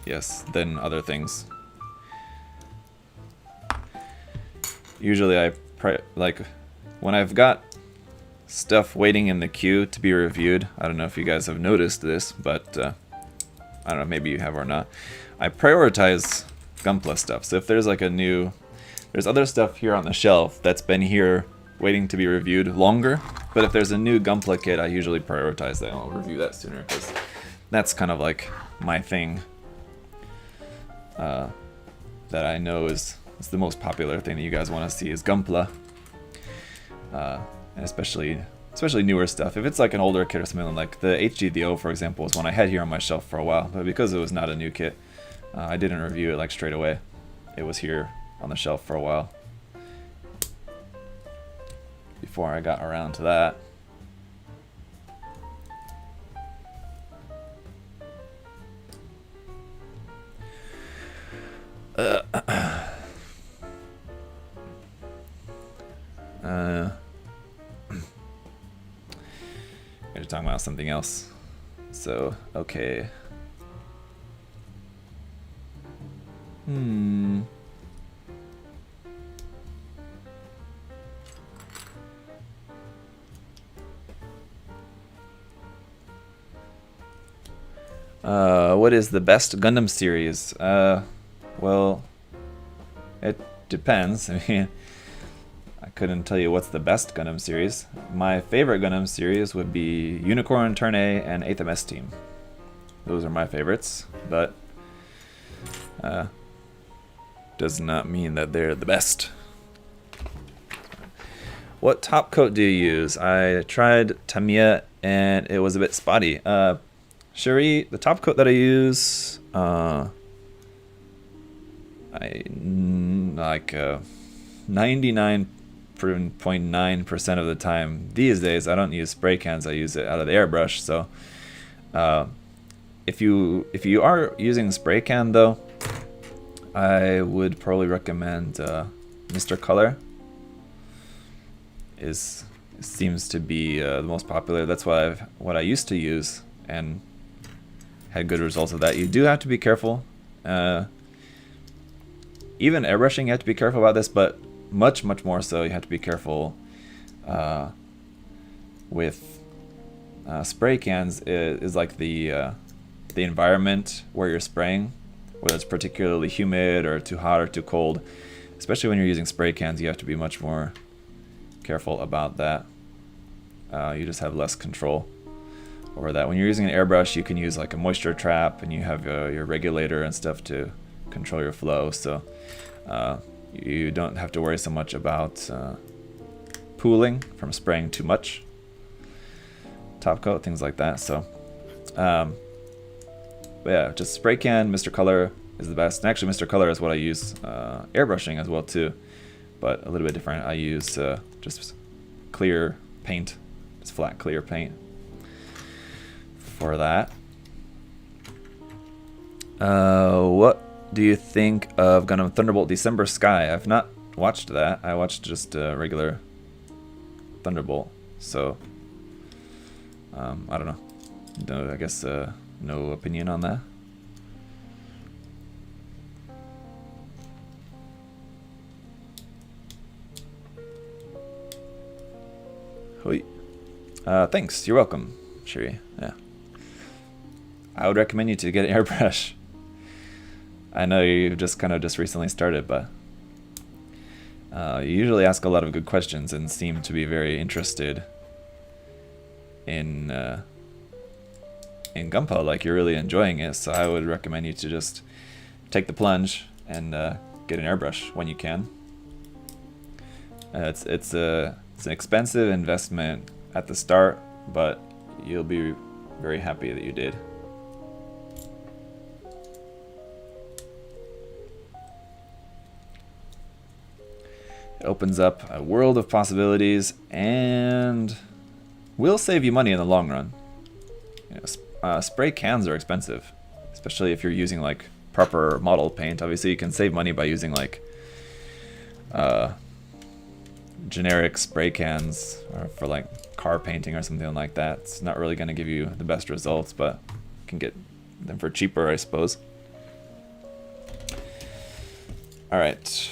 yes, than other things. Usually like when I've got stuff waiting in the queue to be reviewed, I don't know if you guys have noticed this, but I don't know, maybe you have or not, I prioritize Gunpla stuff. So if there's like there's other stuff here on the shelf that's been here waiting to be reviewed longer, but if there's a new Gunpla kit, I usually prioritize that and I'll review that sooner, because that's kind of like my thing that I know is the most popular thing that you guys want to see is Gunpla, and especially newer stuff. If it's like an older kit or something, like the HG-The-O, for example, was one I had here on my shelf for a while, but because it was not a new kit, I didn't review it like straight away. It was here on the shelf for a while before I got around to that. You're talking about something else. So, okay. What is the best Gundam series? Well, it depends. I mean, I couldn't tell you what's the best Gundam series. My favorite Gundam series would be Unicorn, Turn A, and 8th MS Team. Those are my favorites, but does not mean that they're the best. What top coat do you use? I tried Tamiya and it was a bit spotty. Cherie, the top coat that I use, I like 99.9% of the time these days I don't use spray cans. I use it out of the airbrush. So if you are using spray can though, I would probably recommend Mr. Color. Seems to be the most popular. That's what I used to use and had good results of that. You do have to be careful. Even airbrushing, you have to be careful about this, but much more so, you have to be careful with spray cans. Is like the environment where you're spraying, whether it's particularly humid or too hot or too cold. Especially when you're using spray cans, you have to be much more careful about that. You just have less control over that. When you're using an airbrush, you can use like a moisture trap, and you have your regulator and stuff to control your flow. So you don't have to worry so much about pooling from spraying too much. Top coat, things like that. So, but yeah, just spray can. Mr. Color is the best. And actually, Mr. Color is what I use airbrushing as well too, but a little bit different. I use just clear paint, just flat clear paint for that. What do you think of Gundam Thunderbolt December Sky? I've not watched that. I watched just regular Thunderbolt. So I don't know. No, I guess no opinion on that. Hoi. Thanks. You're welcome, Cherie. Yeah. I would recommend you to get an airbrush. I know you just recently started, but you usually ask a lot of good questions and seem to be very interested in Gunpla, like you're really enjoying it. So I would recommend you to just take the plunge and get an airbrush when you can. It's It's an expensive investment at the start, but you'll be very happy that you did. It opens up a world of possibilities and will save you money in the long run. You know, spray cans are expensive, especially if you're using like proper model paint. Obviously you can save money by using like generic spray cans or for like car painting or something like that. It's not really going to give you the best results, but you can get them for cheaper, I suppose. Alright,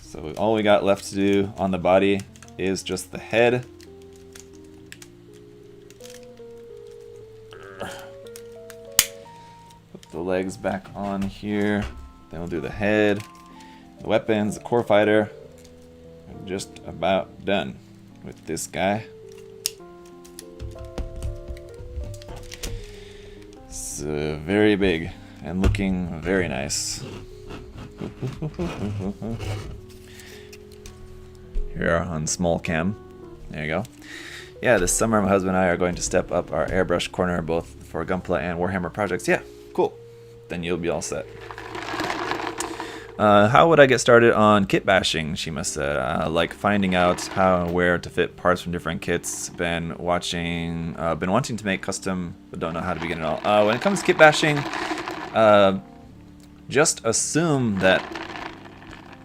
so all we got left to do on the body is just the head. Put the legs back on here. Then we'll do the head, the weapons, the core fighter. We're just about done with this guy. It's very big and looking very nice. Here on small cam. There you go. Yeah, this summer my husband and I are going to step up our airbrush corner both for Gunpla and Warhammer projects. Yeah, cool. Then you'll be all set. How would I get started on kit bashing? Shima said. Like finding out how and where to fit parts from different kits. Been wanting to make custom, but don't know how to begin at all. When it comes to kit bashing, just assume that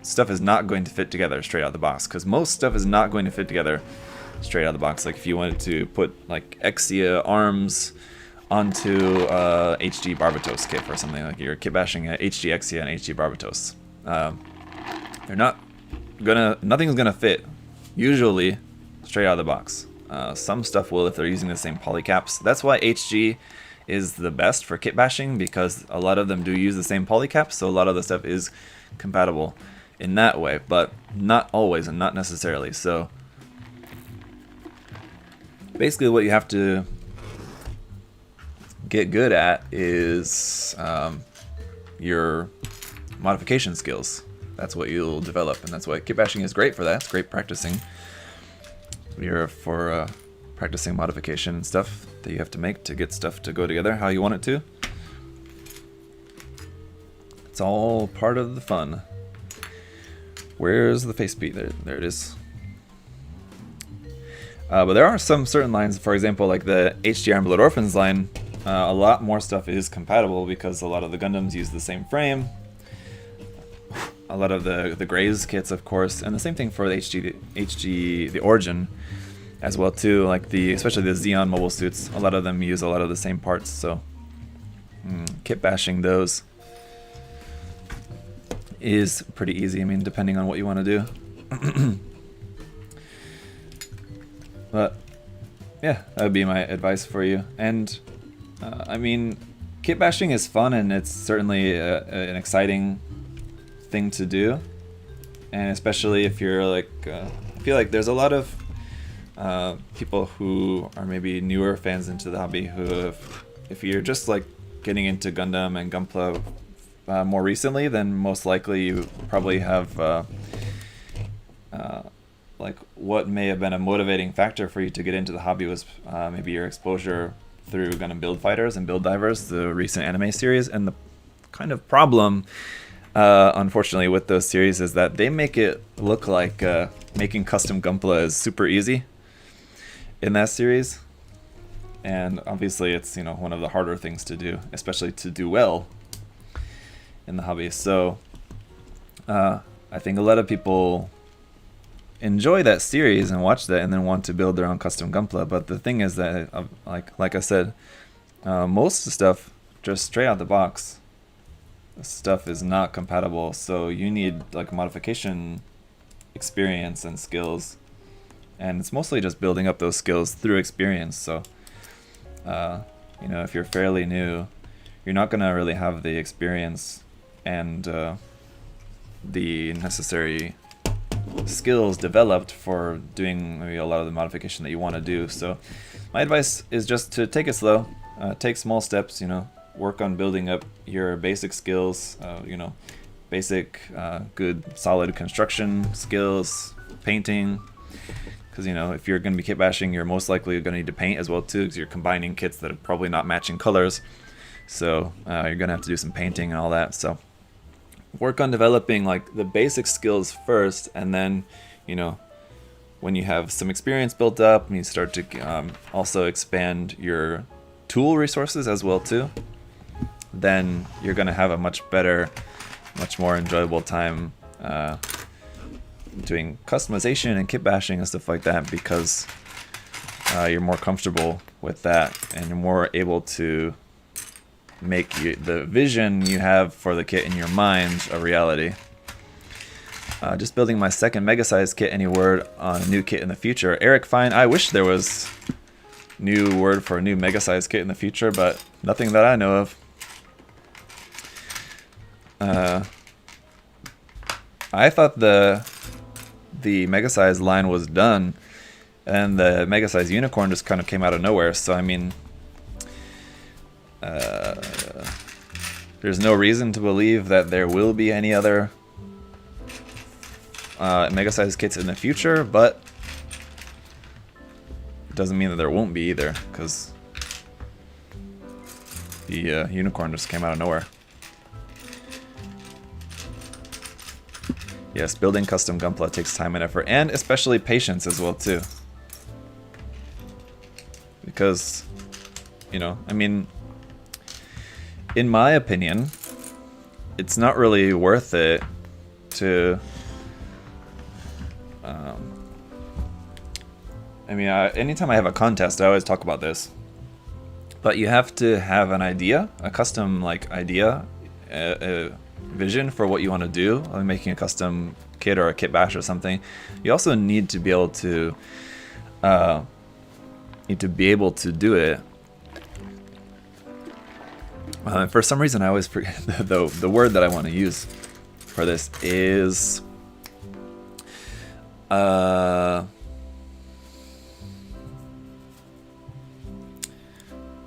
stuff is not going to fit together straight out of the box, because most stuff is not going to fit together straight out of the box. Like if you wanted to put like Exia arms onto HD Barbatos kit or something, like you're kit bashing HD Exia and HD Barbatos. Nothing's gonna fit usually straight out of the box. Some stuff will if they're using the same polycaps. That's why HG is the best for kit bashing, because a lot of them do use the same polycaps, so a lot of the stuff is compatible in that way, but not always and not necessarily. So basically what you have to get good at is your modification skills. That's what you'll develop, and that's why kit bashing is great for that. It's great practicing. You're for practicing modification and stuff that you have to make to get stuff to go together how you want it to. It's all part of the fun. Where's the face beat? There it is. But there are some certain lines, for example, like the HD Iron Blood Orphans line, a lot more stuff is compatible because a lot of the Gundams use the same frame. A lot of the Grays kits, of course, and the same thing for the the Origin as well too. Like especially the Xeon mobile suits, a lot of them use a lot of the same parts. So kit bashing those is pretty easy. I mean, depending on what you want to do. But yeah, that would be my advice for you. And I mean, kit bashing is fun, and it's certainly an exciting thing to do. And especially if you're like, I feel like there's a lot of people who are maybe newer fans into the hobby who have, if you're just like getting into Gundam and Gunpla more recently, then most likely you probably have like what may have been a motivating factor for you to get into the hobby was maybe your exposure through Gundam Build Fighters and Build Divers, the recent anime series. And the kind of problem, unfortunately, with those series is that they make it look like making custom Gunpla is super easy in that series. And obviously it's, you know, one of the harder things to do, especially to do well in the hobby. So I think a lot of people enjoy that series and watch that and then want to build their own custom Gunpla. But the thing is that, like I said, most of the stuff just straight out the box stuff is not compatible. So you need like modification experience and skills, and it's mostly just building up those skills through experience. So you know, if you're fairly new, you're not gonna really have the experience and the necessary skills developed for doing maybe a lot of the modification that you want to do. So my advice is just to take it slow, take small steps, you know, work on building up your basic skills, you know, basic good solid construction skills, painting, because, you know, if you're going to be kit bashing, you're most likely going to need to paint as well too, because you're combining kits that are probably not matching colors. So you're going to have to do some painting and all that. So work on developing like the basic skills first, and then, you know, when you have some experience built up and you start to also expand your tool resources as well too, then you're going to have a much better, much more enjoyable time doing customization and kit bashing and stuff like that, because you're more comfortable with that and you're more able to make the vision you have for the kit in your mind a reality. Just building my second mega size kit. Any word on a new kit in the future? Eric, fine. I wish there was new word for a new mega size kit in the future, but nothing that I know of. I thought the mega size line was done, and the mega size unicorn just kind of came out of nowhere. So I mean, there's no reason to believe that there will be any other mega size kits in the future, but it doesn't mean that there won't be either, because the unicorn just came out of nowhere. Yes, building custom Gunpla takes time and effort, and especially patience as well too. Because, you know, I mean, in my opinion, it's not really worth it to I mean, anytime I have a contest, I always talk about this, but you have to have an idea, a custom like idea, a vision for what you want to do, like making a custom kit or a kit bash or something. You also need to be able to do it. For some reason, I always forget the word that I want to use for this is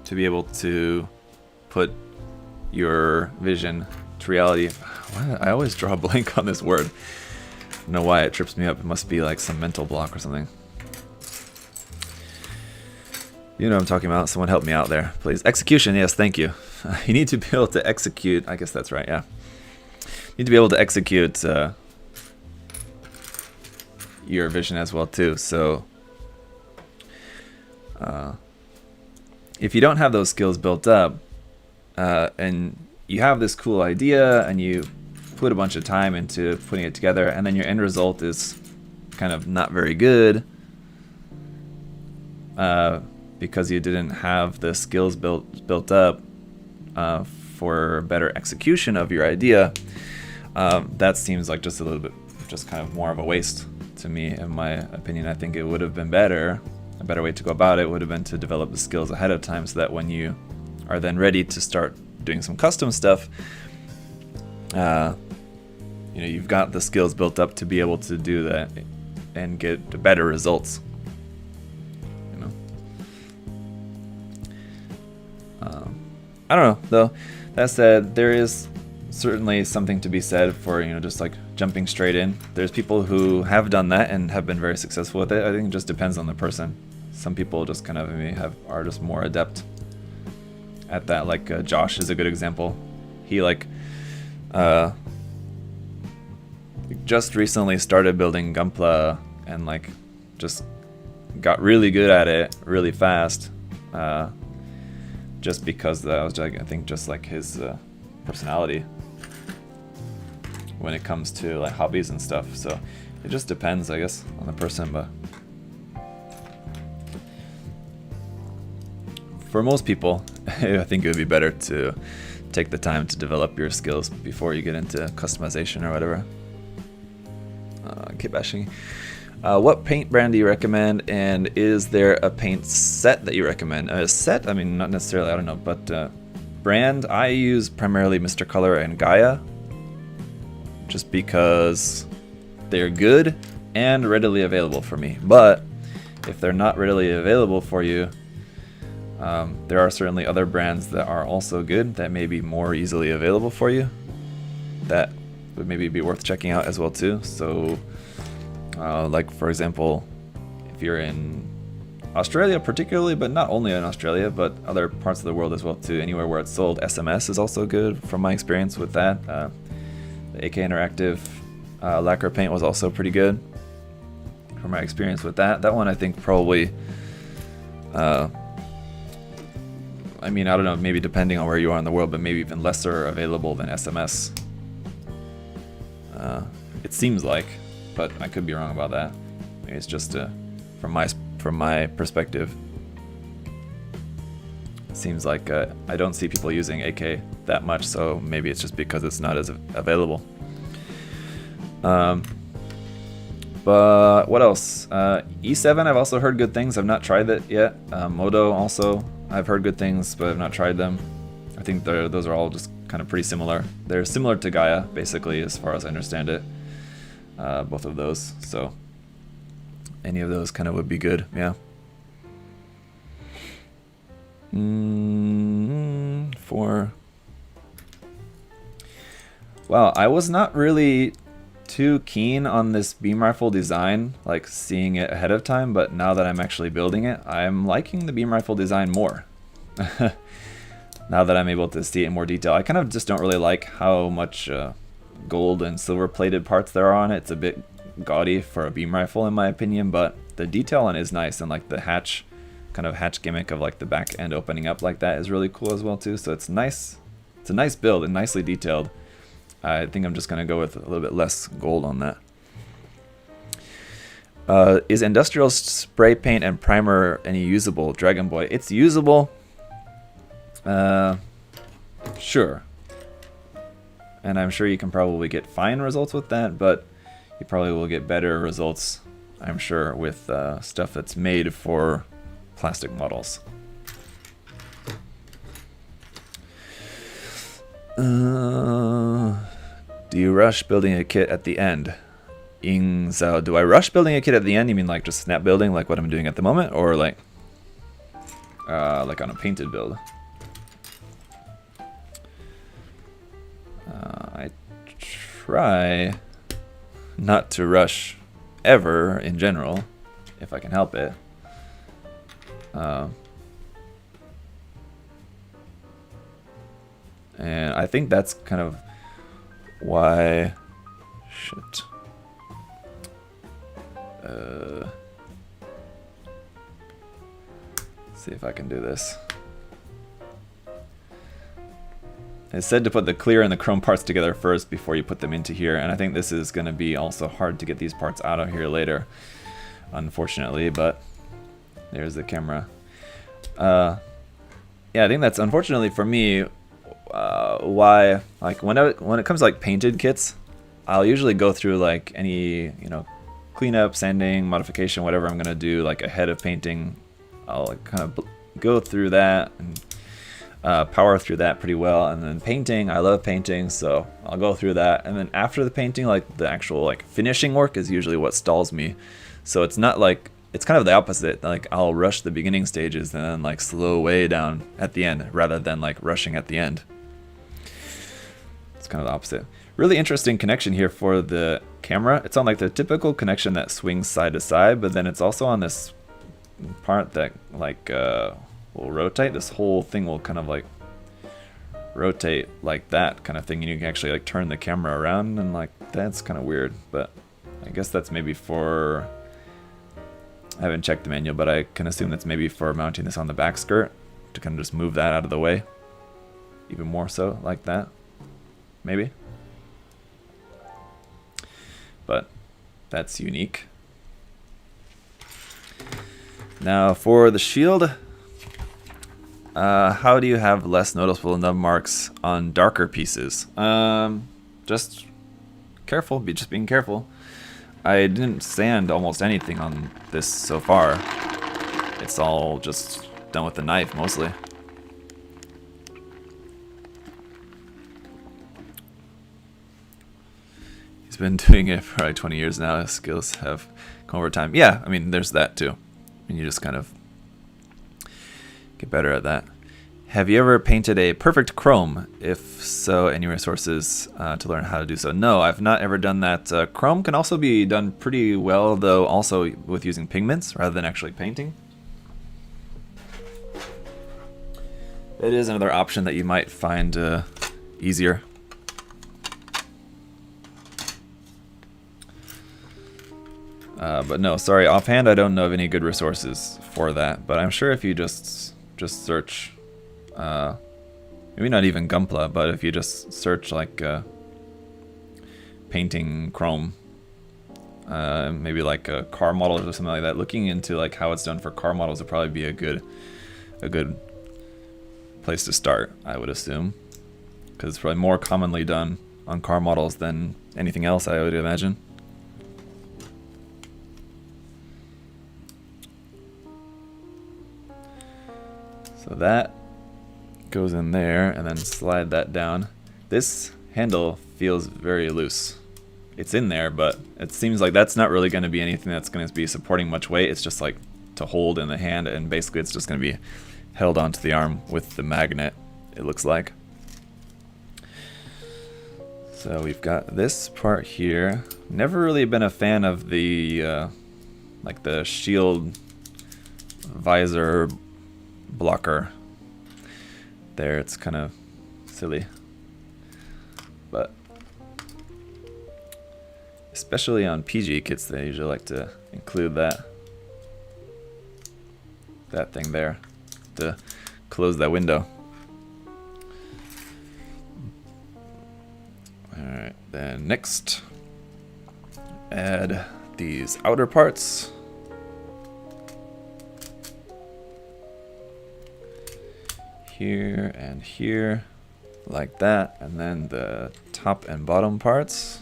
to be able to put your vision to reality. I always draw a blank on this word. I don't know why it trips me up. It must be like some mental block or something. You know what I'm talking about. Someone help me out there, please. Execution, yes, thank you. You need to be able to execute. I guess that's right, yeah. You need to be able to execute your vision as well too. So if you don't have those skills built up, and you have this cool idea and you put a bunch of time into putting it together, and then your end result is kind of not very good because you didn't have the skills built up for better execution of your idea, that seems like just a little bit, just kind of more of a waste to me, in my opinion. I think it would have been better. A better way to go about it would have been to develop the skills ahead of time, so that when you are then ready to start doing some custom stuff, you know, you've got the skills built up to be able to do that and get better results. You know, I don't know though. That said, there is certainly something to be said for, you know, just like jumping straight in. There's people who have done that and have been very successful with it. I think it just depends on the person. Some people just kind of are just more adept at that. Like Josh is a good example. He just recently started building Gunpla and like just got really good at it really fast. Just because that was like, I think just like his personality when it comes to like hobbies and stuff. So it just depends, I guess, on the person. But for most people, I think it would be better to take the time to develop your skills before you get into customization or whatever. Kit bashing. What paint brand do you recommend, and is there a paint set that you recommend? A set? I mean, not necessarily, I don't know, but brand, I use primarily Mr. Color and Gaia, just because they're good and readily available for me. But if they're not readily available for you, there are certainly other brands that are also good that may be more easily available for you, that would maybe be worth checking out as well too. So Like for example, if you're in Australia particularly, but not only in Australia, but other parts of the world as well too, anywhere where it's sold, SMS is also good from my experience with that. The AK Interactive lacquer paint was also pretty good from my experience with that. That one I think probably, I mean, I don't know, maybe depending on where you are in the world, but maybe even lesser available than SMS. It seems like, but I could be wrong about that. Maybe it's just from my perspective. It seems like I don't see people using AK that much, so maybe it's just because it's not as available. But what else? E7 I've also heard good things. I've not tried it yet. Modo also I've heard good things, but I've not tried them. I think those are all just kind of pretty similar. They're similar to Gaia, basically, as far as I understand it. Both of those, so any of those kind of would be good, yeah. Well, I was not really too keen on this beam rifle design, like seeing it ahead of time, but now that I'm actually building it, I'm liking the beam rifle design more. Now that I'm able to see it in more detail. I kind of just don't really like how much gold and silver plated parts there are on it. It's a bit gaudy for a beam rifle in my opinion, but the detail on it is nice, and like the hatch gimmick of like the back end opening up like that is really cool as well too. So it's nice. It's a nice build and nicely detailed. I think I'm just gonna go with a little bit less gold on that. Is industrial spray paint and primer any usable? Dragon Boy, it's usable. Sure. And I'm sure you can probably get fine results with that, but you probably will get better results, I'm sure, with stuff that's made for plastic models. Do you rush building a kit at the end? So do I rush building a kit at the end? You mean like just snap building, like what I'm doing at the moment, or like on a painted build? I try not to rush ever in general, if I can help it. And I think that's kind of why. Shit. See if I can do this. It's said to put the clear and the chrome parts together first before you put them into here, and I think this is going to be also hard to get these parts out of here later, unfortunately, but there's the camera. Yeah, I think that's unfortunately for me why, like when it comes to like painted kits, I'll usually go through like any, you know, cleanup, sanding, modification, whatever I'm gonna do like ahead of painting. I'll like kind of go through that and power through that pretty well, and then painting, I love painting, so I'll go through that, and then after the painting, like the actual like finishing work is usually what stalls me. So it's not like, it's kind of the opposite, like I'll rush the beginning stages and then like slow way down at the end rather than like rushing at the end. It's kind of the opposite. Really interesting connection here for the camera. It's on like the typical connection that swings side to side, but then it's also on this part that like will rotate. This whole thing will kind of like rotate like that kind of thing, and you can actually like turn the camera around, and like that's kind of weird, but I guess that's maybe for, I haven't checked the manual, but I can assume that's maybe for mounting this on the back skirt to kind of just move that out of the way even more so like that, maybe. But that's unique. Now for the shield, how do you have less noticeable nub marks on darker pieces? Just careful, just being careful. I didn't sand almost anything on this so far. It's all just done with the knife mostly. He's been doing it for like 20 years now. His skills have come over time. Yeah, I mean, there's that too. And you just kind of get better at that. Have you ever painted a perfect chrome? If so, any resources to learn how to do so? No, I've not ever done that. Chrome can also be done pretty well, though, also with using pigments rather than actually painting. It is another option that you might find easier. But no, sorry, offhand I don't know of any good resources for that. But I'm sure if you just search, maybe not even Gunpla, but if you just search like painting chrome, maybe like car models or something like that, looking into like how it's done for car models would probably be a good place to start, I would assume, because it's probably more commonly done on car models than anything else, I would imagine. So that goes in there, and then slide that down. This handle feels very loose. It's in there, but it seems like that's not really going to be anything that's going to be supporting much weight. It's just like to hold in the hand, and basically it's just going to be held onto the arm with the magnet, it looks like. So we've got this part here. Never really been a fan of the like the shield visor blocker there. It's kind of silly, but especially on PG kits they usually like to include that thing there to close that window. Alright, then next add these outer parts. Here and here, like that, and then the top and bottom parts.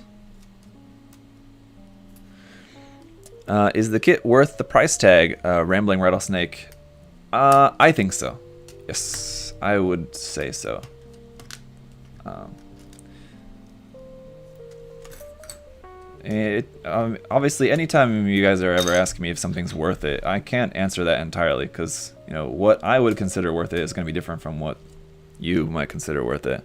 Is the kit worth the price tag, Rambling Rattlesnake? I think so. Yes, I would say so. Obviously, anytime you guys are ever asking me if something's worth it, I can't answer that entirely, because you know what I would consider worth it is going to be different from what you might consider worth it.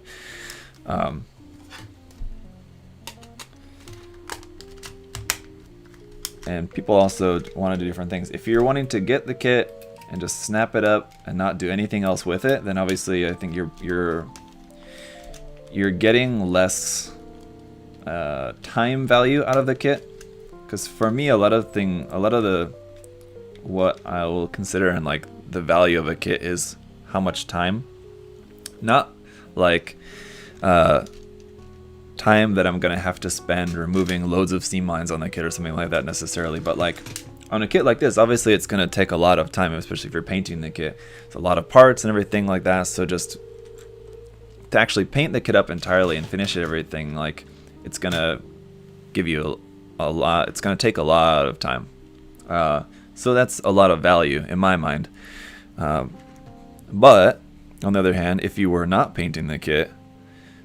And people also want to do different things. If you're wanting to get the kit and just snap it up and not do anything else with it, then obviously I think you're getting less time value out of the kit. Because for me, a lot of what I will consider and like the value of a kit is how much time, not like time that I'm gonna have to spend removing loads of seam lines on the kit or something like that necessarily, but like on a kit like this, obviously it's gonna take a lot of time, especially if you're painting the kit. It's a lot of parts and everything like that, so just to actually paint the kit up entirely and finish it, everything, like it's gonna give you a lot, it's gonna take a lot of time. So that's a lot of value in my mind. But on the other hand, if you were not painting the kit,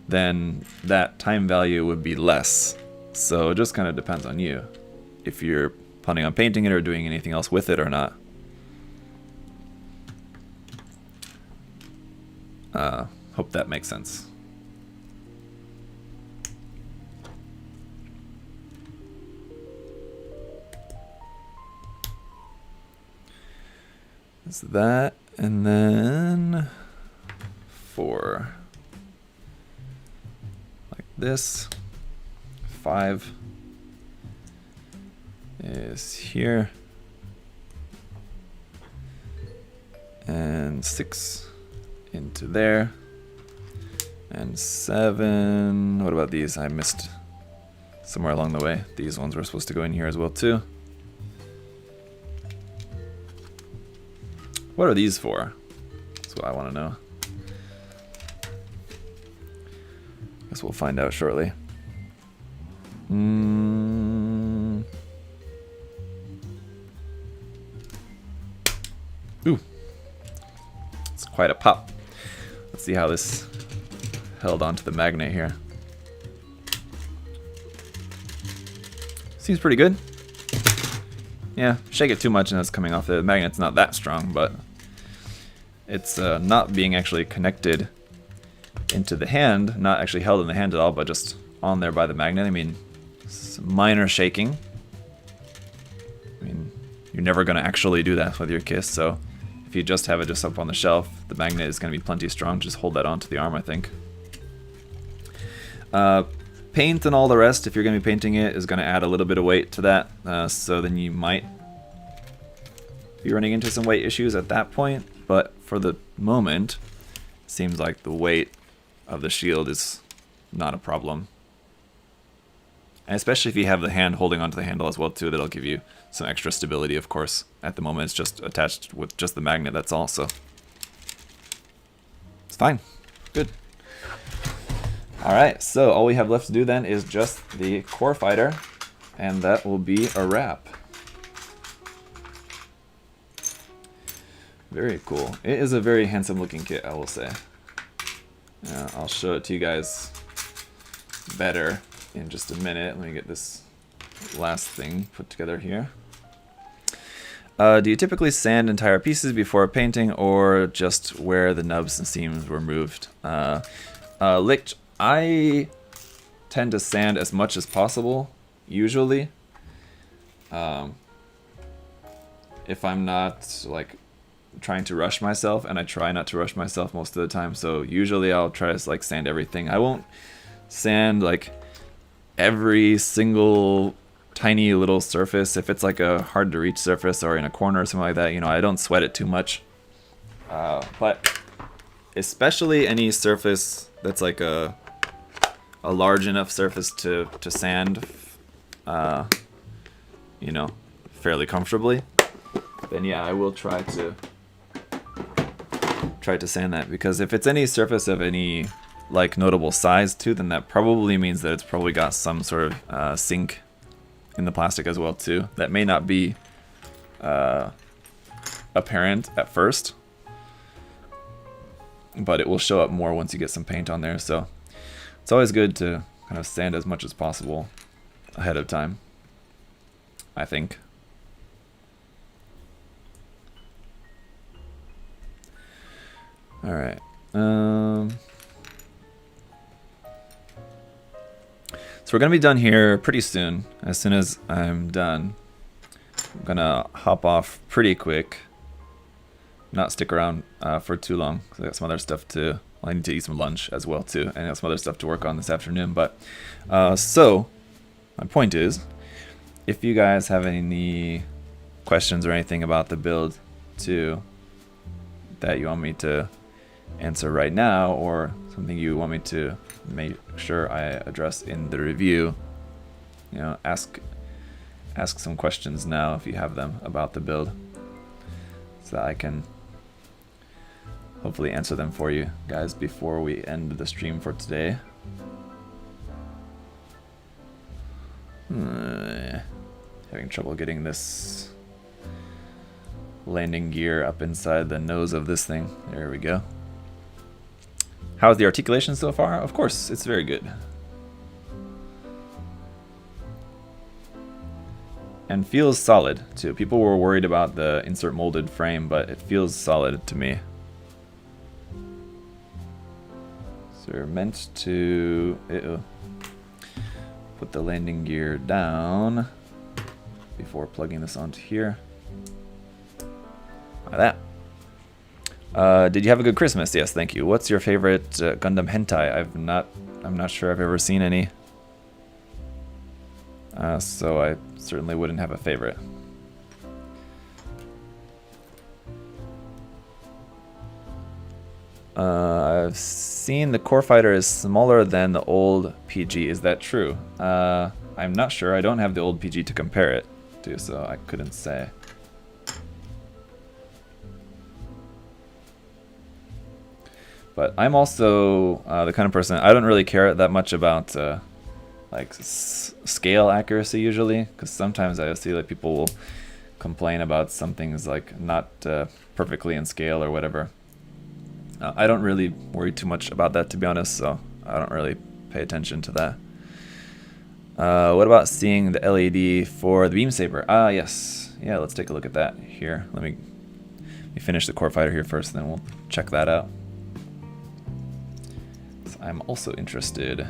then that time value would be less. So it just kind of depends on you, if you're planning on painting it or doing anything else with it or not. Hope that makes sense. That's that, and then 4 like this. 5 is here, and 6 into there, and 7. What about these? I missed somewhere along the way. These ones were supposed to go in here as well too. What are these for? That's what I want to know. Guess we'll find out shortly. Ooh. It's quite a pop. Let's see how this held onto the magnet here. Seems pretty good. Yeah, shake it too much and it's coming off. The magnet's not that strong, but it's not being actually connected into the hand, not actually held in the hand at all, but just on there by the magnet. I mean, some minor shaking. I mean, you're never going to actually do that with your Kiss, so if you just have it just up on the shelf, the magnet is going to be plenty strong. Just hold that onto the arm, I think. Paint and all the rest, if you're going to be painting it, is going to add a little bit of weight to that, so then you might be running into some weight issues at that point, but for the moment, it seems like the weight of the shield is not a problem. And especially if you have the hand holding onto the handle as well too, that'll give you some extra stability, of course. At the moment it's just attached with just the magnet, that's all, so it's fine. Good. Alright, so all we have left to do then is just the core fighter, and that will be a wrap. Very cool. It is a very handsome looking kit, I will say. I'll show it to you guys better in just a minute. Let me get this last thing put together here. Do you typically sand entire pieces before painting, or just where the nubs and seams were moved? Licked, I tend to sand as much as possible, usually. If I'm not like trying to rush myself, and I try not to rush myself most of the time, so usually I'll try to like sand everything. I won't sand like every single tiny little surface. If it's like a hard to reach surface or in a corner or something like that, you know, I don't sweat it too much. But especially any surface that's like a large enough surface to sand, you know, fairly comfortably, then yeah, I will try to sand that, because if it's any surface of any like notable size too, then that probably means that it's probably got some sort of sink in the plastic as well too. That may not be apparent at first, but it will show up more once you get some paint on there. So it's always good to kind of sand as much as possible ahead of time, I think. All right. So we're gonna be done here pretty soon. As soon as I'm done, I'm gonna hop off pretty quick. Not stick around for too long, because I got some other stuff to. Well, I need to eat some lunch as well too, and I got some other stuff to work on this afternoon. But so my point is, if you guys have any questions or anything about the build too that you want me to answer right now, or something you want me to make sure I address in the review, you know, ask some questions now if you have them about the build, so that I can hopefully answer them for you guys before we end the stream for today. Having trouble getting this landing gear up inside the nose of this thing. There we go. How's the articulation so far? Of course, it's very good. And feels solid too. People were worried about the insert molded frame, but it feels solid to me. So we're meant to put the landing gear down before plugging this onto here. Like that. Did you have a good Christmas? Yes, thank you. What's your favorite Gundam hentai? I'm not sure I've ever seen any. So I certainly wouldn't have a favorite. I've seen the core fighter is smaller than the old PG. Is that true? I'm not sure. I don't have the old PG to compare it to, so I couldn't say. But I'm also the kind of person, I don't really care that much about like scale accuracy usually, because sometimes I see like people will complain about some things like not perfectly in scale or whatever. I don't really worry too much about that, to be honest, so I don't really pay attention to that. What about seeing the LED for the beam saber? Yes. Yeah, let's take a look at that here. Let me me finish the core fighter here first, then we'll check that out. So I'm also interested.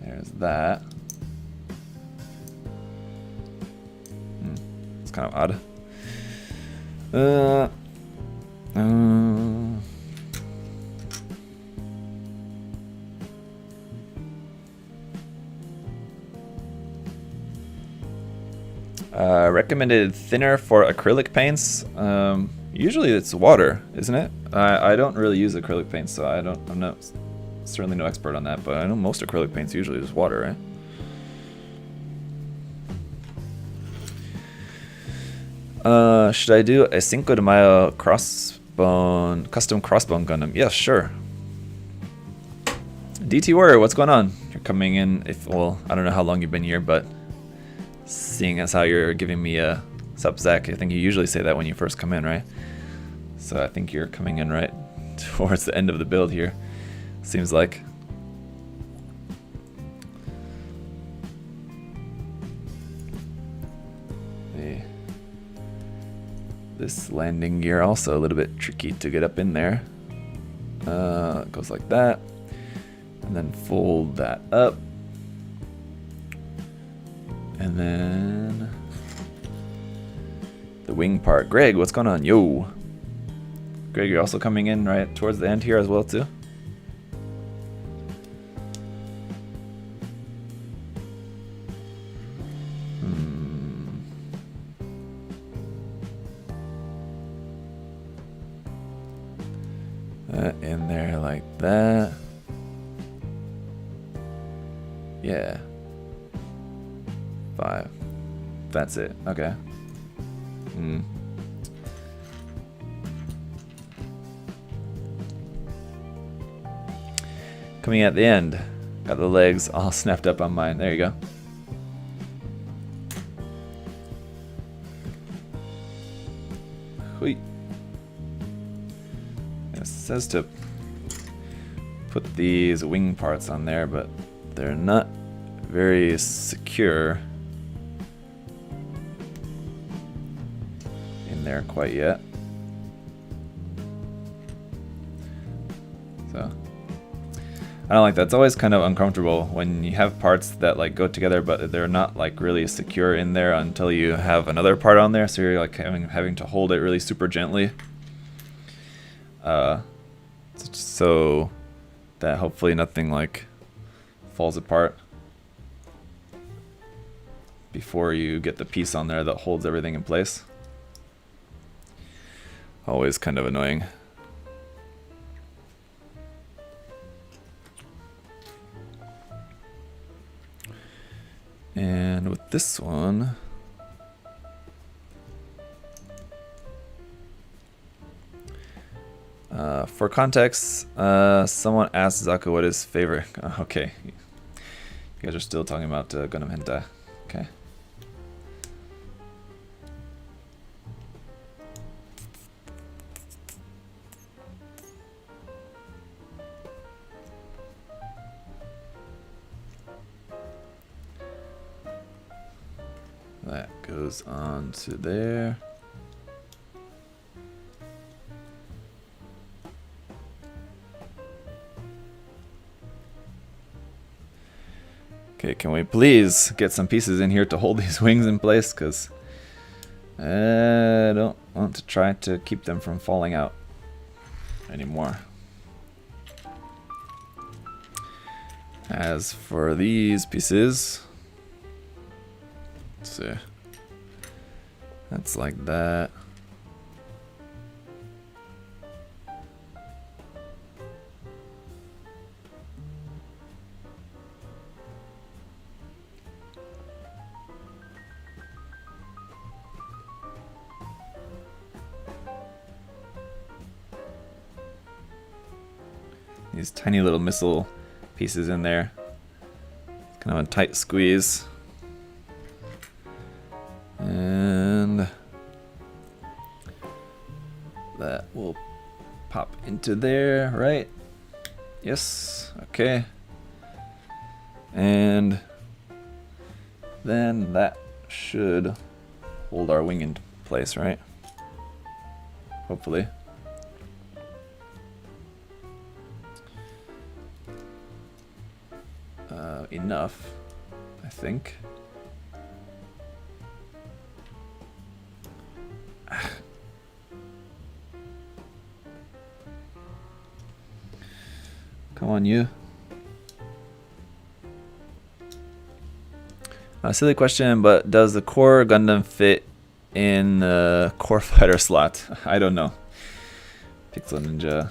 There's that. It's kind of odd. Recommended thinner for acrylic paints. Usually it's water, isn't it? I don't really use acrylic paints, so I'm not certainly no expert on that, but I know most acrylic paints usually is water, right? Should I do a Cinco de Mayo custom crossbone Gundam? Yeah, sure. DT Warrior, what's going on? You're coming in. Well, I don't know how long you've been here, but seeing as how you're giving me a sup, Zach, I think you usually say that when you first come in, right? So I think you're coming in right towards the end of the build here. Seems like. This landing gear also a little bit tricky to get up in there. It goes like that, and then fold that up, and then the wing part. Greg, what's going on? Yo, Greg, you're also coming in right towards the end here as well too. In there like that. Yeah. 5. That's it. Okay. Coming at the end. Got the legs all snapped up on mine. There you go. Hui. It says to put these wing parts on there, but they're not very secure in there quite yet. So I don't like that. It's always kind of uncomfortable when you have parts that like go together, but they're not like really secure in there until you have another part on there. So you're like having to hold it really super gently. So that hopefully nothing like falls apart before you get the piece on there that holds everything in place. Always kind of annoying. And with this one, for context, someone asked Zaka what his favorite. Okay, you guys are still talking about Gundam Hentai. Okay. That goes on to there. Okay, can we please get some pieces in here to hold these wings in place? Because I don't want to try to keep them from falling out anymore. As for these pieces, let's see. That's like that. These tiny little missile pieces in there. Kind of a tight squeeze. And that will pop into there, right? Yes, okay. And then that should hold our wing in place, right? Hopefully. Enough, I think. Come on, you. Silly question, but does the core Gundam fit in the core fighter slot? I don't know. Pixel Ninja,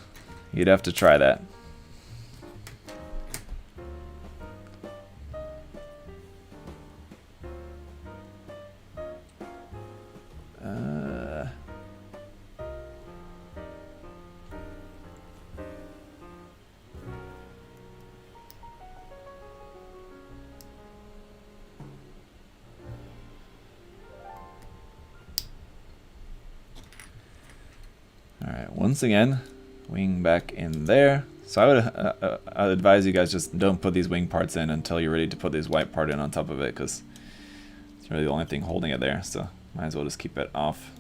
you'd have to try that. Alright, once again, wing back in there. So I would advise you guys just don't put these wing parts in until you're ready to put this white part in on top of it, because it's really the only thing holding it there. So might as well just keep it off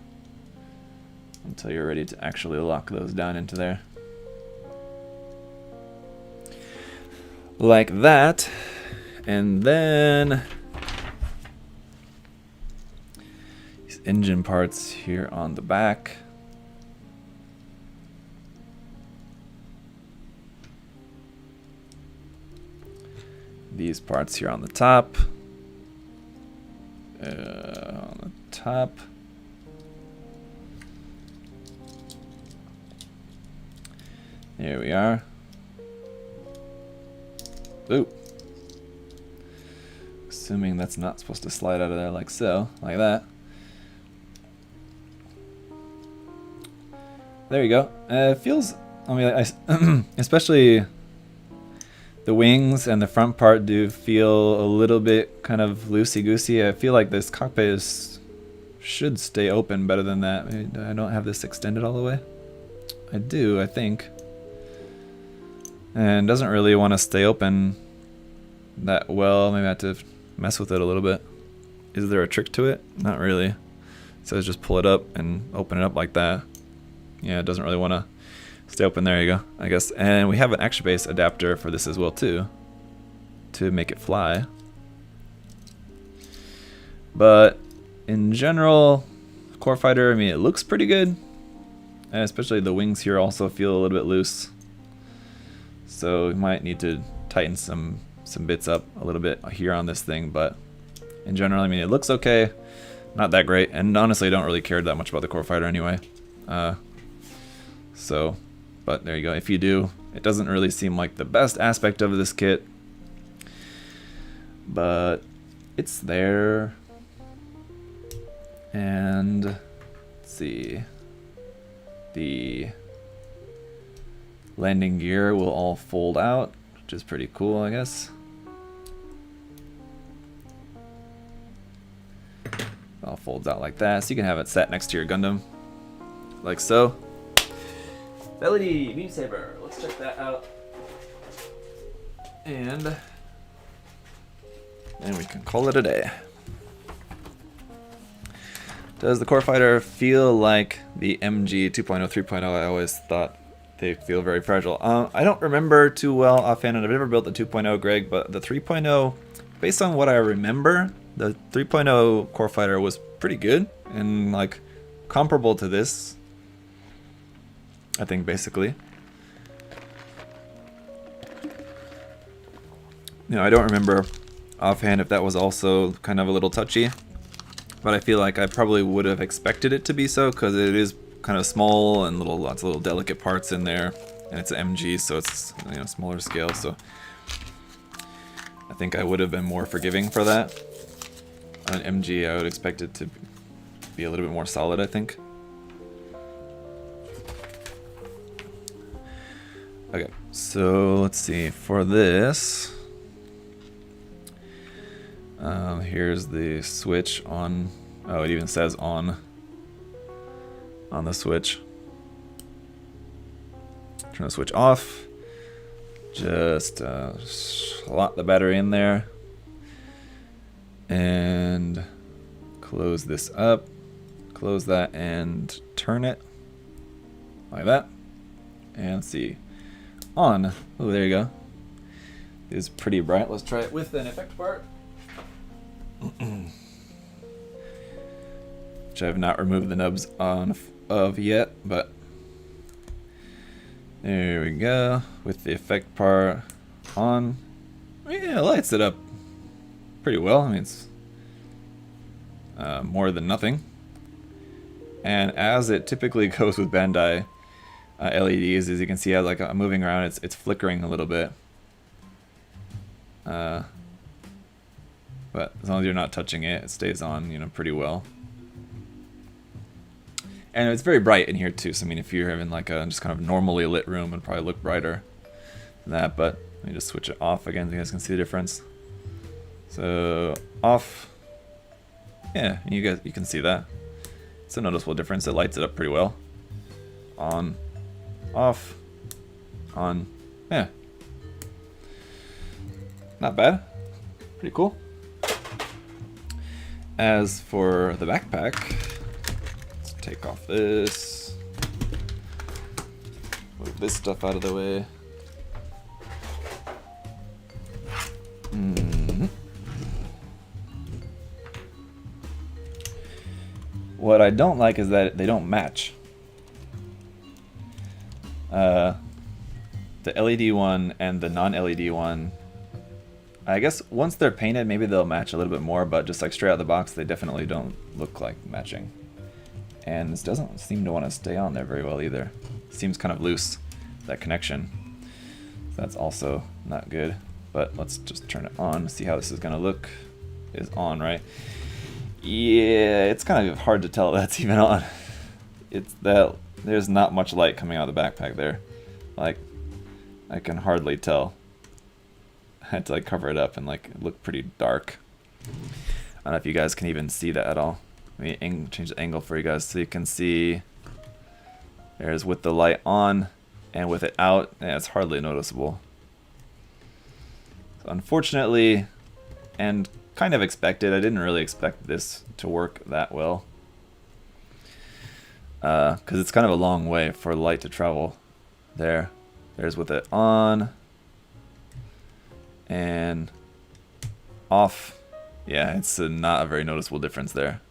until you're ready to actually lock those down into there. Like that. And then these engine parts here on the back. These parts here on the top. On the top. Here we are. Ooh. Assuming that's not supposed to slide out of there like so, like that. There you go. It feels, I mean, especially the wings and the front part do feel a little bit kind of loosey-goosey. I feel like this cockpit should stay open better than that. Maybe I don't have this extended all the way. I do, I think. And doesn't really want to stay open that well. Maybe I have to mess with it a little bit. Is there a trick to it? Not really. So just pull it up and open it up like that. Yeah, it doesn't really want to stay open. There you go, I guess. And we have an action base adapter for this as well too, to make it fly. But in general, core fighter, I mean, it looks pretty good. And especially the wings here also feel a little bit loose. So we might need to tighten some bits up a little bit here on this thing. But in general, I mean, it looks okay. Not that great. And honestly, I don't really care that much about the core fighter anyway. But there you go. If you do, it doesn't really seem like the best aspect of this kit, but it's there. And let's see, the landing gear will all fold out, which is pretty cool, I guess. It all folds out like that, so you can have it set next to your Gundam, like so. LED beam saber. Let's check that out. And we can call it a day. Does the core fighter feel like the MG 2.0, 3.0? I always thought they feel very fragile. I don't remember too well offhand, and I've never built the 2.0, Greg, but the 3.0, based on what I remember, the 3.0 core fighter was pretty good and like comparable to this, I think, basically. You know, I don't remember offhand if that was also kind of a little touchy, but I feel like I probably would have expected it to be so, because it is kind of small and lots of little delicate parts in there, and it's an MG, so it's, you know, smaller scale. So I think I would have been more forgiving for that. On an MG, I would expect it to be a little bit more solid, I think. Okay, so let's see, for this, here's the switch on. Oh, it even says on the switch. Turn the switch off, Just slot the battery in there and close this up, close that and turn it like that. And see, on. Oh, there you go. It's pretty bright. Let's try it with an effect part. Which I have not removed the nubs of yet, but there we go. With the effect part on. Yeah, it lights it up pretty well. I mean, it's more than nothing. And as it typically goes with Bandai LEDs, as you can see, as like I'm moving around, it's flickering a little bit. But as long as you're not touching it, it stays on, you know, pretty well. And it's very bright in here too. So I mean, if you're having like a just kind of normally lit room, it'd probably look brighter than that. But let me just switch it off again so you guys can see the difference. So off. Yeah, and you can see that. It's a noticeable difference. It lights it up pretty well. On, off, on. Yeah. Not bad. Pretty cool. As for the backpack, let's take off this. Move this stuff out of the way. What I don't like is that they don't match. The LED one and the non-LED one, I guess once they're painted, maybe they'll match a little bit more, but just like straight out of the box, they definitely don't look like matching. And this doesn't seem to want to stay on there very well either. Seems kind of loose, that connection. So that's also not good. But let's just turn it on, see how this is gonna look. It's on, right? Yeah, it's kind of hard to tell that's even on. It's that there's not much light coming out of the backpack there. Like, I can hardly tell. I had to like cover it up and like it looked pretty dark. I don't know if you guys can even see that at all. Let me change the angle for you guys so you can see. There's with the light on and with it out, yeah, it's hardly noticeable. So unfortunately, and kind of expected, I didn't really expect this to work that well. Because it's kind of a long way for light to travel. There's with it on and off. Yeah, it's not a very noticeable difference there.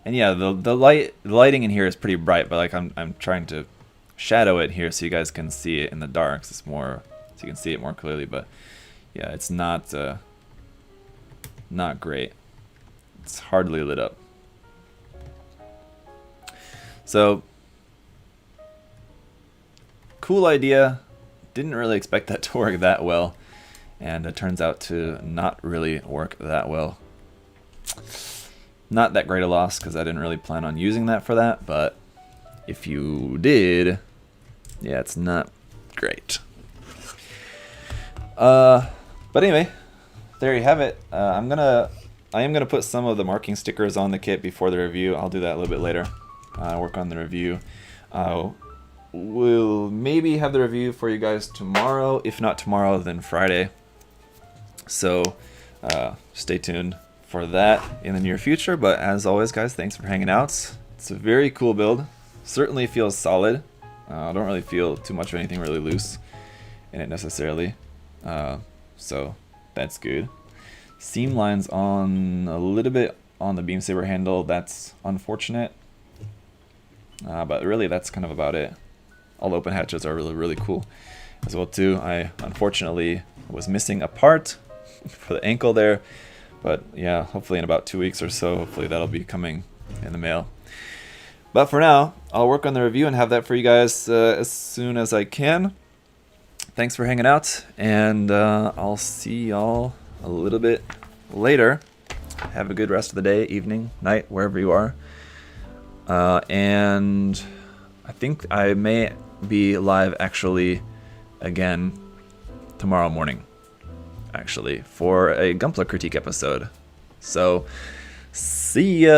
And yeah, the lighting in here is pretty bright, but like I'm trying to shadow it here so you guys can see it in the dark. So it's more, so you can see it more clearly. But yeah, it's not great. It's hardly lit up. So cool idea. Didn't really expect that to work that well, and it turns out to not really work that well. Not that great a loss because I didn't really plan on using that for that, but if you did, yeah, it's not great. But anyway, there you have it. I am gonna put some of the marking stickers on the kit before the review. I'll do that a little bit later. Work on the review. We'll maybe have the review for you guys tomorrow. If not tomorrow, then Friday. So stay tuned for that in the near future. But as always, guys, thanks for hanging out. It's a very cool build. Certainly feels solid. I don't really feel too much of anything really loose in it necessarily. So that's good. Seam lines on a little bit on the beam saber handle. That's unfortunate. But really, that's kind of about it. All the open hatches are really, really cool as well too. I unfortunately was missing a part for the ankle there, but yeah, hopefully in about 2 weeks or so, hopefully that'll be coming in the mail. But for now, I'll work on the review and have that for you guys as soon as I can. Thanks for hanging out, and I'll see y'all a little bit later. Have a good rest of the day, evening, night, wherever you are. And I think I may be live actually again tomorrow morning, actually, for a Gunpla critique episode. So, see ya!